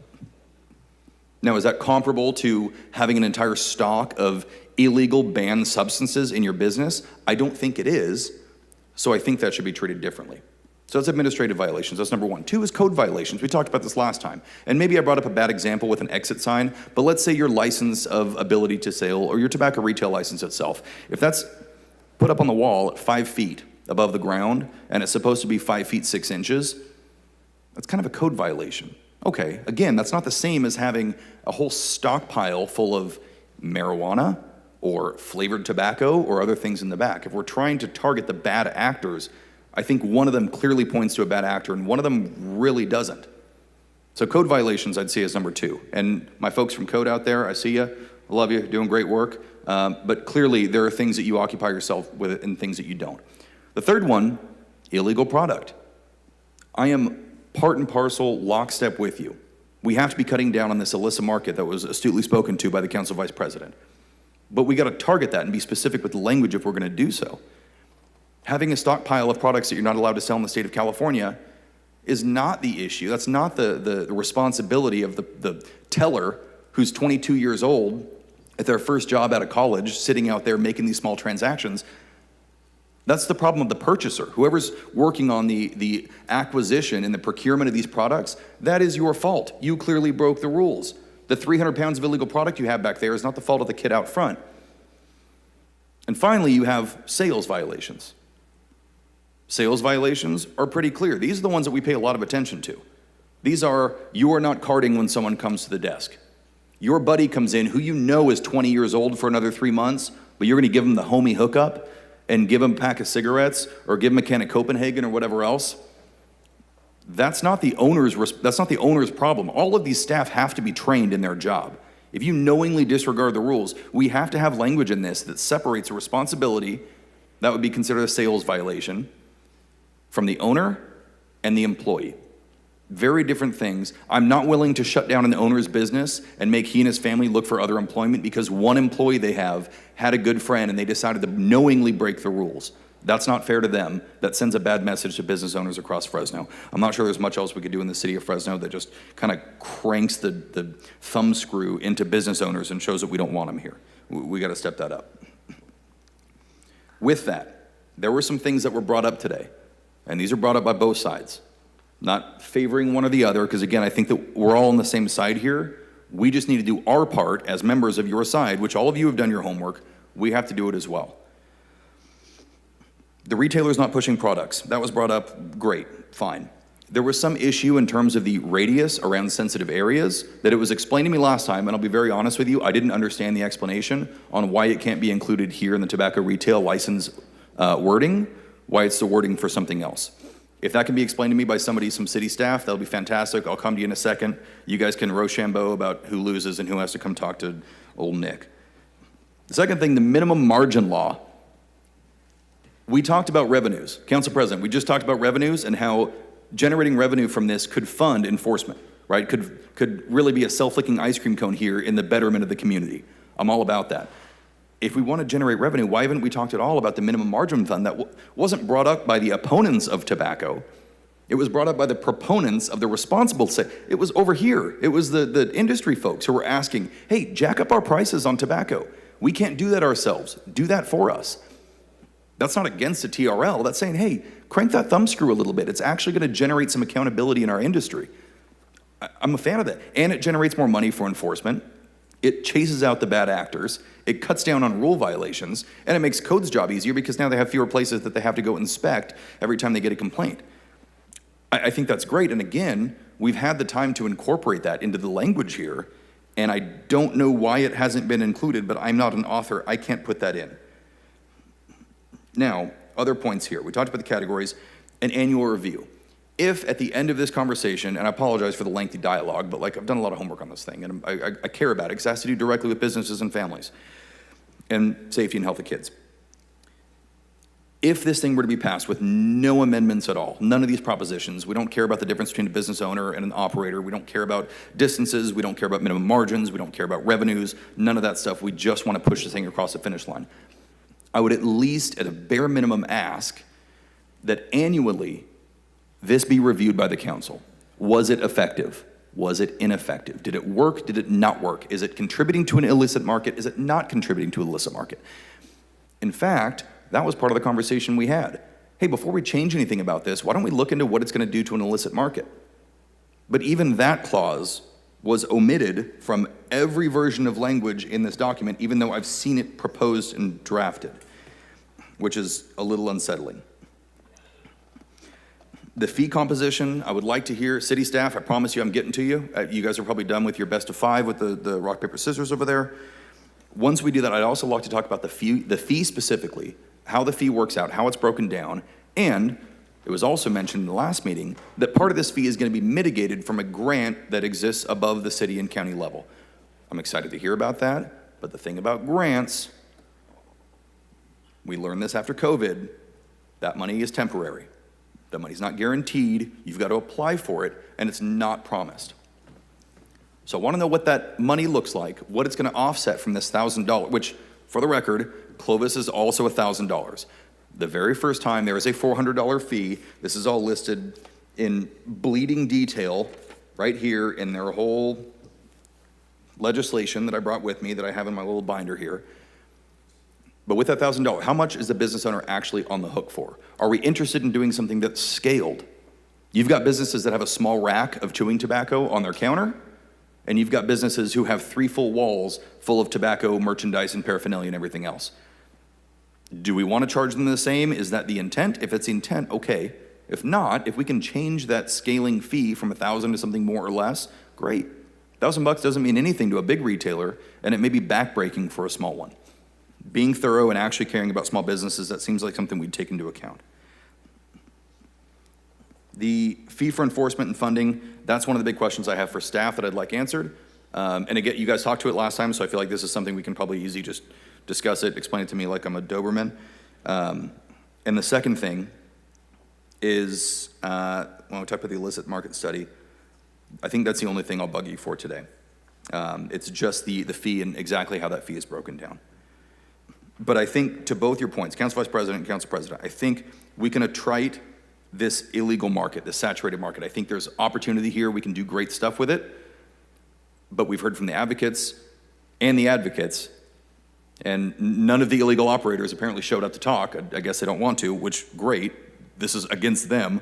Now, is that comparable to having an entire stock of illegal banned substances in your business? I don't think it is, so I think that should be treated differently. So that's administrative violations. That's number one. Two is code violations. We talked about this last time. And maybe I brought up a bad example with an exit sign, but let's say your license of ability to sell or your tobacco retail license itself, if that's put up on the wall at 5 feet above the ground and it's supposed to be 5 feet 6 inches, that's kind of a code violation. Okay, again, that's not the same as having a whole stockpile full of marijuana or flavored tobacco or other things in the back. If we're trying to target the bad actors, I think one of them clearly points to a bad actor and one of them really doesn't. So code violations I'd see as number two. And my folks from code out there, I see you, I love you, doing great work. But clearly there are things that you occupy yourself with and things that you don't. The third one, illegal product. I am part and parcel, lockstep with you. We have to be cutting down on this illicit market that was astutely spoken to by the Council Vice President. But we got to target that and be specific with the language if we're going to do so. Having a stockpile of products that you're not allowed to sell in the state of California is not the issue. That's not the responsibility of the teller who's 22 years old at their first job out of college, sitting out there making these small transactions. That's the problem of the purchaser. Whoever's working on the acquisition and the procurement of these products, that is your fault. You clearly broke the rules. The 300 pounds of illegal product you have back there is not the fault of the kid out front. And finally, you have sales violations. Sales violations are pretty clear. These are the ones that we pay a lot of attention to. These are, you are not carding when someone comes to the desk. Your buddy comes in who you know is 20 years old for another 3 months, but you're going to give him the homie hookup and give him a pack of cigarettes or give him a can of Copenhagen or whatever else. That's not the owner's problem. All of these staff have to be trained in their job. If you knowingly disregard the rules, we have to have language in this that separates a responsibility, that would be considered a sales violation, from the owner and the employee. Very different things. I'm not willing to shut down an owner's business and make he and his family look for other employment because one employee they have had a good friend and they decided to knowingly break the rules. That's not fair to them. That sends a bad message to business owners across Fresno. I'm not sure there's much else we could do in the city of Fresno that just kind of cranks the thumb screw into business owners and shows that we don't want them here. We got to step that up. With that, there were some things that were brought up today, and these are brought up by both sides. Not favoring one or the other, because again, I think that we're all on the same side here. We just need to do our part as members of your side, which all of you have done your homework. We have to do it as well. The retailer's not pushing products. That was brought up, great, fine. There was some issue in terms of the radius around sensitive areas that it was explained to me last time, and I'll be very honest with you, I didn't understand the explanation on why it can't be included here in the tobacco retail license wording, why it's the wording for something else. If that can be explained to me by somebody, some city staff, that'll be fantastic. I'll come to you in a second. You guys can Rochambeau about who loses and who has to come talk to old Nick. The second thing, the minimum margin law. We talked about revenues. Council President, we just talked about revenues and how generating revenue from this could fund enforcement, right? Could really be a self-licking ice cream cone here in the betterment of the community. I'm all about that. If we want to generate revenue, why haven't we talked at all about the minimum margin fund that wasn't brought up by the opponents of tobacco? It was brought up by the proponents of the responsible sale. It was over here. It was the industry folks who were asking, hey, jack up our prices on tobacco. We can't do that ourselves. Do that for us. That's not against the TRL. That's saying, hey, crank that thumb screw a little bit. It's actually going to generate some accountability in our industry. I'm a fan of that. And it generates more money for enforcement. It chases out the bad actors. It cuts down on rule violations. And it makes code's job easier because now they have fewer places that they have to go inspect every time they get a complaint. I think that's great. And again, we've had the time to incorporate that into the language here. And I don't know why it hasn't been included, but I'm not an author. I can't put that in. Now, other points here. We talked about the categories, an annual review. If at the end of this conversation, and I apologize for the lengthy dialogue, but like I've done a lot of homework on this thing, and I care about it because it has to do directly with businesses and families and safety and health of kids. if this thing were to be passed with no amendments at all, none of these propositions, we don't care about the difference between a business owner and an operator, we don't care about distances, we don't care about minimum margins, we don't care about revenues, none of that stuff, we just want to push this thing across the finish line. I would at least, at a bare minimum, ask that annually this be reviewed by the council. Was it effective? Was it ineffective? Did it work? Did it not work? Is it contributing to an illicit market? Is it not contributing to an illicit market? In fact, that was part of the conversation we had. Hey, before we change anything about this, why don't we look into what it's going to do to an illicit market? But even that clause was omitted from every version of language in this document, even though I've seen it proposed and drafted, which is a little unsettling. The fee composition, I would like to hear, city staff, I promise you I'm getting to you. You guys are probably done with your best of 5 with the rock, paper, scissors over there. Once we do that, I'd also like to talk about the fee specifically, how the fee works out, how it's broken down, and it was also mentioned in the last meeting that part of this fee is going to be mitigated from a grant that exists above the city and county level. I'm excited to hear about that, but the thing about grants, we learned this after COVID, that money is temporary. That money's not guaranteed, you've got to apply for it, and it's not promised. So I want to know what that money looks like, what it's going to offset from this $1,000, which, for the record, Clovis is also $1,000. The very first time there is a $400 fee, this is all listed in bleeding detail right here in their whole legislation that I brought with me that I have in my little binder here. But with that $1,000, how much is the business owner actually on the hook for? Are we interested in doing something that's scaled? You've got businesses that have a small rack of chewing tobacco on their counter, and you've got businesses who have 3 full walls full of tobacco, merchandise, and paraphernalia and everything else. Do we want to charge them the same? Is that the intent? If it's the intent, okay. If not, if we can change that scaling fee from $1,000 to something more or less, great. $1,000 doesn't mean anything to a big retailer, and it may be backbreaking for a small one. Being thorough and actually caring about small businesses, that seems like something we'd take into account. The fee for enforcement and funding, that's one of the big questions I have for staff that I'd like answered. And again, you guys talked to it last time, so I feel like this is something we can probably easily just discuss it, explain it to me like I'm a Doberman. And the second thing is, when we talk about the illicit market study, I think that's the only thing I'll bug you for today. It's just the fee and exactly how that fee is broken down. But I think to both your points, Council Vice President and Council President, I think we can attrite this illegal market, this saturated market. I think there's opportunity here. We can do great stuff with it. But we've heard from the advocates, and none of the illegal operators apparently showed up to talk. I guess they don't want to, which, great. This is against them.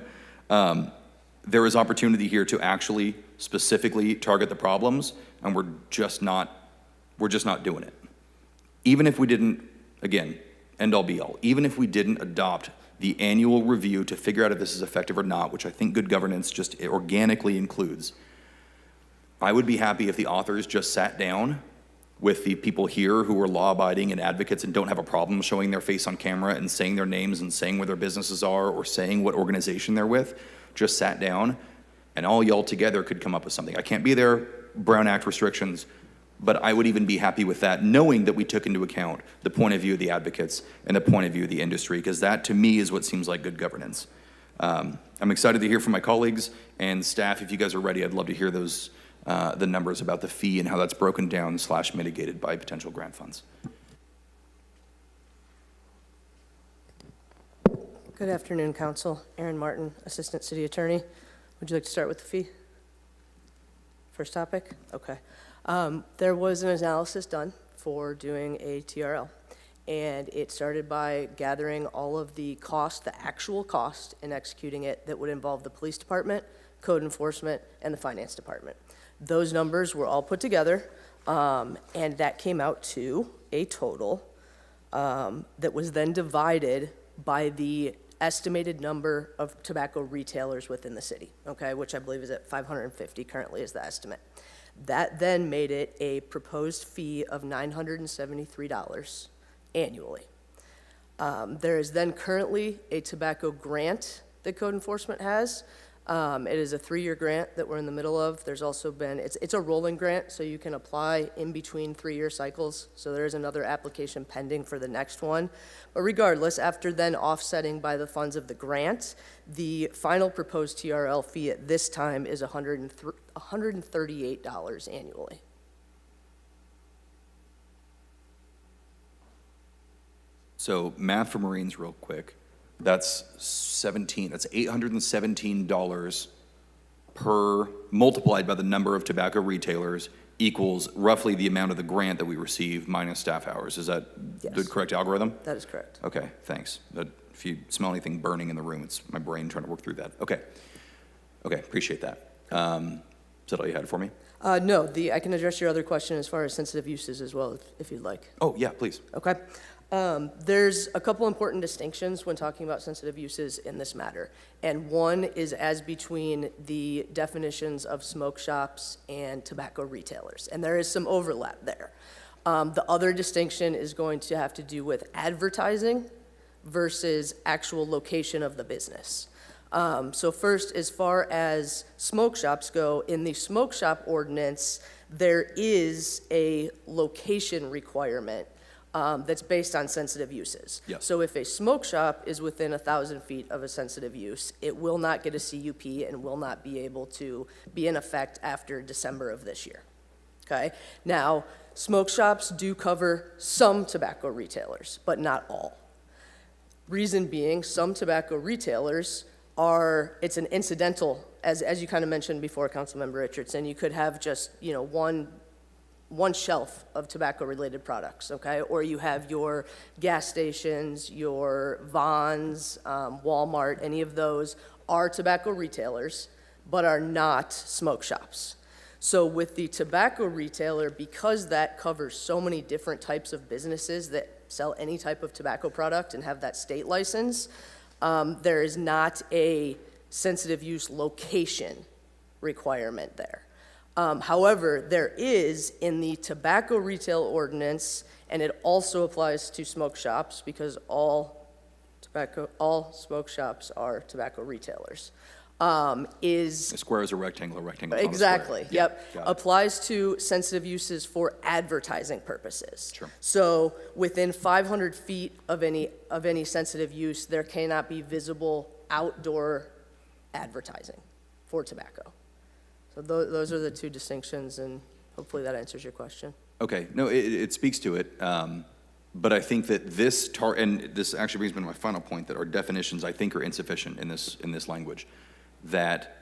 There is opportunity here to actually specifically target the problems, and we're just not doing it. Even if we didn't, again, end all be all, even if we didn't adopt the annual review to figure out if this is effective or not, which I think good governance just organically includes, I would be happy if the authors just sat down with the people here who are law-abiding and advocates and don't have a problem showing their face on camera and saying their names and saying where their businesses are or saying what organization they're with, just sat down, and all y'all together could come up with something. I can't be there, Brown Act restrictions, but I would even be happy with that, knowing that we took into account the point of view of the advocates and the point of view of the industry, because that, to me, is what seems like good governance. I'm excited to hear from my colleagues and staff. If you guys are ready, I'd love to hear those, the numbers about the fee and how that's broken down / mitigated by potential grant funds. Good afternoon, Council. Aaron Martin, Assistant City Attorney. Would you like to start with the fee? First topic? Okay. There was an analysis done for doing a TRL, and it started by gathering all of the cost, the actual cost in executing it that would involve the police department, code enforcement, and the finance department. Those numbers were all put together, and that came out to a total that was then divided by the estimated number of tobacco retailers within the city, okay, which I believe is at 550 currently is the estimate. That then made it a proposed fee of $973 annually. There is then currently a tobacco grant that code enforcement has It is a 3-year grant that we're in the middle of. There's also been, it's a rolling grant, so you can apply in between 3-year cycles. So there is another application pending for the next one. But regardless, after then offsetting by the funds of the grant, the final proposed TRL fee at this time is $138 annually. So math for Marines real quick. That's $817 per, multiplied by the number of tobacco retailers equals roughly the amount of the grant that we receive minus staff hours. Is that the correct algorithm? That is correct. Okay, thanks. If you smell anything burning in the room, it's my brain trying to work through that. Okay, appreciate that. Is that all you had for me? No, I can address your other question as far as sensitive uses as well, if you'd like. Oh, yeah, please. Okay. There's a couple important distinctions when talking about sensitive uses in this matter. And one is as between the definitions of smoke shops and tobacco retailers. And there is some overlap there. The other distinction is going to have to do with advertising versus actual location of the business. So first, as far as smoke shops go, in the smoke shop ordinance, there is a location requirement that's based on sensitive uses. Yes. So if a smoke shop is within 1,000 feet of a sensitive use, it will not get a CUP and will not be able to be in effect after December of this year. Okay? Now, smoke shops do cover some tobacco retailers, but not all. Reason being, some tobacco retailers it's an incidental, as you kind of mentioned before, Councilmember Richardson, you could have just, one shelf of tobacco-related products, okay? Or you have your gas stations, your Vons, Walmart, any of those are tobacco retailers, but are not smoke shops. So with the tobacco retailer, because that covers so many different types of businesses that sell any type of tobacco product and have that state license, there is not a sensitive use location requirement there. However, there is in the tobacco retail ordinance, and it also applies to smoke shops because all smoke shops are tobacco retailers. A square is a rectangle is not a exactly, square. yep. Yeah, Applies to sensitive uses for advertising purposes. Sure. So within 500 feet of any sensitive use, there cannot be visible outdoor advertising for tobacco. So those are the two distinctions, and hopefully that answers your question. Okay, no, it speaks to it, but I think that and this actually brings me to my final point, that our definitions, I think, are insufficient in this language. That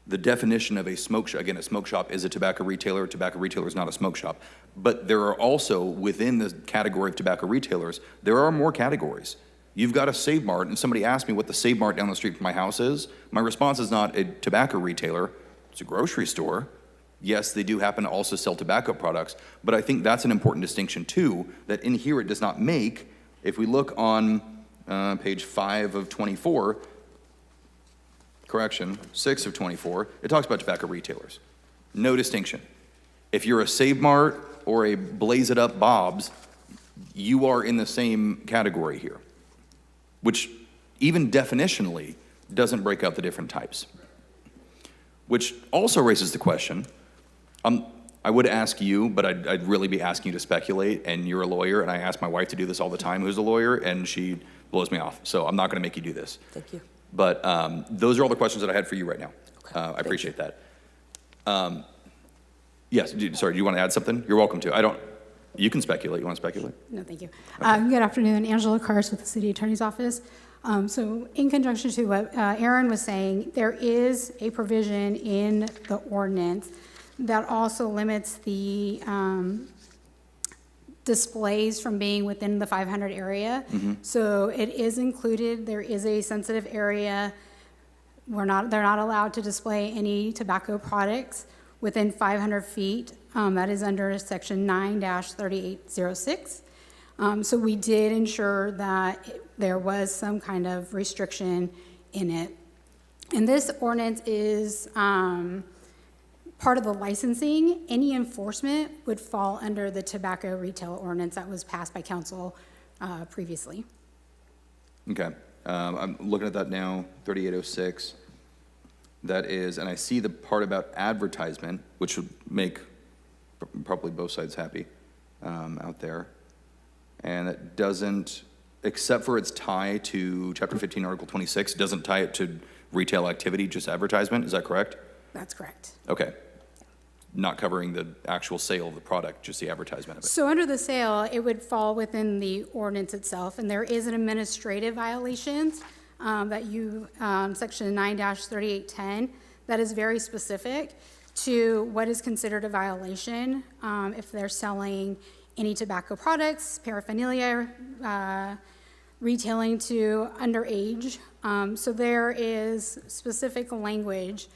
the definition of a smoke shop, again, a smoke shop is a tobacco retailer is not a smoke shop, but there are also, within the category of tobacco retailers, there are more categories. You've got a Save Mart, and somebody asked me what the Save Mart down the street from my house is. My response is not a tobacco retailer, it's a grocery store. Yes, they do happen to also sell tobacco products, but I think that's an important distinction too, that in here it does not make. If we look on page 5 of 24, 6 of 24, it talks about tobacco retailers. No distinction. If you're a Save Mart or a Blaze It Up Bob's, you are in the same category here, which even definitionally doesn't break out the different types. Which also raises the question, I would ask you, but I'd really be asking you to speculate, and you're a lawyer, and I ask my wife to do this all the time, who's a lawyer, and she blows me off, so I'm not gonna make you do this. Thank you. But those are all the questions that I had for you right now. I appreciate that. Yes, sorry, do you want to add something? You're welcome to. You can speculate. You want to speculate? No, thank you. Good afternoon. Angela Kars with the City Attorney's Office. So in conjunction to what Aaron was saying, there is a provision in the ordinance that also limits the displays from being within the 500 area. So it is included. There is a sensitive area. They're not allowed to display any tobacco products within 500 feet. That is under section 9-3806. So we did ensure that there was some kind of restriction in it. And this ordinance is part of the licensing. Any enforcement would fall under the tobacco retail ordinance that was passed by council previously. Okay. I'm looking at that now, 3806. that is, and I see the part about advertisement, which would make probably both sides happy out there. And it doesn't, except for its tie to Chapter 15, Article 26, doesn't tie it to retail activity, just advertisement. Is that correct? That's correct. Okay. Not covering the actual sale of the product, just the advertisement of it. So under the sale, it would fall within the ordinance itself, and there is an administrative violations that you, section 9-3810, that is very specific to what is considered a violation if they're selling any tobacco products, paraphernalia, retailing to underage. So there is specific language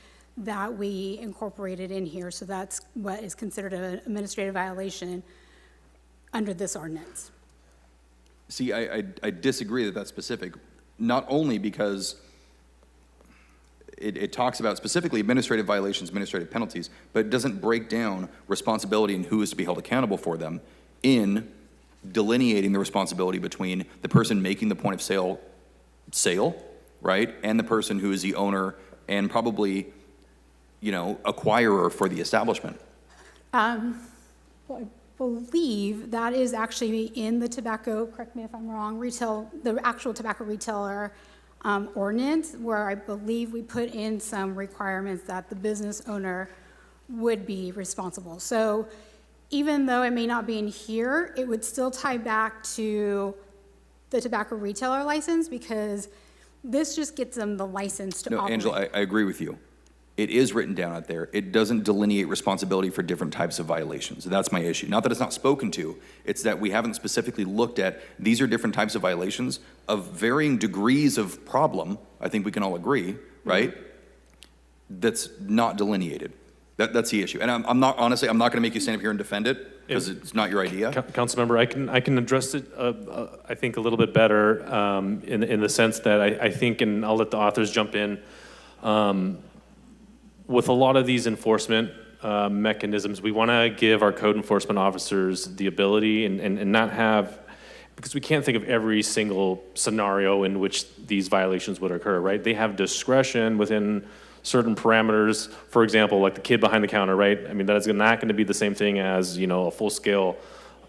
that we incorporated in here. So that's what is considered an administrative violation under this ordinance. See, I disagree that that's specific, not only because it talks about specifically administrative violations, administrative penalties, but it doesn't break down responsibility and who is to be held accountable for them in delineating the responsibility between the person making the point of sale, right, and the person who is the owner and probably, you know, acquirer for the establishment. Well, I believe that is actually in the tobacco, correct me if I'm wrong, the actual tobacco retailer ordinance, where I believe we put in some requirements that the business owner would be responsible. So even though it may not be in here, it would still tie back to the tobacco retailer license, because this just gets them the license to operate. Angela, I agree with you. It is written down out there. It doesn't delineate responsibility for different types of violations. That's my issue. Not that it's not spoken to, it's that we haven't specifically looked at, these are different types of violations of varying degrees of problem, I think we can all agree, right? That's not delineated. That's the issue. And I'm not, honestly, I'm not gonna make you stand up here and defend it, because it's not your idea. Councilmember, I can address it, I think, a little bit better in the sense that I think, and I'll let the authors jump in, with a lot of these enforcement mechanisms, we want to give our code enforcement officers the ability and not have, because we can't think of every single scenario in which these violations would occur, right? They have discretion within certain parameters. For example, like the kid behind the counter, right? I mean, that is not going to be the same thing as, you know, a full-scale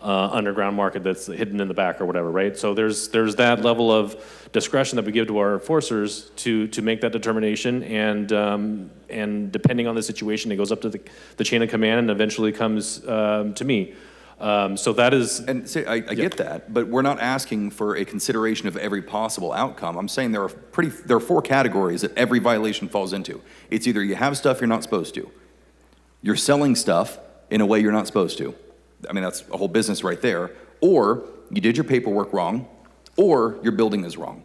underground market that's hidden in the back or whatever, right? So there's that level of discretion that we give to our enforcers to make that determination, and depending on the situation, it goes up to the chain of command and eventually comes to me. So that is, and see, I get that, but we're not asking for a consideration of every possible outcome. I'm saying there are 4 categories that every violation falls into. It's either you have stuff you're not supposed to, you're selling stuff in a way you're not supposed to. I mean, that's a whole business right there. Or you did your paperwork wrong, or your building is wrong.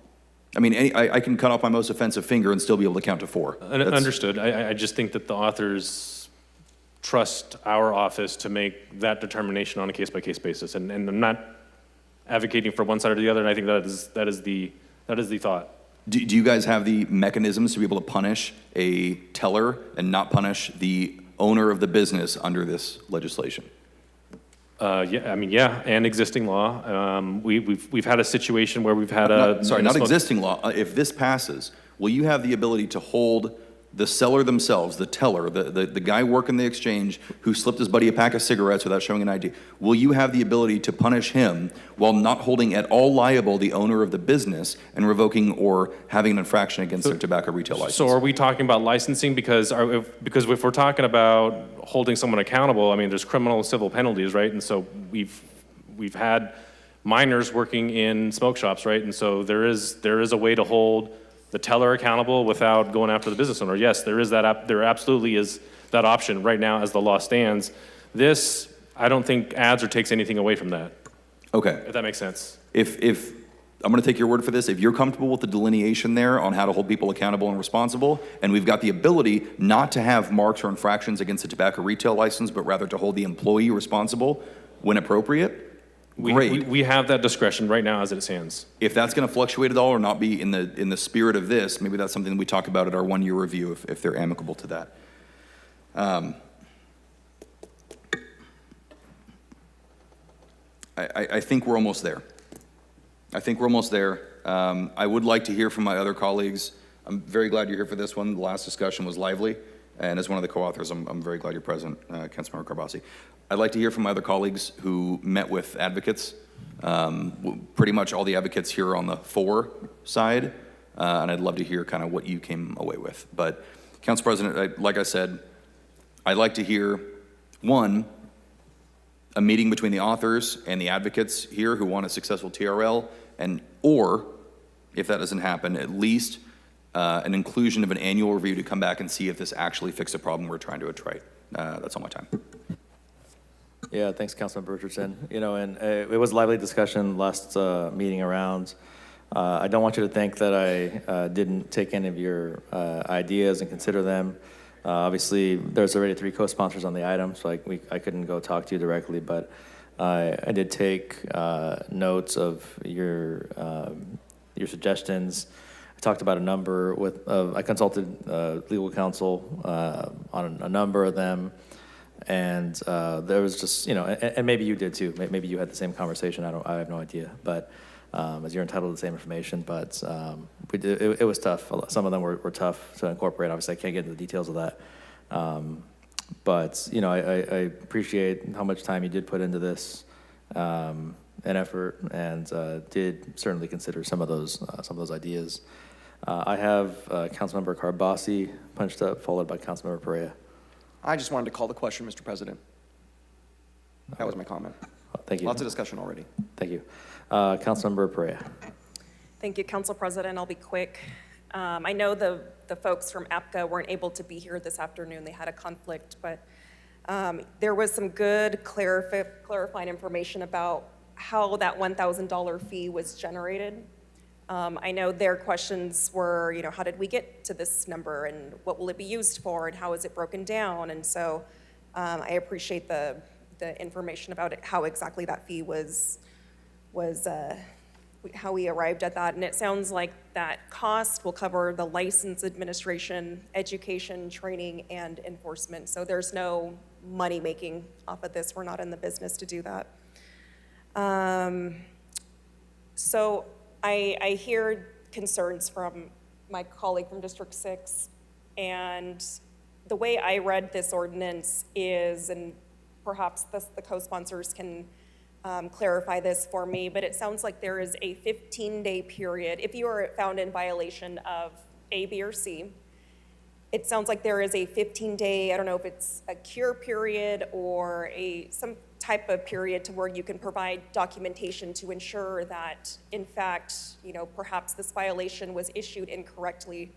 I mean, I can cut off my most offensive finger and still be able to count to 4. understood. I just think that the authors trust our office to make that determination on a case-by-case basis. And I'm not advocating for one side or the other, and I think that is the thought. Do you guys have the mechanisms to be able to punish a teller and not punish the owner of the business under this legislation? Yeah, I mean, yeah, and existing law. We've had a situation where we've had not existing law. If this passes, will you have the ability to hold the seller themselves, the teller, the guy working the exchange who slipped his buddy a pack of cigarettes without showing an ID, will you have the ability to punish him while not holding at all liable the owner of the business and revoking or having an infraction against their tobacco retail license? So are we talking about licensing? Because if we're talking about holding someone accountable, I mean, there's criminal and civil penalties, right? And so we've had minors working in smoke shops, right? And so there is a way to hold the teller accountable without going after the business owner. Yes, there absolutely is that option right now as the law stands. This, I don't think adds or takes anything away from that. Okay. If that makes sense. If I'm going to take your word for this, if you're comfortable with the delineation there on how to hold people accountable and responsible, and we've got the ability not to have marks or infractions against the tobacco retail license, but rather to hold the employee responsible when appropriate, great. We have that discretion right now as it stands. If that's going to fluctuate at all or not be in the spirit of this, maybe that's something we talk about at our 1-year review if they're amicable to that. I think we're almost there. I think we're almost there. I would like to hear from my other colleagues I'm very glad you're here for this one. The last discussion was lively, and as one of the co-authors, I'm very glad you're present, Councilmember Carbasi. I'd like to hear from my other colleagues who met with advocates. Pretty much all the advocates here are on the for side, and I'd love to hear kind of what you came away with. But, Council President, like I said, I'd like to hear, one, a meeting between the authors and the advocates here who want a successful TRL, or, if that doesn't happen, at least an inclusion of an annual review to come back and see if this actually fixed a problem we're trying to address. That's all my time. Yeah, thanks, Councilmember Richardson. You know, and it was a lively discussion last meeting around. I don't want you to think that I didn't take any of your ideas and consider them. Obviously, there's already 3 co-sponsors on the item, so I couldn't go talk to you directly, but I did take notes of your suggestions. I talked about a number I consulted legal counsel on a number of them, and there was just, you know, and maybe you did too. Maybe you had the same conversation. I have no idea, but as you're entitled to the same information. But it was tough. Some of them were tough to incorporate. Obviously, I can't get into the details of that. But you know, I appreciate how much time you did put into this and effort, and did certainly consider some of those ideas. I have Councilmember Carbasi punched up, followed by Councilmember Perea. I just wanted to call the question, Mr. President. That was my comment. Thank you. Lots of discussion already. Thank you. Councilmember Perea. Thank you, Council President. I'll be quick. I know the folks from APCA weren't able to be here this afternoon. They had a conflict, but there was some good clarifying information about how that $1,000 fee was generated. I know their questions were, you know, how did we get to this number, and what will it be used for, and how is it broken down? And so I appreciate the information about it, how exactly that fee was how we arrived at that. And it sounds like that cost will cover the license administration, education, training, and enforcement. So there's no money making off of this. We're not in the business to do that. So I hear concerns from my colleague from District 6, and the way I read this ordinance is, and perhaps the co-sponsors can clarify this for me, but it sounds like there is a 15-day period. If you are found in violation of A, B, or C, it sounds like there is a 15-day, I don't know if it's a cure period or some type of period to where you can provide documentation to ensure that, in fact, you know, perhaps this violation was issued incorrectly.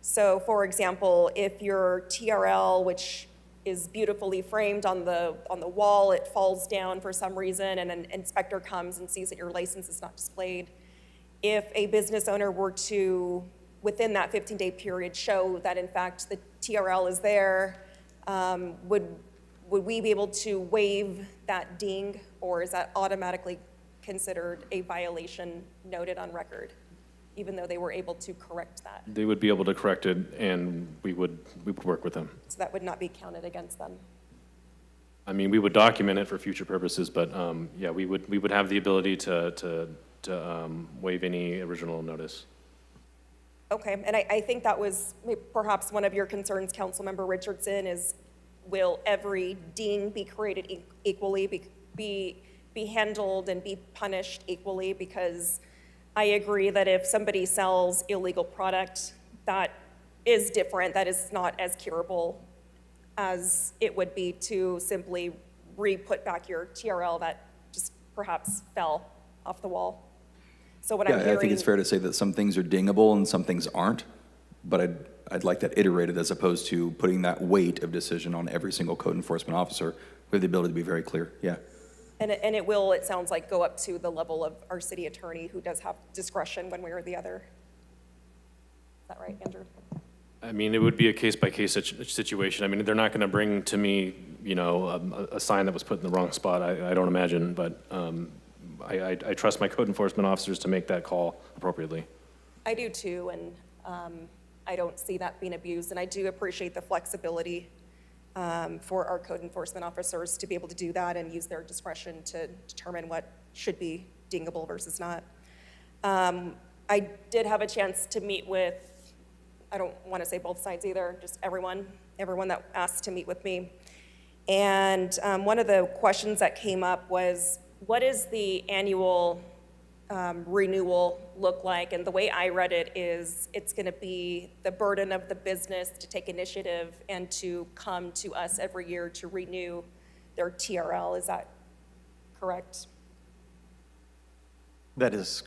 So, for example, if your TRL, which is beautifully framed on the wall, it falls down for some reason, and an inspector comes and sees that your license is not displayed. If a business owner were to, within that 15-day period, show that in fact the TRL is there, would we be able to waive that ding, or is that automatically considered a violation noted on record, even though they were able to correct that? They would be able to correct it, and we would work with them. So that would not be counted against them? I mean, we would document it for future purposes, but yeah, we would have the ability to waive any original notice. Okay, and I think that was perhaps one of your concerns, Councilmember Richardson, is will every ding be created equally, be handled and be punished equally? Because I agree that if somebody sells illegal product, that is different, that is not as curable as it would be to simply re-put back your TRL that just perhaps fell off the wall. So what I'm hearing— I think it's fair to say that some things are dingable and some things aren't, but I'd like that iterated as opposed to putting that weight of decision on every single code enforcement officer. We have the ability to be very clear, yeah. And it will, it sounds like, go up to the level of our city attorney, who does have discretion one way or the other. Is that right, Andrew? I mean, it would be a case-by-case situation. I mean, they're not going to bring to me, you know, a sign that was put in the wrong spot. I don't imagine, but I trust my code enforcement officers to make that call appropriately. I do too, and I don't see that being abused, and I do appreciate the flexibility for our code enforcement officers to be able to do that and use their discretion to determine what should be dingable versus not. I did have a chance to meet with I don't want to say both sides either, just everyone that asked to meet with me. And one of the questions that came up was, what is the annual renewal look like? And the way I read it is it's going to be the burden of the business to take initiative and to come to us every year to renew their TRL. Is that correct? That is,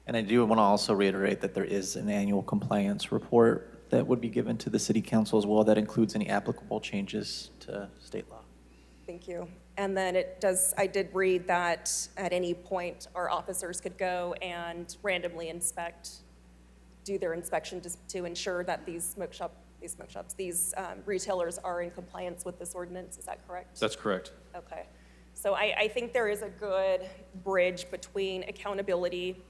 and I do want to also reiterate that there is an annual compliance report that would be given to the city council as well that includes any applicable changes to state law. Thank you. And then I did read that at any point our officers could go and randomly do their inspection to ensure that these retailers are in compliance with this ordinance. Is that correct? That's correct. Okay. So I think there is a good bridge between accountability,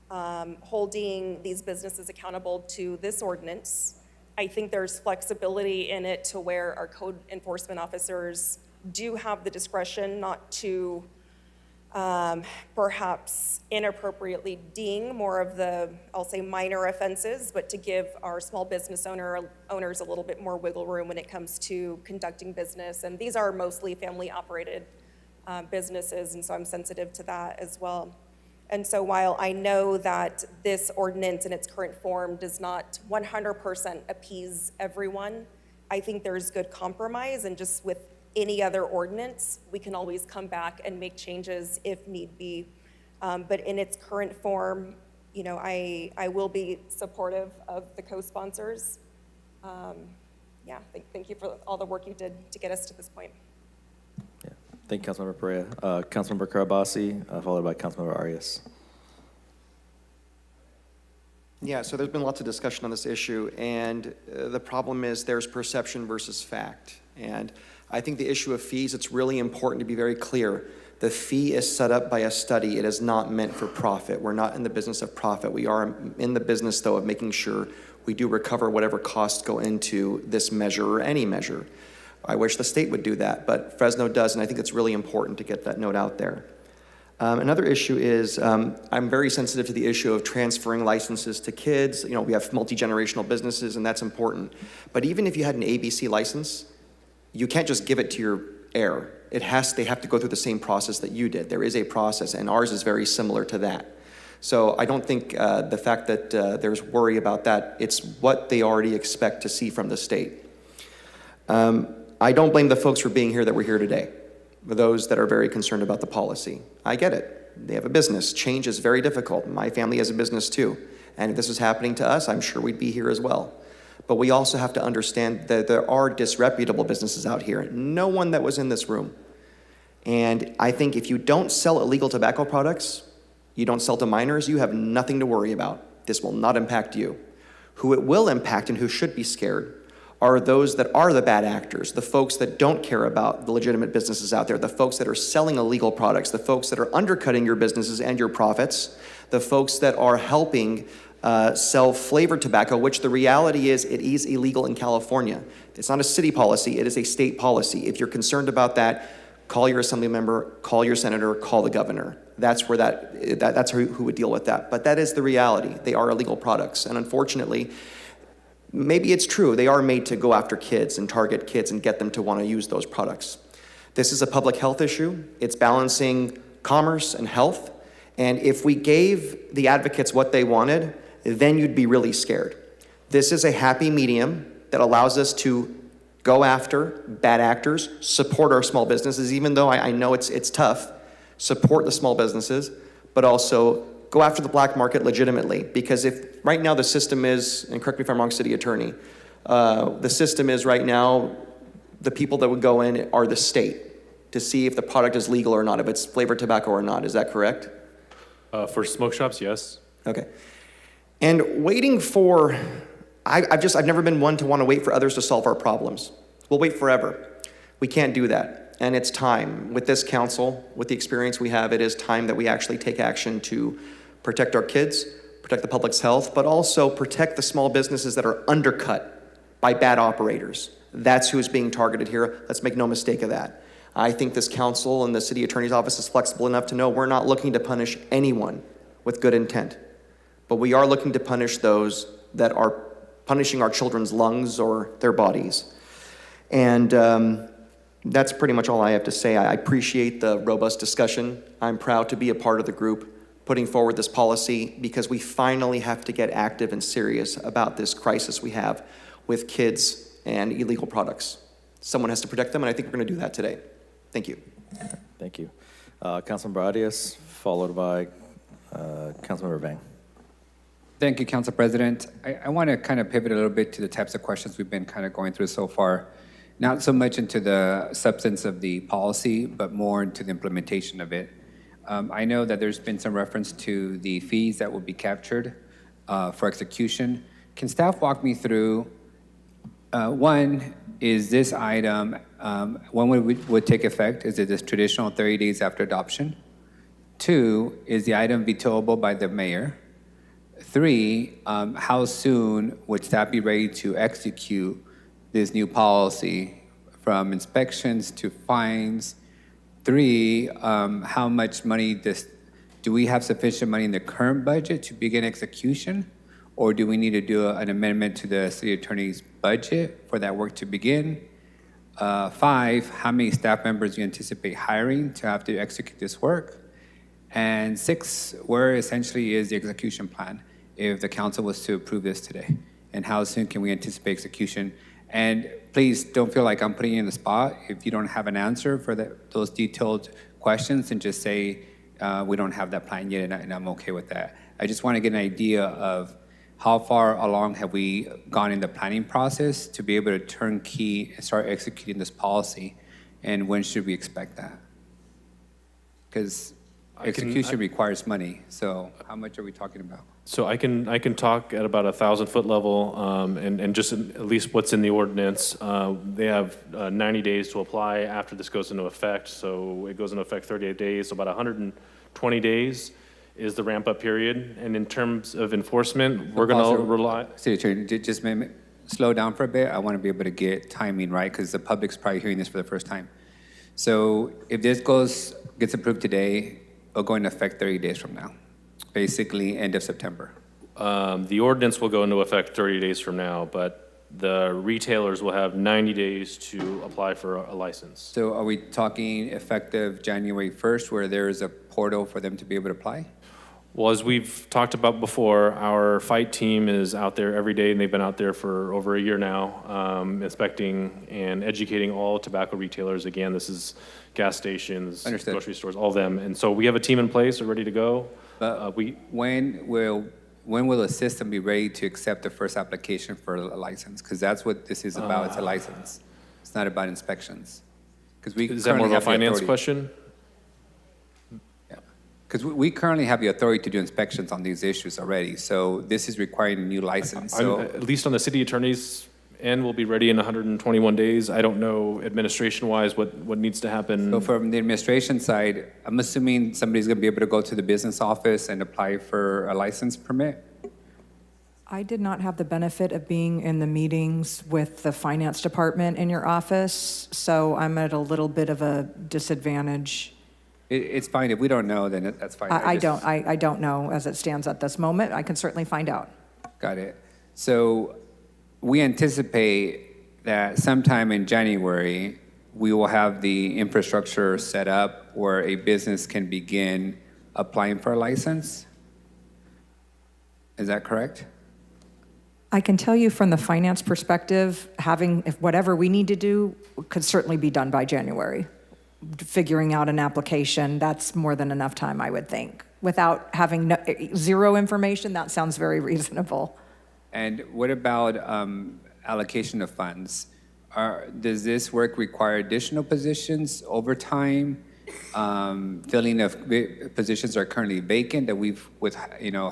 holding these businesses accountable to this ordinance. I think there's flexibility in it to where our code enforcement officers do have the discretion not to perhaps inappropriately ding more of the, I'll say, minor offenses, but to give our small business owners a little bit more wiggle room when it comes to conducting business. And these are mostly family-operated businesses, and so I'm sensitive to that as well. And so while I know that this ordinance in its current form does not 100% appease everyone, I think there's good compromise, and just with any other ordinance, we can always come back and make changes if need be. But in its current form, you know, I will be supportive of the co-sponsors. Yeah, thank you for all the work you did to get us to this point. Yeah. Thank you, Councilmember Perea. Councilmember Karabasi, followed by Councilmember Arias. Yeah, so there's been lots of discussion on this issue, and the problem is there's perception versus fact. And I think the issue of fees, it's really important to be very clear. The fee is set up by a study. It is not meant for profit. We're not in the business of profit. We are in the business, though, of making sure we do recover whatever costs go into this measure or any measure. I wish the state would do that, but Fresno does, and I think it's really important to get that note out there. Another issue is I'm very sensitive to the issue of transferring licenses to kids. You know, we have multi-generational businesses, and that's important. But even if you had an ABC license, you can't just give it to your heir. They have to go through the same process that you did. There is a process, and ours is very similar to that. So I don't think the fact that there's worry about that, it's what they already expect to see from the state. I don't blame the folks for being here that were here today. Those that are very concerned about the policy. I get it. They have a business. Change is very difficult. My family has a business too. And if this was happening to us, I'm sure we'd be here as well. But we also have to understand that there are disreputable businesses out here. No one that was in this room. And I think if you don't sell illegal tobacco products, you don't sell to minors, you have nothing to worry about. This will not impact you. Who it will impact and who should be scared are those that are the bad actors, the folks that don't care about the legitimate businesses out there, the folks that are selling illegal products, the folks that are undercutting your businesses and your profits, the folks that are helping sell flavored tobacco, which the reality is it is illegal in California. It's not a city policy, it is a state policy. If you're concerned about that, call your assembly member, call your senator, call the governor. That's where that's who would deal with that. But that is the reality. They are illegal products. And unfortunately, maybe it's true, they are made to go after kids and target kids and get them to want to use those products. This is a public health issue. It's balancing commerce and health. And if we gave the advocates what they wanted, then you'd be really scared. This is a happy medium that allows us to go after bad actors, support our small businesses, even though I know it's tough, support the small businesses, but also go after the black market legitimately. Because if right now the system is, and correct me if I'm wrong, city attorney, the system is right now, the people that would go in are the state to see if the product is legal or not, if it's flavored tobacco or not. Is that correct? For smoke shops, yes. Okay. And waiting for, I've never been one to want to wait for others to solve our problems. We'll wait forever. We can't do that. And it's time. With this council, with the experience we have, it is time that we actually take action to protect our kids, protect the public's health, but also protect the small businesses that are undercut by bad operators. That's who is being targeted here. Let's make no mistake of that. I think this council and the city attorney's office is flexible enough to know we're not looking to punish anyone with good intent, but we are looking to punish those that are punishing our children's lungs or their bodies. And that's pretty much all I have to say. I appreciate the robust discussion. I'm proud to be a part of the group putting forward this policy because we finally have to get active and serious about this crisis we have with kids and illegal products. Someone has to protect them, and I think we're going to do that today. Thank you. Thank you. Councilmember Arias, followed by Councilmember Vang. Thank you, Council President. I want to kind of pivot a little bit to the types of questions we've been kind of going through so far. Not so much into the substance of the policy, but more into the implementation of it. I know that there's been some reference to the fees that will be captured for execution. Can staff walk me through, one, is this item, when would take effect? Is it this traditional 30 days after adoption? 2, is the item vetoable by the mayor? 3, how soon would staff be ready to execute this new policy, from inspections to fines? 3, how much money do we have sufficient money in the current budget to begin execution? Or do we need to do an amendment to the city attorney's budget for that work to begin? 5, how many staff members do you anticipate hiring to have to execute this work? And 6, where essentially is the execution plan if the council was to approve this today? And how soon can we anticipate execution? And please don't feel like I'm putting you in the spot. If you don't have an answer for those detailed questions, and just say, we don't have that plan yet, and I'm okay with that. I just want to get an idea of how far along have we gone in the planning process to be able to turnkey and start executing this policy, and when should we expect that? Because execution requires money, so how much are we talking about? So I can talk at about 1,000-foot level, and just at least what's in the ordinance. They have 90 days to apply after this goes into effect. So it goes into effect 38 days, so about 120 days is the ramp-up period. And in terms of enforcement, we're going to rely. City Attorney, just slow down for a bit. I want to be able to get timing right, because the public's probably hearing this for the first time. So if this gets approved today, it'll go into effect 30 days from now. Basically, end of September. The ordinance will go into effect 30 days from now, but the retailers will have 90 days to apply for a license. So are we talking effective January 1st, where there is a portal for them to be able to apply? Well, as we've talked about before, our fight team is out there every day, and they've been out there for over a year now, inspecting and educating all tobacco retailers. Again, this is gas stations, Understood. Grocery stores, all of them. And so we have a team in place, we're ready to go. When will the system be ready to accept the first application for a license? Because that's what this is about. It's a license. It's not about inspections. Is that more of a finance question? Because we currently have the authority to do inspections on these issues already. So this is requiring a new license. So At least on the city attorney's end, we'll be ready in 121 days. I don't know administration-wise what needs to happen. So from the administration side, I'm assuming somebody's going to be able to go to the business office and apply for a license permit? I did not have the benefit of being in the meetings with the finance department in your office, so I'm at a little bit of a disadvantage. It's fine. If we don't know, then that's fine. I don't know as it stands at this moment. I can certainly find out. Got it. So we anticipate that sometime in January, we will have the infrastructure set up where a business can begin applying for a license. Is that correct? I can tell you from the finance perspective, if whatever we need to do could certainly be done by January. Figuring out an application, that's more than enough time, I would think. Without having zero information, that sounds very reasonable. And what about allocation of funds? Does this work require additional positions, overtime, filling of positions are currently vacant that we've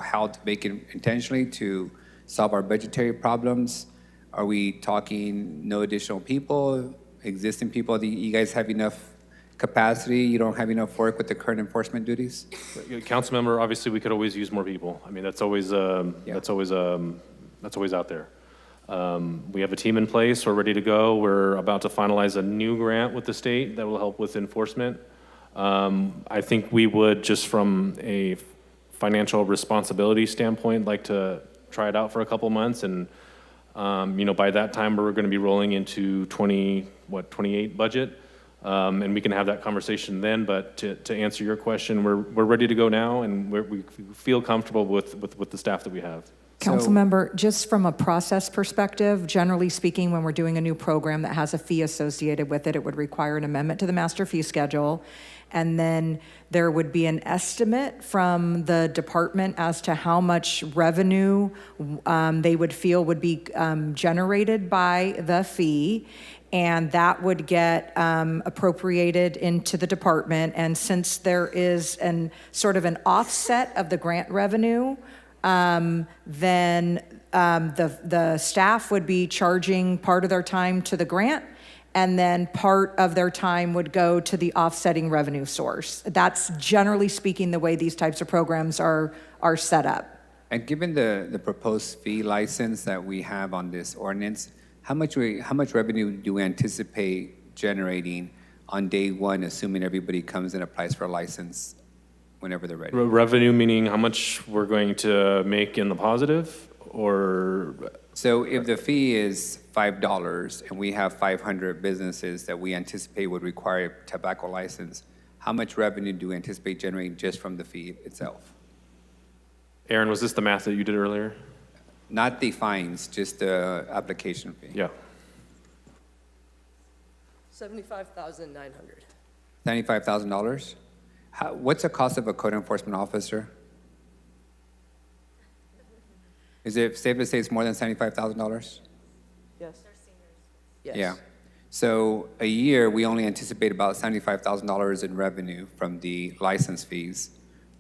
held vacant intentionally to solve our budgetary problems? Are we talking no additional people, existing people? Do you guys have enough capacity? You don't have enough work with the current enforcement duties? Council member, obviously, we could always use more people. I mean, that's always out there. We have a team in place. We're ready to go. We're about to finalize a new grant with the state that will help with enforcement. I think we would, just from a financial responsibility standpoint, like to try it out for a couple months and By that time, we're going to be rolling into 28 budget, and we can have that conversation then. But to answer your question, we're ready to go now, and we feel comfortable with the staff that we have. Councilmember, just from a process perspective, generally speaking, when we're doing a new program that has a fee associated with it, it would require an amendment to the master fee schedule. And then there would be an estimate from the department as to how much revenue they would feel would be generated by the fee. And that would get appropriated into the department. And since there is sort of an offset of the grant revenue, then the staff would be charging part of their time to the grant, and then part of their time would go to the offsetting revenue source. That's generally speaking the way these types of programs are set up. And given the proposed fee license that we have on this ordinance, how much revenue do we anticipate generating on day one, assuming everybody comes and applies for a license whenever they're ready? Revenue meaning how much we're going to make in the positive, or? So if the fee is $5 and we have 500 businesses that we anticipate would require a tobacco license, how much revenue do we anticipate generating just from the fee itself? Aaron, was this the math that you did earlier? Not the fines, just the application fee. Yeah. $75,900. $95,000? What's the cost of a code enforcement officer? Is it safe to say it's more than $75,000? Yes. Yes. Yeah. So a year, we only anticipate about $75,000 in revenue from the license fees,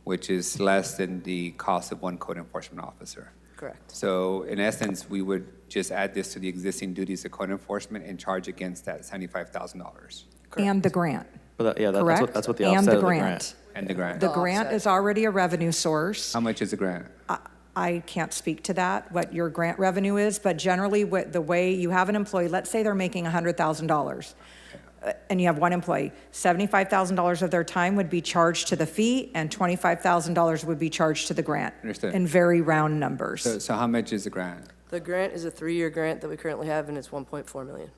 which is less than the cost of one code enforcement officer. Correct. So in essence, we would just add this to the existing duties of code enforcement and charge against that $75,000. And the grant. Yeah, correct? That's what the And offset the of the grant. grant. And the grant. The grant is already a revenue source. How much is the grant? I can't speak to that, what your grant revenue is, but generally the way you have an employee, let's say they're making $100,000 and you have one employee, $75,000 of their time would be charged to the fee and $25,000 would be charged to the grant. Understood. In very round numbers. So how much is the grant? The grant is a 3-year grant that we currently have, and it's $1.4 million.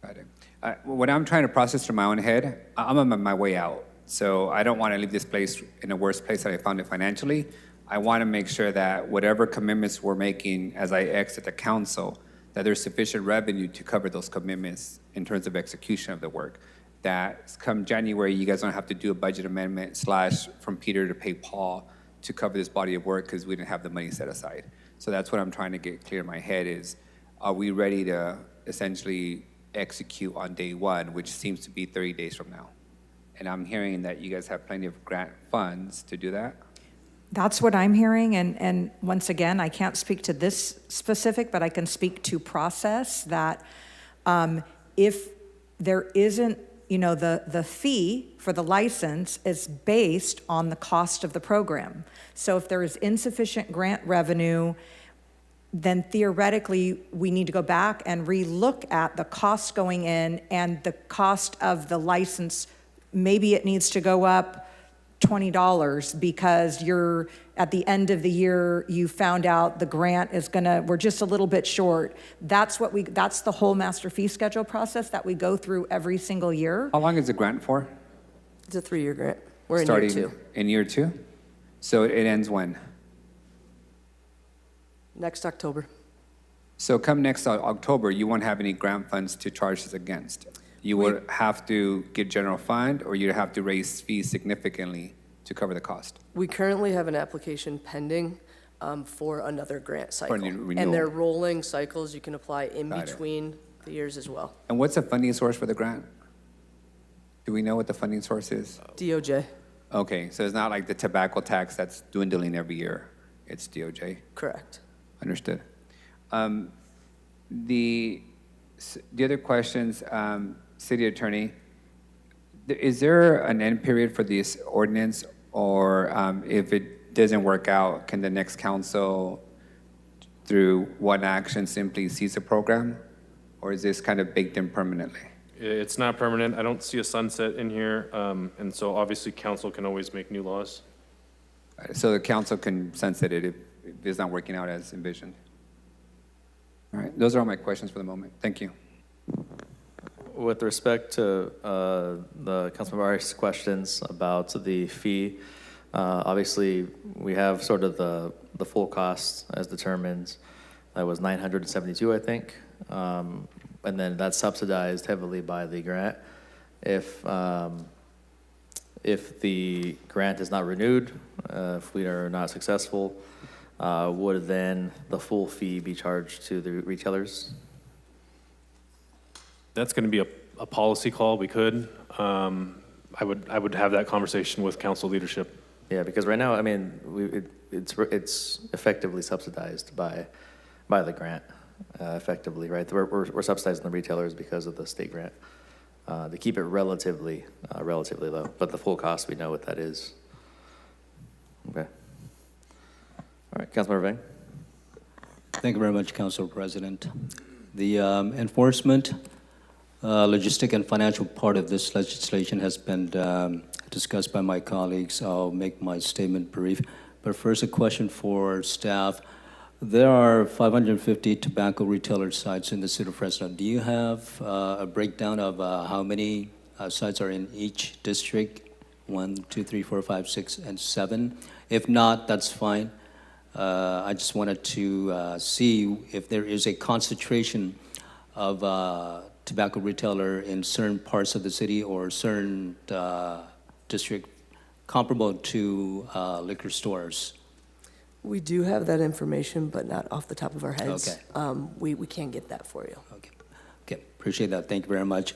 Got it. What I'm trying to process from my own head, I'm on my way out. So I don't want to leave this place in a worse place that I found it financially. I want to make sure that whatever commitments we're making as I exit the council, that there's sufficient revenue to cover those commitments in terms of execution of the work. That come January, you guys don't have to do a budget amendment / from Peter to pay Paul to cover this body of work because we didn't have the money set aside. So that's what I'm trying to get clear in my head is, are we ready to essentially execute on day one, which seems to be 30 days from now? And I'm hearing that you guys have plenty of grant funds to do that. That's what I'm hearing, and once again, I can't speak to this specific, but I can speak to process that if there isn't, the fee for the license is based on the cost of the program. So if there is insufficient grant revenue, then theoretically, we need to go back and relook at the costs going in and the cost of the license. Maybe it needs to go up $20 because you're at the end of the year, you found out the grant is we're just a little bit short. That's the whole master fee schedule process that we go through every single year. How long is the grant for? It's a 3-year grant. We're in Starting year 2. in year 2? So it ends when? Next October. So come next October, you won't have any grant funds to charge this against. You would have to get general fund, or you'd have to raise fees significantly to cover the cost. We currently have an application pending for another grant cycle. renewal. And they're rolling cycles. You can apply in Got it. between the years as well. And what's the funding source for the grant? Do we know what the funding source is? DOJ. Okay, so it's not like the tobacco tax that's dwindling every year. It's DOJ. Correct. Understood. The other questions, City Attorney, is there an end period for this ordinance, or if it doesn't work out, can the next council, through one action, simply cease the program, or is this kind of baked in permanently? It's not permanent. I don't see a sunset in here, and so obviously council can always make new laws. So the council can sunset it if it's not working out as envisioned. All right, those are all my questions for the moment. Thank you. With respect to the Councilmember Arias' questions about the fee, obviously, we have sort of the full cost as determined. That was 972, I think. And then that's subsidized heavily by the grant. If the grant is not renewed, if we are not successful, would then the full fee be charged to the retailers? That's going to be a policy call. We could. I would have that conversation with council leadership. Yeah, because right now, I mean, it's effectively subsidized by the grant, effectively, right? We're subsidizing the retailers because of the state grant to keep it relatively low. But the full cost, we know what that is. Okay. All right, Councilmember Vang. Thank you very much, Council President. The enforcement, logistic, and financial part of this legislation has been discussed by my colleagues. I'll make my statement brief. But first, a question for staff. There are 550 tobacco retailer sites in the city of Fresno. Do you have a breakdown of how many sites are in each district? 1, 2, 3, 4, 5, 6, and 7. If not, that's fine. I just wanted to see if there is a concentration of tobacco retailer in certain parts of the city or certain district comparable to liquor stores. We do have that information, but not off the top of our heads. Okay. We can get that for you. Okay, appreciate that. Thank you very much.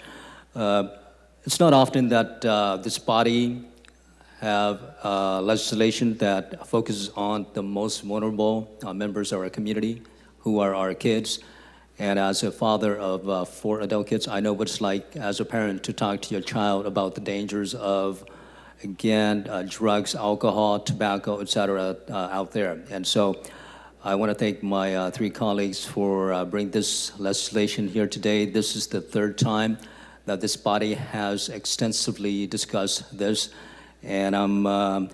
It's not often that this body have legislation that focuses on the most vulnerable members of our community, who are our kids. And as a father of 4 adult kids, I know what it's like as a parent to talk to your child about the dangers of, again, drugs, alcohol, tobacco, etc. Out there. And so I want to thank my 3 colleagues for bringing this legislation here today. This is the 3rd time that this body has extensively discussed this. And I'm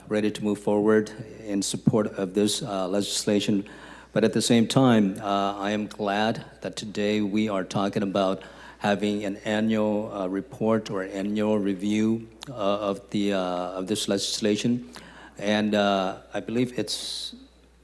ready to move forward in support of this legislation. But at the same time, I am glad that today we are talking about having an annual report or annual review of this legislation. And I believe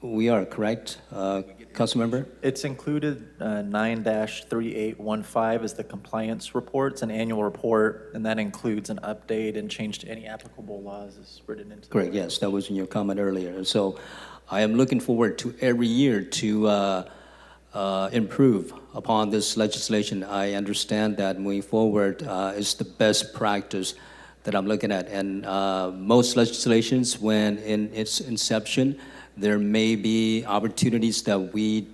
we are correct, Councilmember? It's included 9-3815 is the compliance report. It's an annual report, and that includes an update and change to any applicable laws is written into Correct, yes, that was in your comment earlier. So I am looking forward to every year to improve upon this legislation. I understand that moving forward is the best practice that I'm looking at. And most legislations, when in its inception, there may be opportunities that we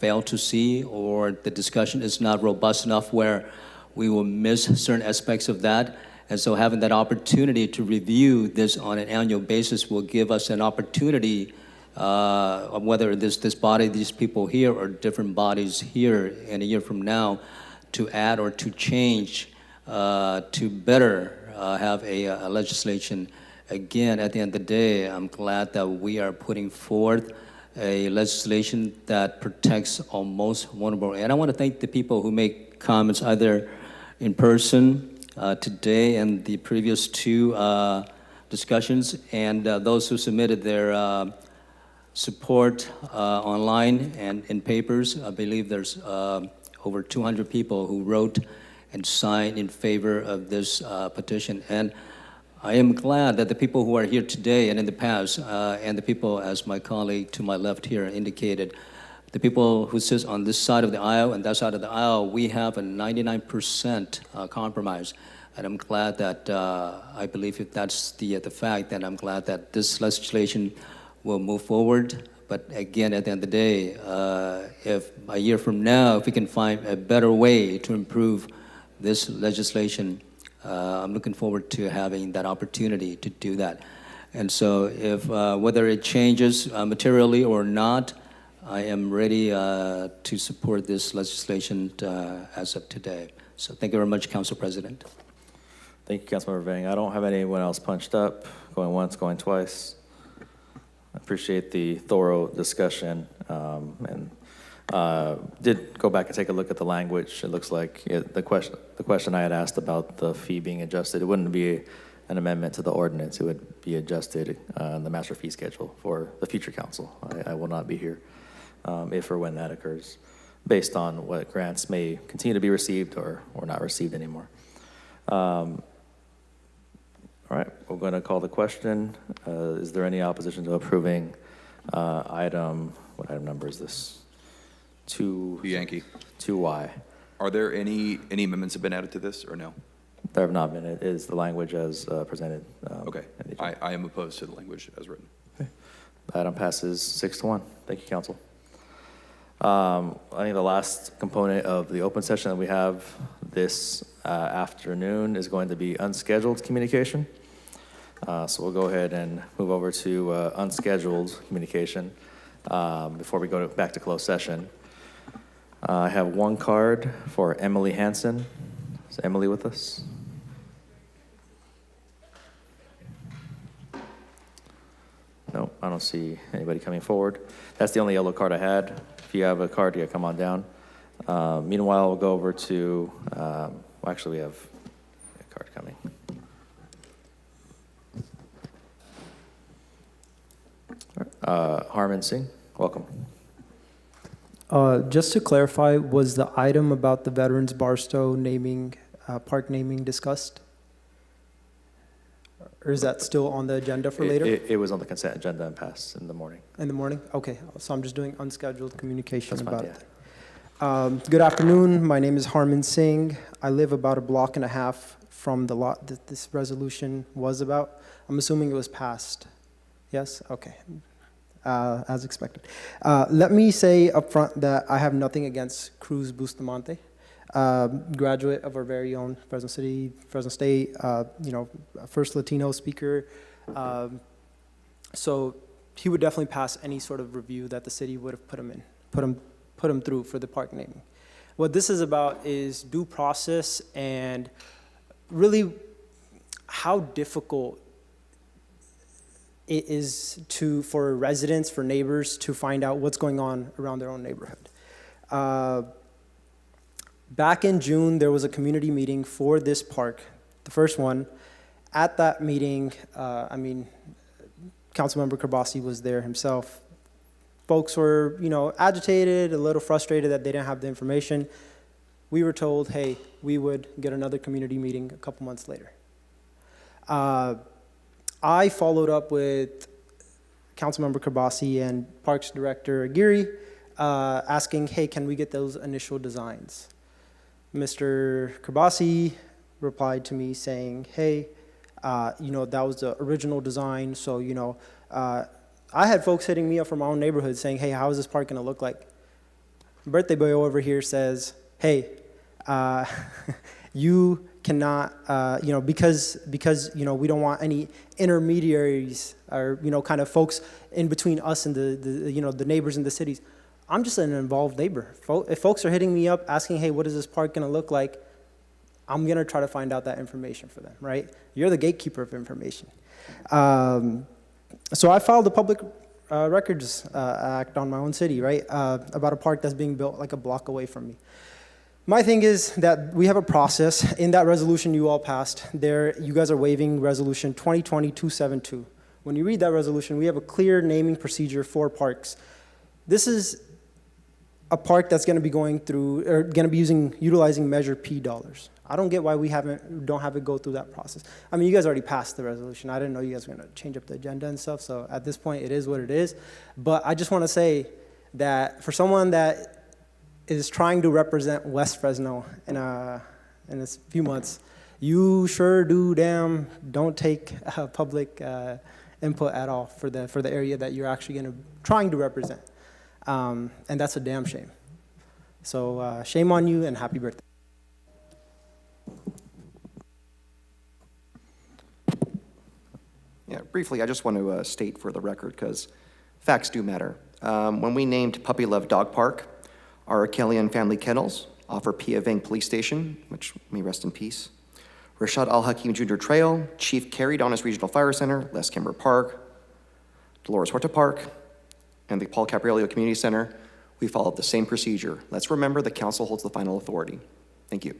fail to see, or the discussion is not robust enough where we will miss certain aspects of that. And so having that opportunity to review this on an annual basis will give us an opportunity, whether this body, these people here, or different bodies here in a year from now, to add or to change, to better have a legislation. Again, at the end of the day, I'm glad that we are putting forth a legislation that protects our most vulnerable. And I want to thank the people who make comments either in person today and the previous 2 discussions, and those who submitted their support online and in papers. I believe there's over 200 people who wrote and signed in favor of this petition. And I am glad that the people who are here today and in the past, and the people, as my colleague to my left here indicated, the people who sit on this side of the aisle and that side of the aisle, we have a 99% compromise. And I'm glad that, I believe if that's the fact, then I'm glad that this legislation will move forward. But again, at the end of the day, if a year from now, if we can find a better way to improve this legislation, I'm looking forward to having that opportunity to do that. And so if whether it changes materially or not, I am ready to support this legislation as of today. So thank you very much, Council President. Thank you, Councilmember Vang. I don't have anyone else punched up, going once, going twice. I appreciate the thorough discussion and Did go back and take a look at the language. It looks like the question I had asked about the fee being adjusted, it wouldn't be an amendment to the ordinance. It would be adjusted in the master fee schedule for the future council. I will not be here if or when that occurs, based on what grants may continue to be received or not received anymore. All right, we're going to call the question. Is there any opposition to approving what item number is this? Yankee. 2Y. Are there any amendments have been added to this or no? There have not been. It is the language as presented. Okay. I am opposed to the language as written. Okay. The item passes 6-1. Thank you, council. I think the last component of the open session that we have this afternoon is going to be unscheduled communication. So we'll go ahead and move over to unscheduled communication before we go back to closed session. I have one card for Emily Hansen. Is Emily with us? No, I don't see anybody coming forward. That's the only yellow card I had. If you have a card, yeah, come on down. Meanwhile, we'll go over to, well, actually we have a card coming. Harman Singh, welcome. Just to clarify, was the item about the Veterans Barstow naming, park naming discussed? Or is that still on the agenda for later? It was on the consent agenda and passed in the morning. In the morning? Okay, so I'm just doing unscheduled communication That's about fine, it. Good afternoon, my name is Harman Singh. I live about a block and a half from the lot that this resolution was about. I'm assuming it was passed. Yes? Okay. As expected. Let me say up front that I have nothing against Cruz Bustamante, graduate of our very own Fresno State, first Latino speaker. So he would definitely pass any sort of review that the city would have put him through for the park naming. What this is about is due process and really how difficult it is for residents, for neighbors to find out what's going on around their own neighborhood. Back in June, there was a community meeting for this park, the first one. At that meeting, Councilmember Karbasi was there himself. Folks were, agitated, a little frustrated that they didn't have the information. We were told, hey, we would get another community meeting a couple months later. I followed up with Councilmember Karbasi and Parks Director Aguirre, asking, hey, can we get those initial designs? Mr. Karbasi replied to me saying, hey, that was the original design, so, I had folks hitting me up from my own neighborhood saying, hey, how is this park gonna look like? Birthday boy over here says, hey, you cannot, because we don't want any intermediaries or, kind of folks in between us and the neighbors in the cities. I'm just an involved neighbor. If folks are hitting me up asking, hey, what is this park gonna look like? I'm gonna try to find out that information for them, right? You're the gatekeeper of information. So I filed a public records act on my own city, right? About a park that's being built like a block away from me. My thing is that we have a process. In that resolution you all passed, you guys are waiving resolution 2020-272. When you read that resolution, we have a clear naming procedure for parks. This is a park that's gonna be utilizing Measure P dollars. I don't get why we don't have it go through that process. I mean, you guys already passed the resolution. I didn't know you guys were gonna change up the agenda and stuff, so at this point, it is what it is. But I just wanna say that for someone that is trying to represent West Fresno in a few months, you sure don't take public input at all for the area that you're actually trying to represent. And that's a damn shame. So shame on you and happy birthday. Yeah, briefly, I just want to state for the record, because facts do matter. When we named Puppy Love Dog Park, our Kellyan Family Kennels, Offer Pia Vang Police Station, which may rest in peace, Rashad Al Hakim Jr. Trail, Chief Carrie Donis Regional Fire Center, Les Kimber Park, Dolores Huerta Park, and the Paul Capriello Community Center We followed the same procedure. Let's remember the council holds the final authority. Thank you.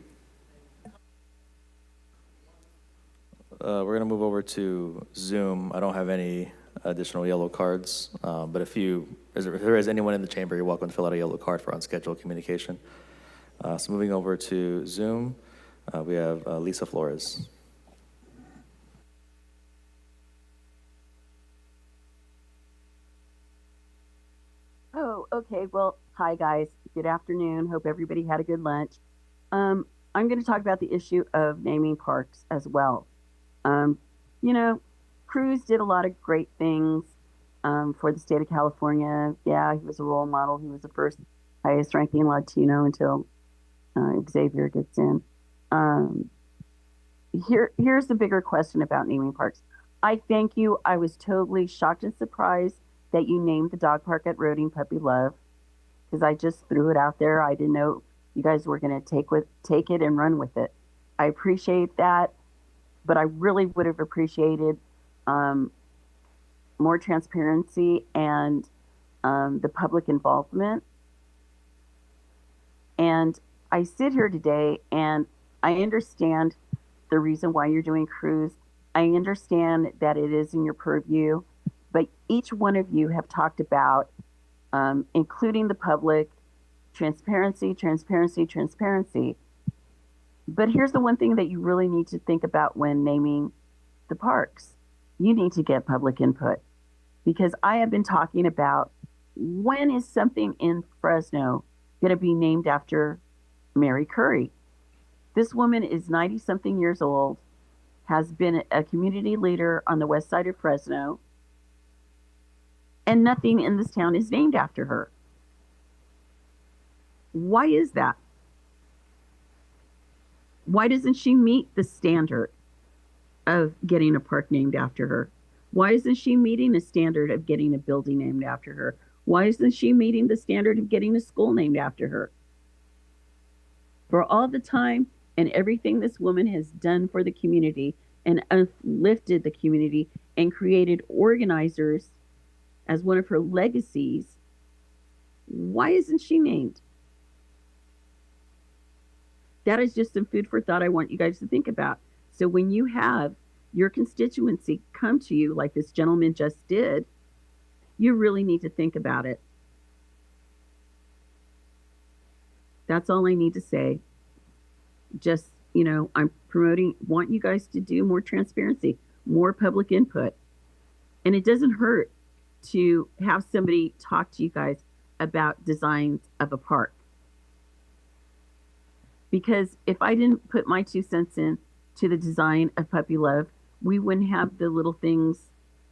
We're going to move over to Zoom. I don't have any additional yellow cards, but if there is anyone in the chamber, you're welcome to fill out a yellow card for unscheduled communication. So moving over to Zoom, we have Lisa Flores. Oh, okay. Well, hi guys. Good afternoon. Hope everybody had a good lunch. I'm going to talk about the issue of naming parks as well. You know, Cruz did a lot of great things for the state of California. Yeah, he was a role model. He was the first highest ranking Latino until Xavier gets in. Here's the bigger question about naming parks. I thank you. I was totally shocked and surprised that you named the dog park at Roding Puppy Love, because I just threw it out there. I didn't know you guys were going to take it and run with it. I appreciate that, but I really would have appreciated more transparency and the public involvement. And I sit here today and I understand the reason why you're doing Cruz. I understand that it is in your purview, but each one of you have talked about including the public, transparency, transparency, transparency. But here's the one thing that you really need to think about when naming the parks. You need to get public input, because I have been talking about, when is something in Fresno going to be named after Mary Curry? This woman is 90-something years old, has been a community leader on the west side of Fresno, and nothing in this town is named after her. Why is that? Why doesn't she meet the standard of getting a park named after her? Why isn't she meeting the standard of getting a building named after her? Why isn't she meeting the standard of getting a school named after her? For all the time and everything this woman has done for the community and uplifted the community and created organizers as one of her legacies, why isn't she named? That is just some food for thought I want you guys to think about. So when you have your constituency come to you like this gentleman just did, you really need to think about it. That's all I need to say. Just, I'm want you guys to do more transparency, more public input. And it doesn't hurt to have somebody talk to you guys about designs of a park. Because if I didn't put my 2 cents in to the design of Puppy Love, we wouldn't have the little things,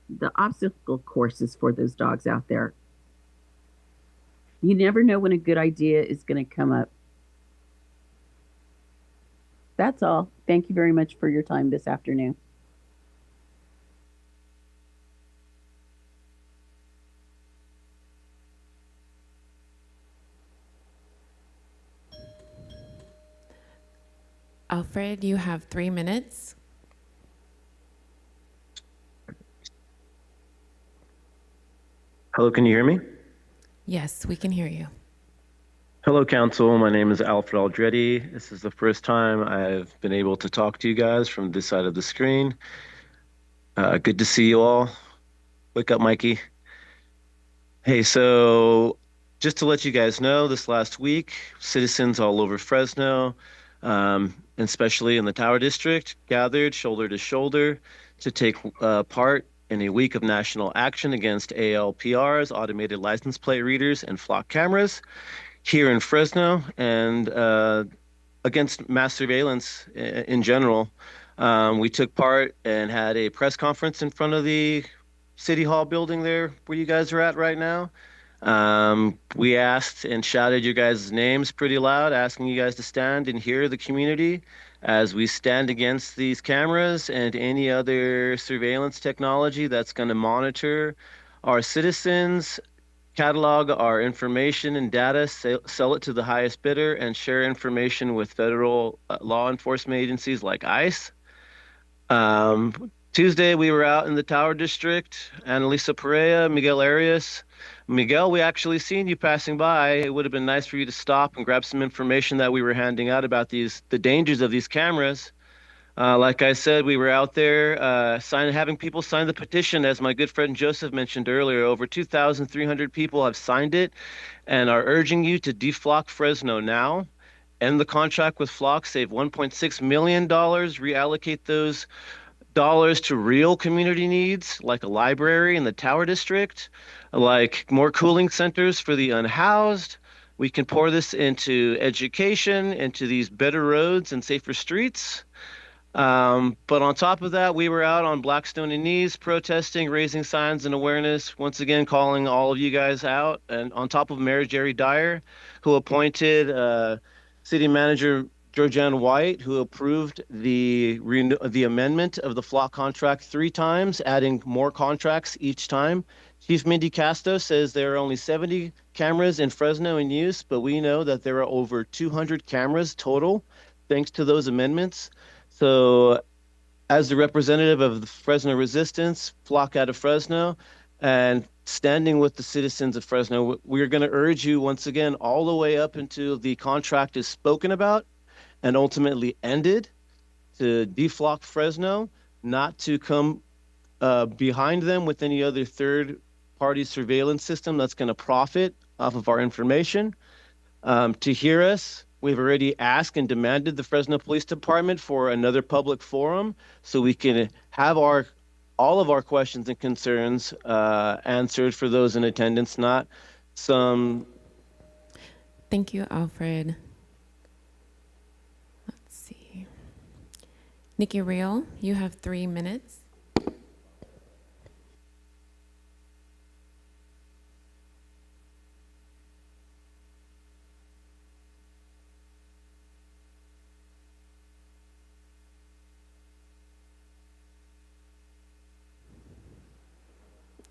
the obstacle courses for those dogs out there. You never know when a good idea is going to come up. That's all. Thank you very much for your time this afternoon. Alfred, you have 3 minutes. Hello, can you hear me? Yes, we can hear you. Hello, Council. My name is Alfred Aldretti. This is the first time I've been able to talk to you guys from this side of the screen. Good to see you all. Wake up, Mikey. Hey, so just to let you guys know, this last week, citizens all over Fresno, especially in the Tower District, gathered shoulder to shoulder to take part in a week of national action against ALPRs, automated license plate readers, and flock cameras here in Fresno, and against mass surveillance in general. We took part and had a press conference in front of the City Hall building there where you guys are at right now. We asked and shouted your guys' names pretty loud, asking you guys to stand and hear the community as we stand against these cameras and any other surveillance technology that's going to monitor our citizens, catalog our information and data, sell it to the highest bidder, and share information with federal law enforcement agencies like ICE. Tuesday, we were out in the Tower District. Annalisa Perea, Miguel Arias. Miguel, we actually seen you passing by. It would have been nice for you to stop and grab some information that we were handing out about the dangers of these cameras. Like I said, we were out there having people sign the petition, as my good friend Joseph mentioned earlier. Over 2,300 people have signed it and are urging you to deflock Fresno now. End the contract with Flock, save $1.6 million, reallocate those dollars to real community needs, like a library in the Tower District, like more cooling centers for the unhoused. We can pour this into education, into these better roads and safer streets. But on top of that, we were out on Blackstone and Knees protesting, raising signs and awareness, once again calling all of you guys out. And on top of Mayor Jerry Dyer, who appointed City Manager Georgianne White, who approved the amendment of the Flock contract 3 times, adding more contracts each time. Chief Mindy Casto says there are only 70 cameras in Fresno in use, but we know that there are over 200 cameras total, thanks to those amendments. So as the representative of the Fresno Resistance, Flock out of Fresno, and standing with the citizens of Fresno, we're going to urge you once again all the way up until the contract is spoken about and ultimately ended, to deflock Fresno, not to come behind them with any other third-party surveillance system that's going to profit off of our information. To hear us, we've already asked and demanded the Fresno Police Department for another public forum so we can have all of our questions and concerns answered for those in attendance, not some. Thank you, Alfred. Let's see. Nikki Real, you have 3 minutes.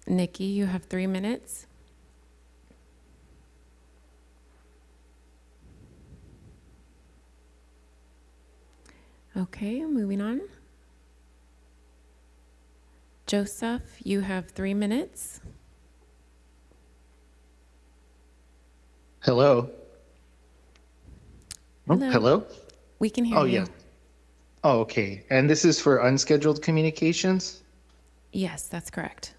Nikki, you have 3 minutes. Okay, moving on. Joseph, you have 3 minutes. Hello. Oh, hello? We can hear you. Yeah. Oh, okay. And this is for unscheduled communications? Yes, that's correct.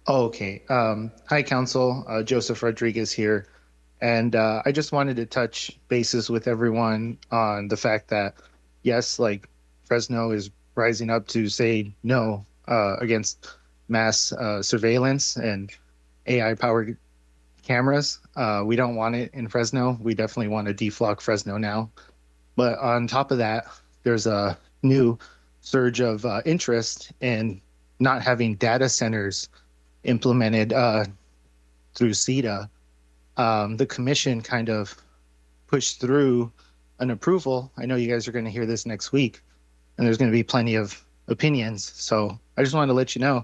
Oh, okay. Hi, Council. Joseph Rodriguez here. And I just wanted to touch bases with everyone on the fact that, yes, like Fresno is rising up to say no against mass surveillance and AI-powered cameras. We don't want it in Fresno. We definitely want to deflock Fresno now. But on top of that, there's a new surge of interest in not having data centers implemented through CETA. The commission kind of pushed through an approval. I know you guys are going to hear this next week, and there's going to be plenty of opinions. So I just wanted to let you know,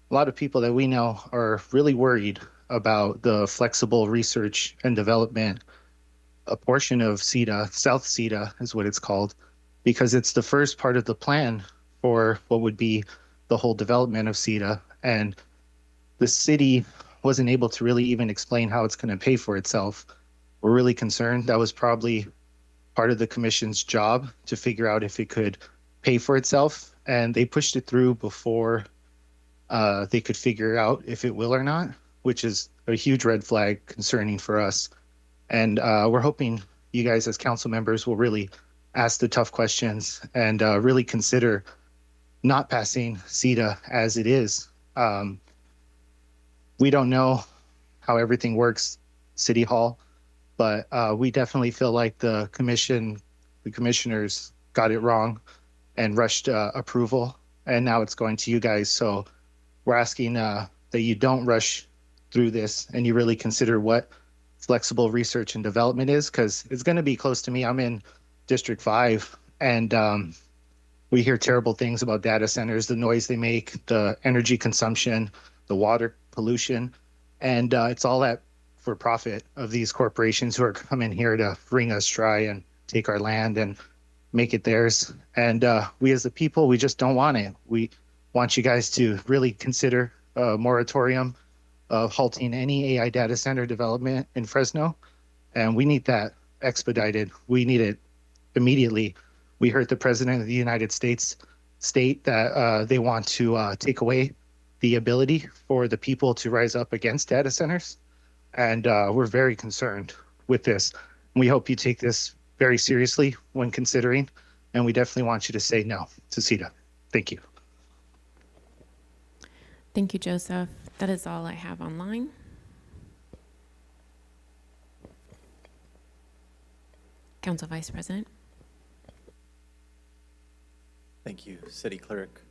a lot of people that we know are really worried about the flexible research and development, a portion of CETA, South CETA is what it's called, because it's the first part of the plan for what would be the whole development of CETA. And the city wasn't able to really even explain how it's going to pay for itself. We're really concerned. That was probably part of the commission's job to figure out if it could pay for itself. And they pushed it through before they could figure out if it will or not, which is a huge red flag concerning for us. And we're hoping you guys as council members will really ask the tough questions and really consider not passing CETA as it is. We don't know how everything works, City Hall, but we definitely feel like the commissioners got it wrong and rushed approval, and now it's going to you guys. So we're asking that you don't rush through this and you really consider what flexible research and development is, because it's going to be close to me. I'm in District 5, and we hear terrible things about data centers, the noise they make, the energy consumption, the water pollution, and it's all that for profit of these corporations who are coming here to wring us dry and take our land and make it theirs. And we as the people, we just don't want it. We want you guys to really consider a moratorium of halting any AI data center development in Fresno. And we need that expedited. We need it immediately. We heard the President of the United States state that they want to take away the ability for the people to rise up against data centers. And we're very concerned with this. We hope you take this very seriously when considering, and we definitely want you to say no to CETA. Thank you. Thank you, Joseph. That is all I have online. Council Vice President. Thank you, City Clerk.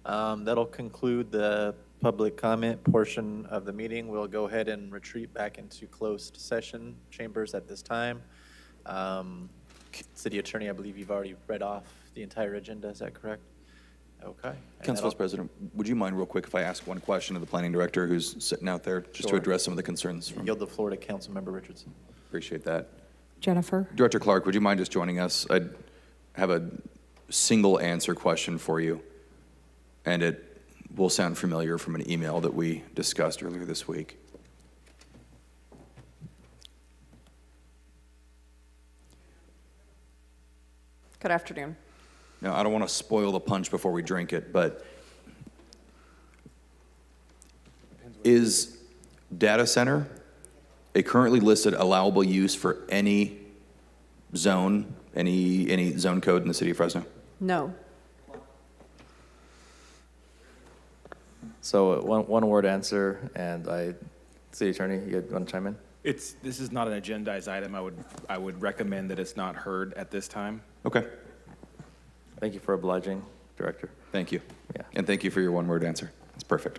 That'll conclude the public comment portion of the meeting. We'll go ahead and retreat back into closed session chambers at this time. City Attorney, I believe you've already read off the entire agenda. Is that correct? Okay. Council Vice President, would you mind real quick if I ask one question to the planning director who's sitting out there, just to Sure. address some of the concerns? Yield the floor to Councilmember Richardson. Appreciate that. Jennifer? Director Clark, would you mind just joining us? I have a single answer question for you, and it will sound familiar from an email that we discussed earlier this week. Good afternoon. Now, I don't want to spoil the punch before we drink it, but is data center a currently listed allowable use for any zone, any zone code in the city of Fresno? No. So one word answer, and City Attorney, you want to chime in? This is not an agendized item. I would recommend that it's not heard at this time. Okay. Thank you for obliging, Director. Thank you. Yeah. And thank you for your one word answer. That's perfect.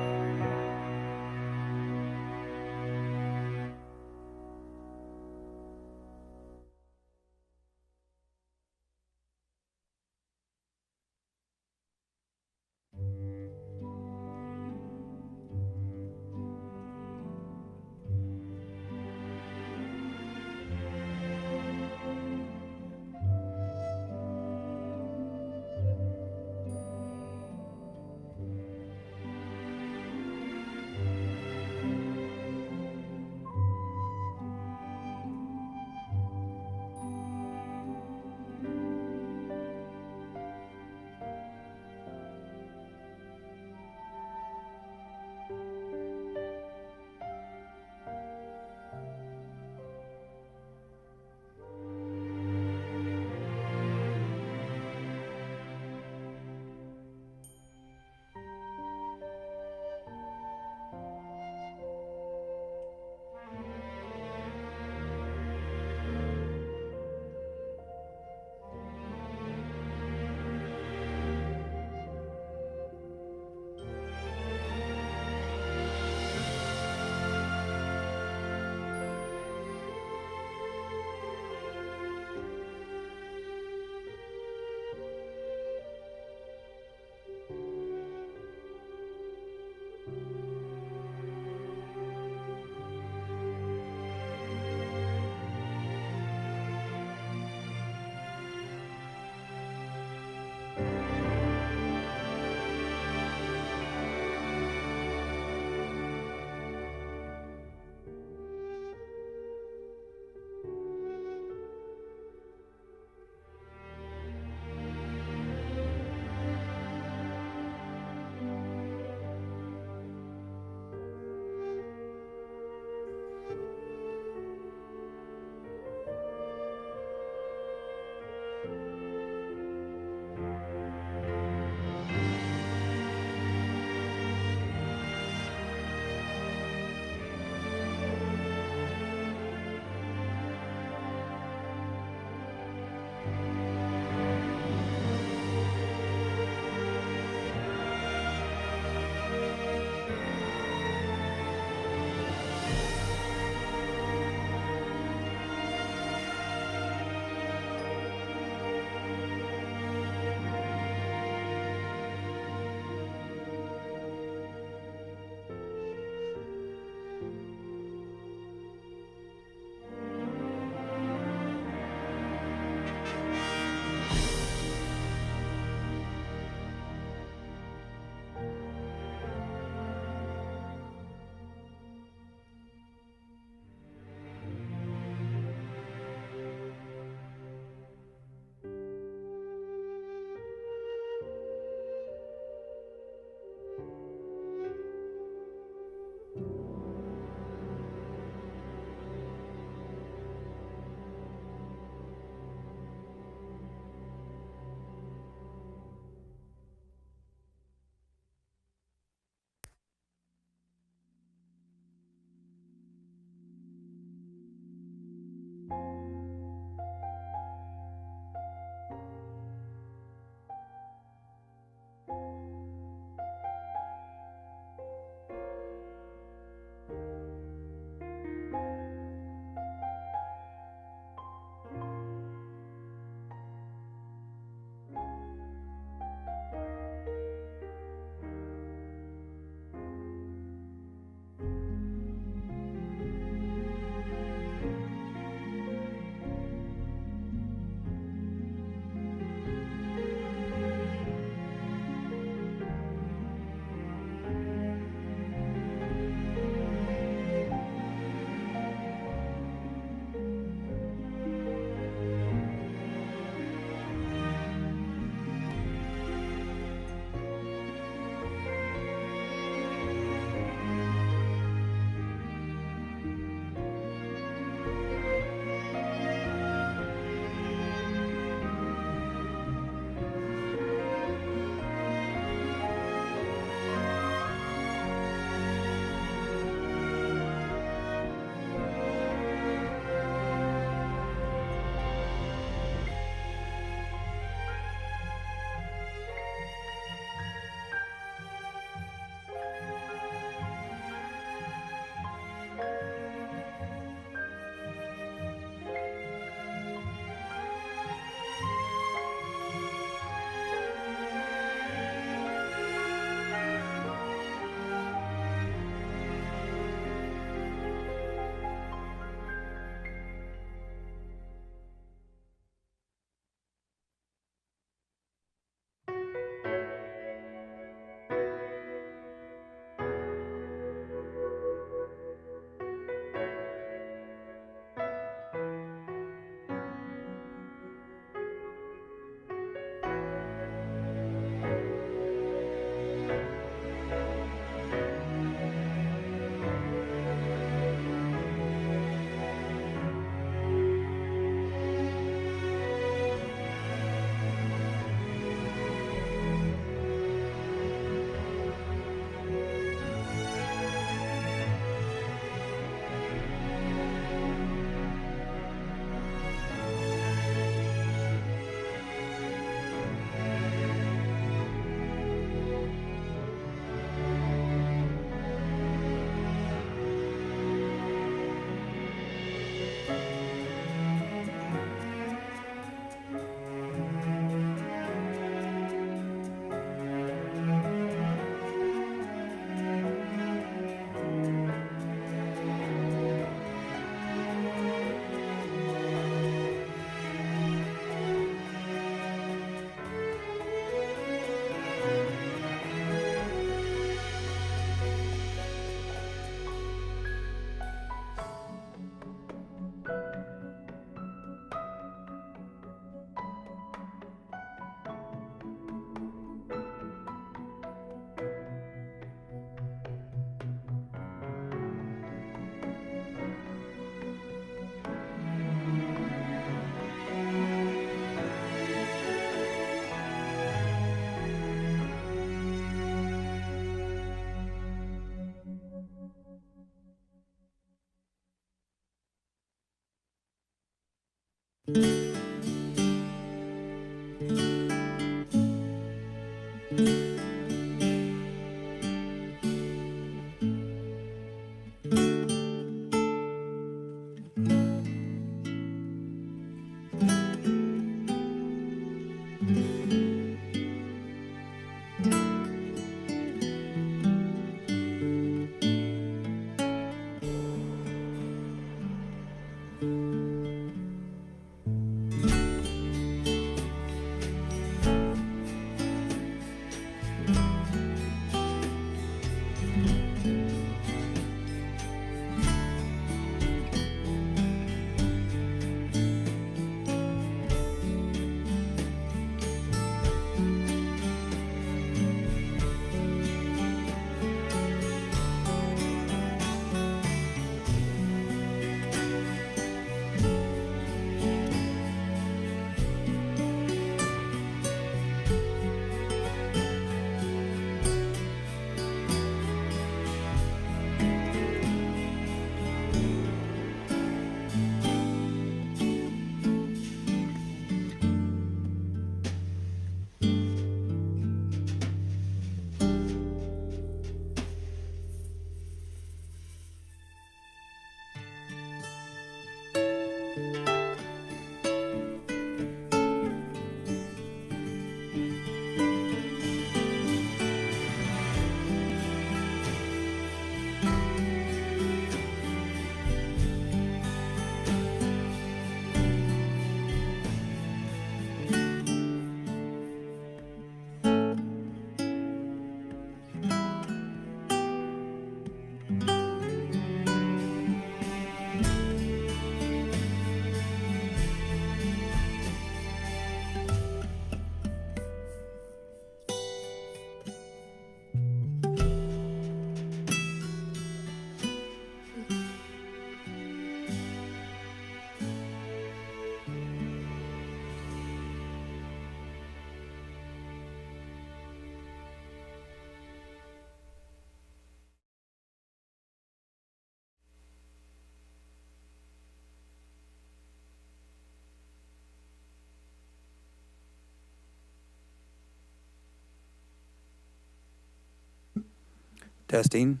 Testing,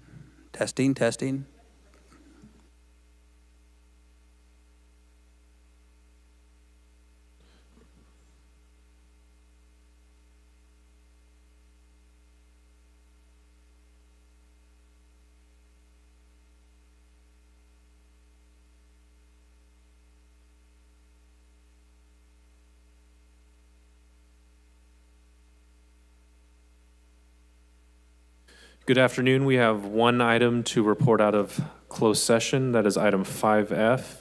testing, testing. Good afternoon. We have one item to report out of closed session. That is item 5F.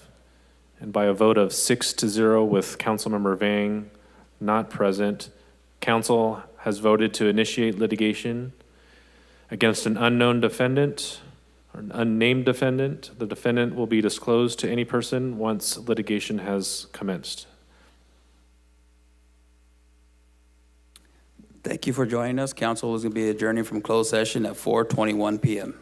And by a vote of 6-0 with Councilmember Vang not present, council has voted to initiate litigation against an unknown defendant or an unnamed defendant. The defendant will be disclosed to any person once litigation has commenced. Thank you for joining us. Council is going to be adjourning from closed session at 4:21 p.m.